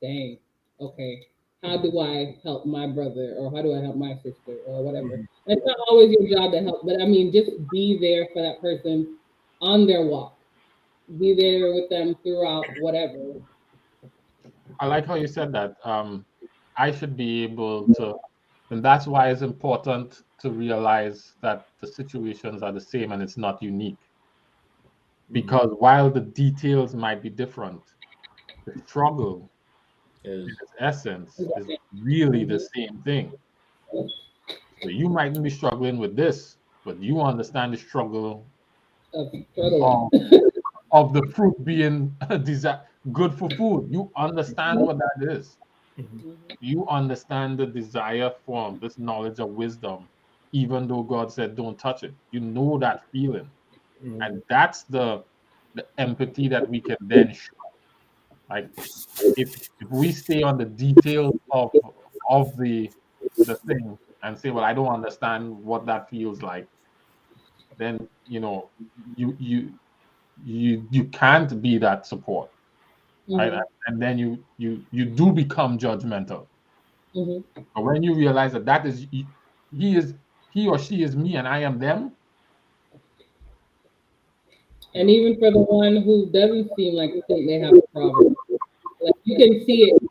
dang, okay, how do I help my brother, or how do I help my sister, or whatever? It's not always your job to help, but I mean, just be there for that person on their walk. Be there with them throughout whatever. I like how you said that. I should be able to, and that's why it's important to realize that the situations are the same and it's not unique. because while the details might be different, the struggle in its essence is really the same thing. So you mightn't be struggling with this, but you understand the struggle of the fruit being good for food. You understand what that is. You understand the desire for this knowledge of wisdom, even though God said don't touch it. You know that feeling. And that's the empathy that we can then show. Like if we stay on the details of the thing and say, well, I don't understand what that feels like, then you can't be that support. Right? And then you do become judgmental. But when you realize that is he or she is me and I am them. And even for the one who doesn't seem like they have a problem, like you can see it,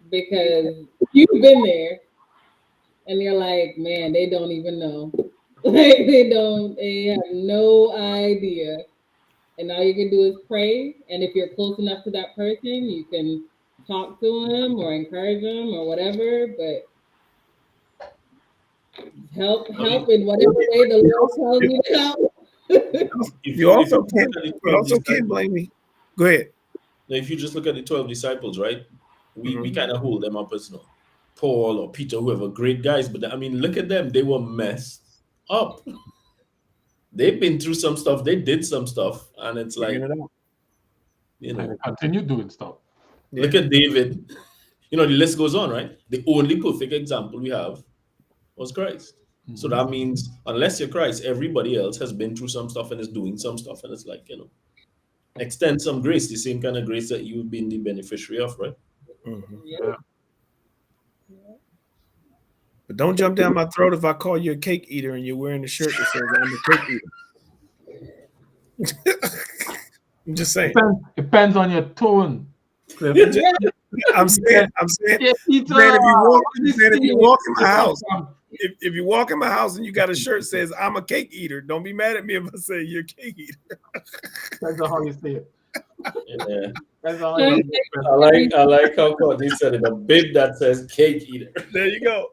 because you've been there, and you're like, man, they don't even know, like they have no idea, and all you can do is pray. And if you're close enough to that person, you can talk to them or encourage them or whatever, but help in whatever way the Lord tells you to help. You also can't blame me. Go ahead. Now, if you just look at the 12 disciples, right? We kind of hold them up as Paul or Peter, whoever, great guys. But I mean, look at them. They were messed up. They've been through some stuff. They did some stuff. And it's like, And they continue doing stuff. Look at David. The list goes on, right? The only perfect example we have was Christ. So that means unless you're Christ, everybody else has been through some stuff and is doing some stuff. And it's like, extend some grace, the same kind of grace that you've been the beneficiary of, right? Yeah. But don't jump down my throat if I call you a cake eater and you're wearing a shirt that says I'm a cake eater. I'm just saying. Depends on your tone. I'm saying if you walk in my house, if you walk in my house and you got a shirt that says I'm a cake eater, don't be mad at me if I say you're a cake eater. That's how you say it. Yeah. That's how I like how Courtney said it. A bib that says cake eater. There you go.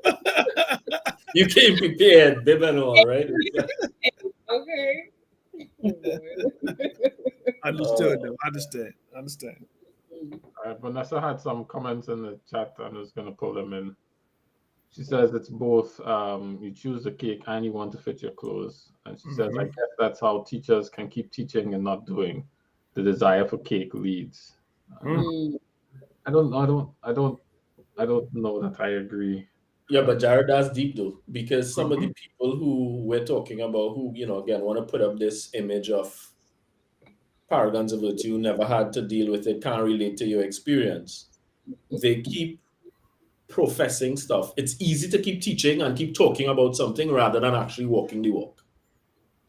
You came prepared, bib and all, right? Okay. Understood, though. Understand. Vanessa had some comments in the chat. I'm just going to pull them in. She says it's both you choose the cake and you want to fit your clothes. And she says, I guess that's how teachers can keep teaching and not doing. The desire for cake leads. I don't know that I agree. Yeah, but Jared, that's deep though, because some of the people who we're talking about, who again want to put up this image of paragons of virtue, never had to deal with it, can't relate to your experience. They keep professing stuff. It's easy to keep teaching and keep talking about something rather than actually walking the walk.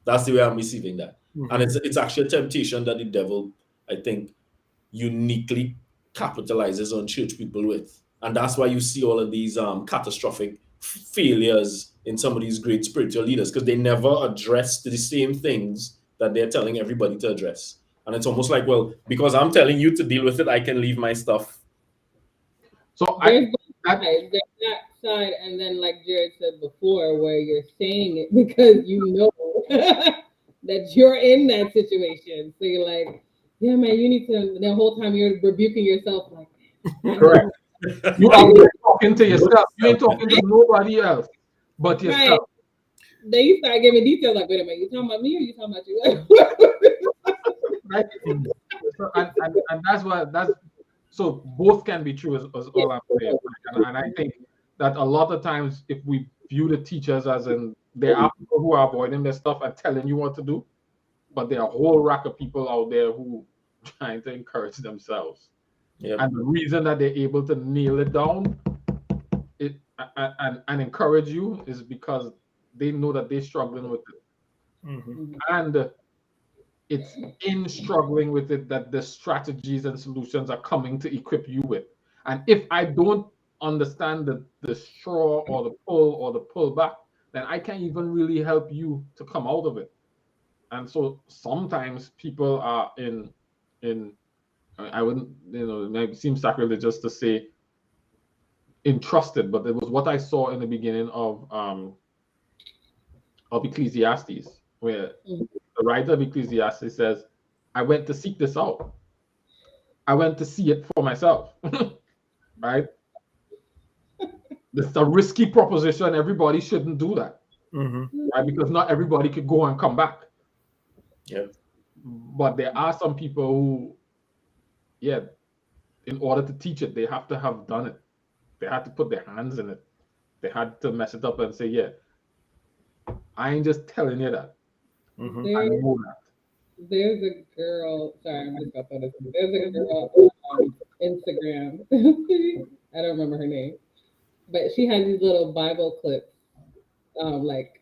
That's the way I'm receiving that. And it's actually a temptation that the devil, I think, uniquely capitalizes on church people with. And that's why you see all of these catastrophic failures in some of these great spiritual leaders, because they never address the same things that they're telling everybody to address. And it's almost like, well, because I'm telling you to deal with it, I can leave my stuff. So there's that side, and then like Jared said before, where you're saying it because you know that you're in that situation. So you're like, yeah, man, you need to. The whole time you're rebuking yourself, like, correct. You are talking to yourself. You ain't talking to nobody else but yourself. Right. Then you start giving details like, wait a minute, you talking about me or you talking about you? Right. And that's so both can be true as all I'm saying. And I think that a lot of times if we view the teachers as in there are people who are avoiding their stuff and telling you what to do, but there are a whole rack of people out there who trying to encourage themselves. Yep. And the reason that they're able to nail it down and encourage you is because they know that they're struggling with it. And it's in struggling with it that the strategies and solutions are coming to equip you with. And if I don't understand the straw or the pull or the pull back, then I can't even really help you to come out of it. And so sometimes people are in I wouldn't, it might seem sacrilegious to say entrusted, but it was what I saw in the beginning of Ecclesiastes, where Mhm. the writer of Ecclesiastes says, I went to seek this out. I went to see it for myself. Right? It's a risky proposition. Everybody shouldn't do that. Mm-hmm. Right? Because not everybody could go and come back. Yep. But there are some people who, yeah, in order to teach it, they have to have done it. They had to put their hands in it. They had to mess it up and say, yeah, I ain't just telling you that. Mm-hmm. I know that. There's a girl. Sorry, I'm just gonna throw this. There's a girl on Instagram. I don't remember her name, but she has these little Bible clips, like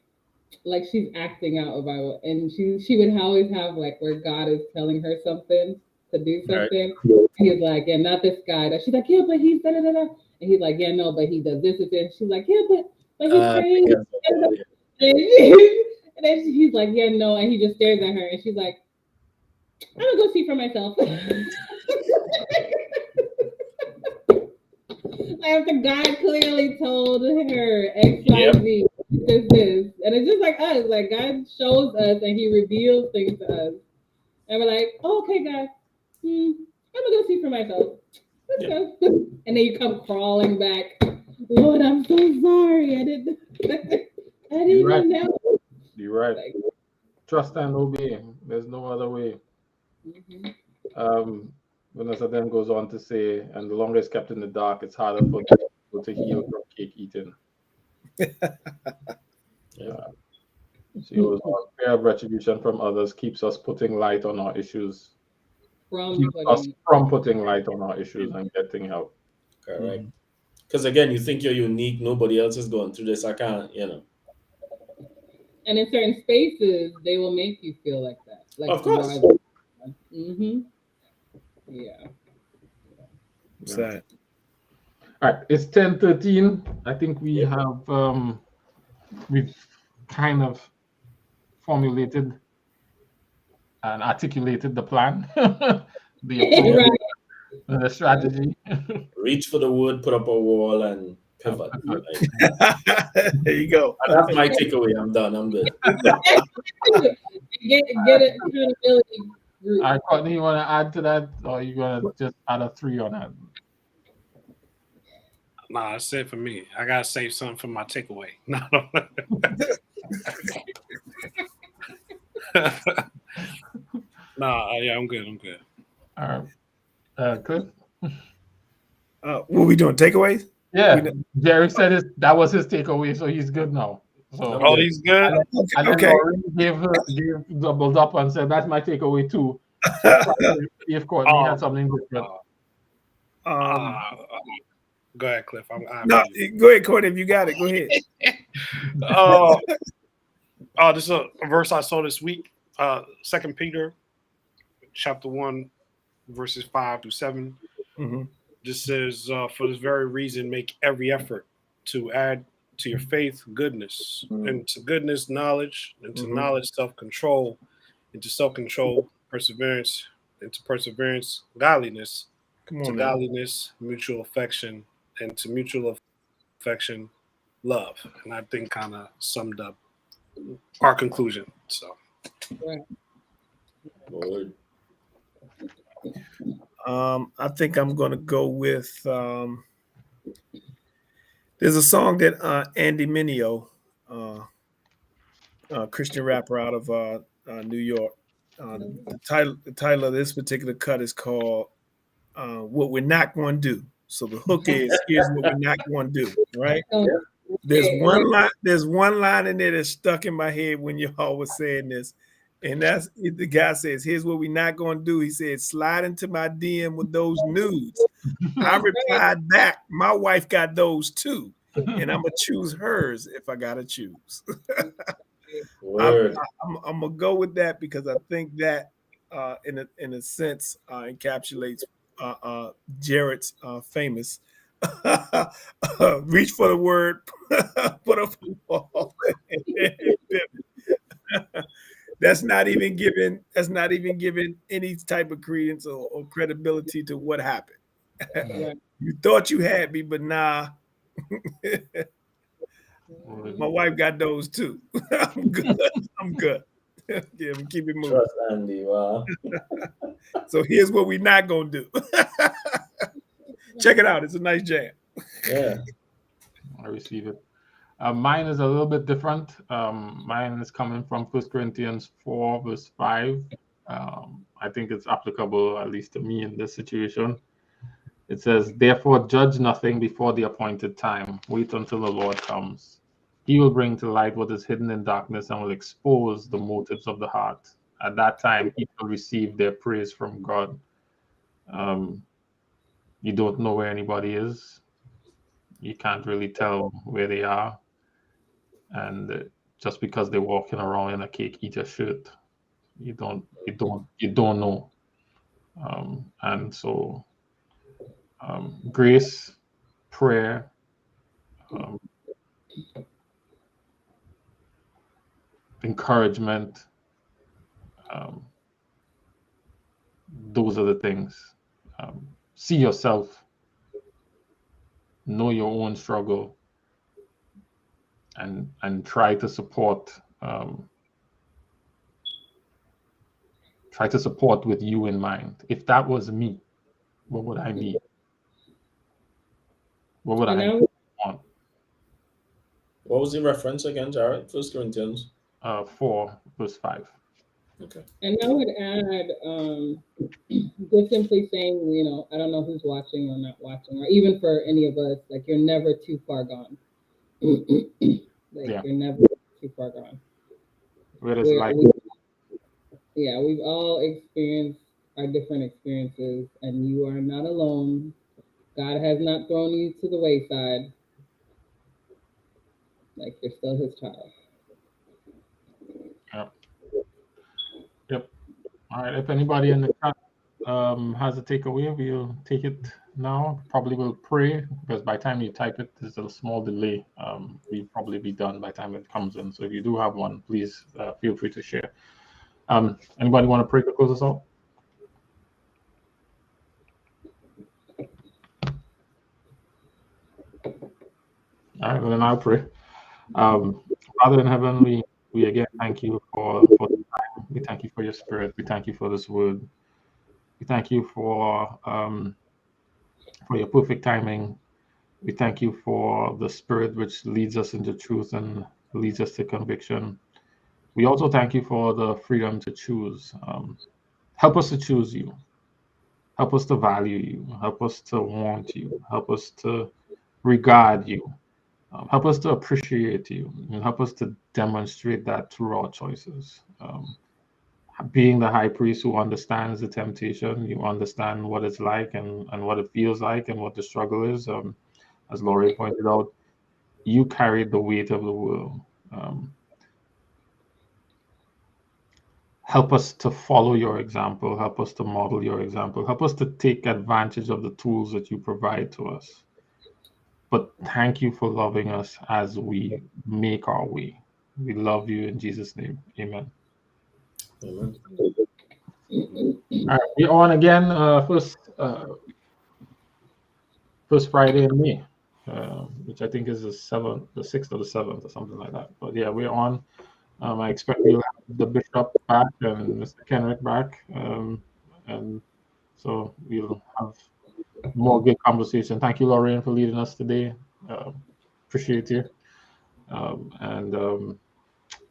she's acting out a Bible, and she would always have like where God is telling her something to do something. Right. He's like, yeah, not this guy. She's like, yeah, but he's da da da da, and he's like, yeah, no, but he does this and this. She's like, yeah, but he's praying. And then he's like, yeah, no, and he just stares at her, and she's like, I'm gonna go see for myself. Like the guy clearly told her XYZ, this, and it's just like us. Like God shows us and He reveals things to us, and we're like, oh, okay, God, I'm gonna go see for myself. Let's go. And then you come crawling back. Lord, I'm so sorry. I didn't right. know. You're right. Like, trust and obey. There's no other way. Mm-hmm. Vanessa then goes on to say, and the longer it's kept in the dark, it's harder for people to heal from cake eating. She goes on, fear of retribution from others keeps us putting light on our issues. From putting light on our issues and getting help. Correct. Because again, you think you're unique, nobody else is going through this. I can't, And in certain spaces, they will make you feel like that. Like, of course. Mm-hmm. Yeah. Sad. All right, it's 10:13. I think we have we've kind of formulated and articulated the plan, the approach, the strategy. Reach for the wood, put up a wall, and pivot. There you go. That's my takeaway. I'm done. I'm good. Get it accountability group. All right, Courtney, you want to add to that, or are you gonna just add a 3 on that? Nah, that's it for me. I gotta save something for my takeaway. No. Nah, yeah, I'm good. All right, Cliff. What we doing? Takeaways? Yeah, Jerry said that was his takeaway, so he's good now. So he's good. And okay. Gave doubled up and said that's my takeaway too. If Courtney had something different. Go ahead, Cliff. No, go ahead, Courtney. If you got it, go ahead. This is a verse I saw this week. 2 Peter, chapter 1, verses 5 through 7. Mm-hmm. This says, for this very reason, make every effort to add to your faith goodness, and to goodness knowledge, and to knowledge self-control, and to self-control perseverance, and to perseverance godliness, to godliness mutual affection, and to mutual affection love. And I think kind of summed up our conclusion. So, Lord. I think I'm going to go with. There's a song that Andy Mineo, Christian rapper out of New York. The title of this particular cut is called "What We're Not Going to Do." So the hook is, "Here's what we're not going to do." Right? There's one line in there that's stuck in my head when y'all was saying this. And that's the guy says, "Here's what we're not going to do." He said, "Slide into my DM with those nudes." I replied back, "My wife got those too, and I'm gonna choose hers if I gotta choose." I'm gonna go with that because I think that, in a sense, encapsulates Jared's famous "Reach for the word, put up a wall." That's not even giving any type of credence or credibility to what happened. Right. You thought you had me, but nah. My wife got those too. I'm good. I'm good. Yeah, we keep it moving. Trust Andy. Wow. So here's what we're not gonna do. Check it out. It's a nice jam. Yeah. I receive it. Mine is a little bit different. Mine is coming from 1 Corinthians 4, verse 5. I think it's applicable, at least to me, in this situation. It says, "Therefore judge nothing before the appointed time. Wait until the Lord comes. He will bring to light what is hidden in darkness and will expose the motives of the heart. At that time, people receive their praise from God." You don't know where anybody is. You can't really tell where they are. And just because they're walking around in a cake eater shirt, you don't know. And so grace, prayer, encouragement, those are the things. See yourself, know your own struggle, and try to support with you in mind. If that was me, what would I need? What would I want? What was the reference again, Jared? 1 Corinthians 4, verse 5. Okay. And I would add, just simply saying, you know, I don't know who's watching or not watching, or even for any of us, like you're never too far gone. You're never too far gone. We've all experienced our different experiences, and you are not alone. God has not thrown you to the wayside. Like you're still His child. Yep. All right. If anybody in the chat has a takeaway, we'll take it now. Probably will pray, because by the time you type it, there's a small delay. We'll probably be done by the time it comes in. So if you do have one, please feel free to share. Anybody want to pray to close us out? All right, well, then I'll pray. Father in heaven, we again thank you for the time. We thank you for your spirit. We thank you for this word. We thank you for your perfect timing. We thank you for the spirit which leads us into truth and leads us to conviction. We also thank you for the freedom to choose. Help us to choose you. Help us to value you. Help us to want you. Help us to regard you. Help us to appreciate you, and help us to demonstrate that through our choices. Being the high priest who understands the temptation, you understand what it's like and what it feels like and what the struggle is. As Laurie pointed out, you carried the weight of the world. Help us to follow your example. Help us to model your example. Help us to take advantage of the tools that you provide to us. But thank you for loving us as we make our way. We love you in Jesus' name. Amen. Amen. All right, we're on again. First Friday in May, which I think is the 6th or the 7th or something like that. But yeah, we're on. I expect we'll have the bishop back and Mr. Kenrick back, and so we'll have more good conversation. Thank you, Lorraine, for leading us today. Appreciate you. And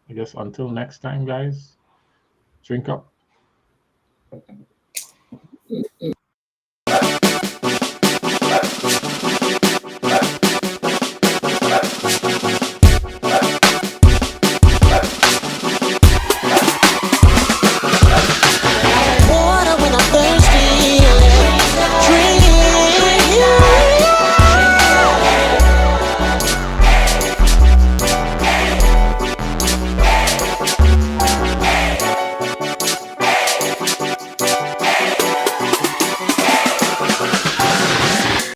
I guess until next time, guys, drink up.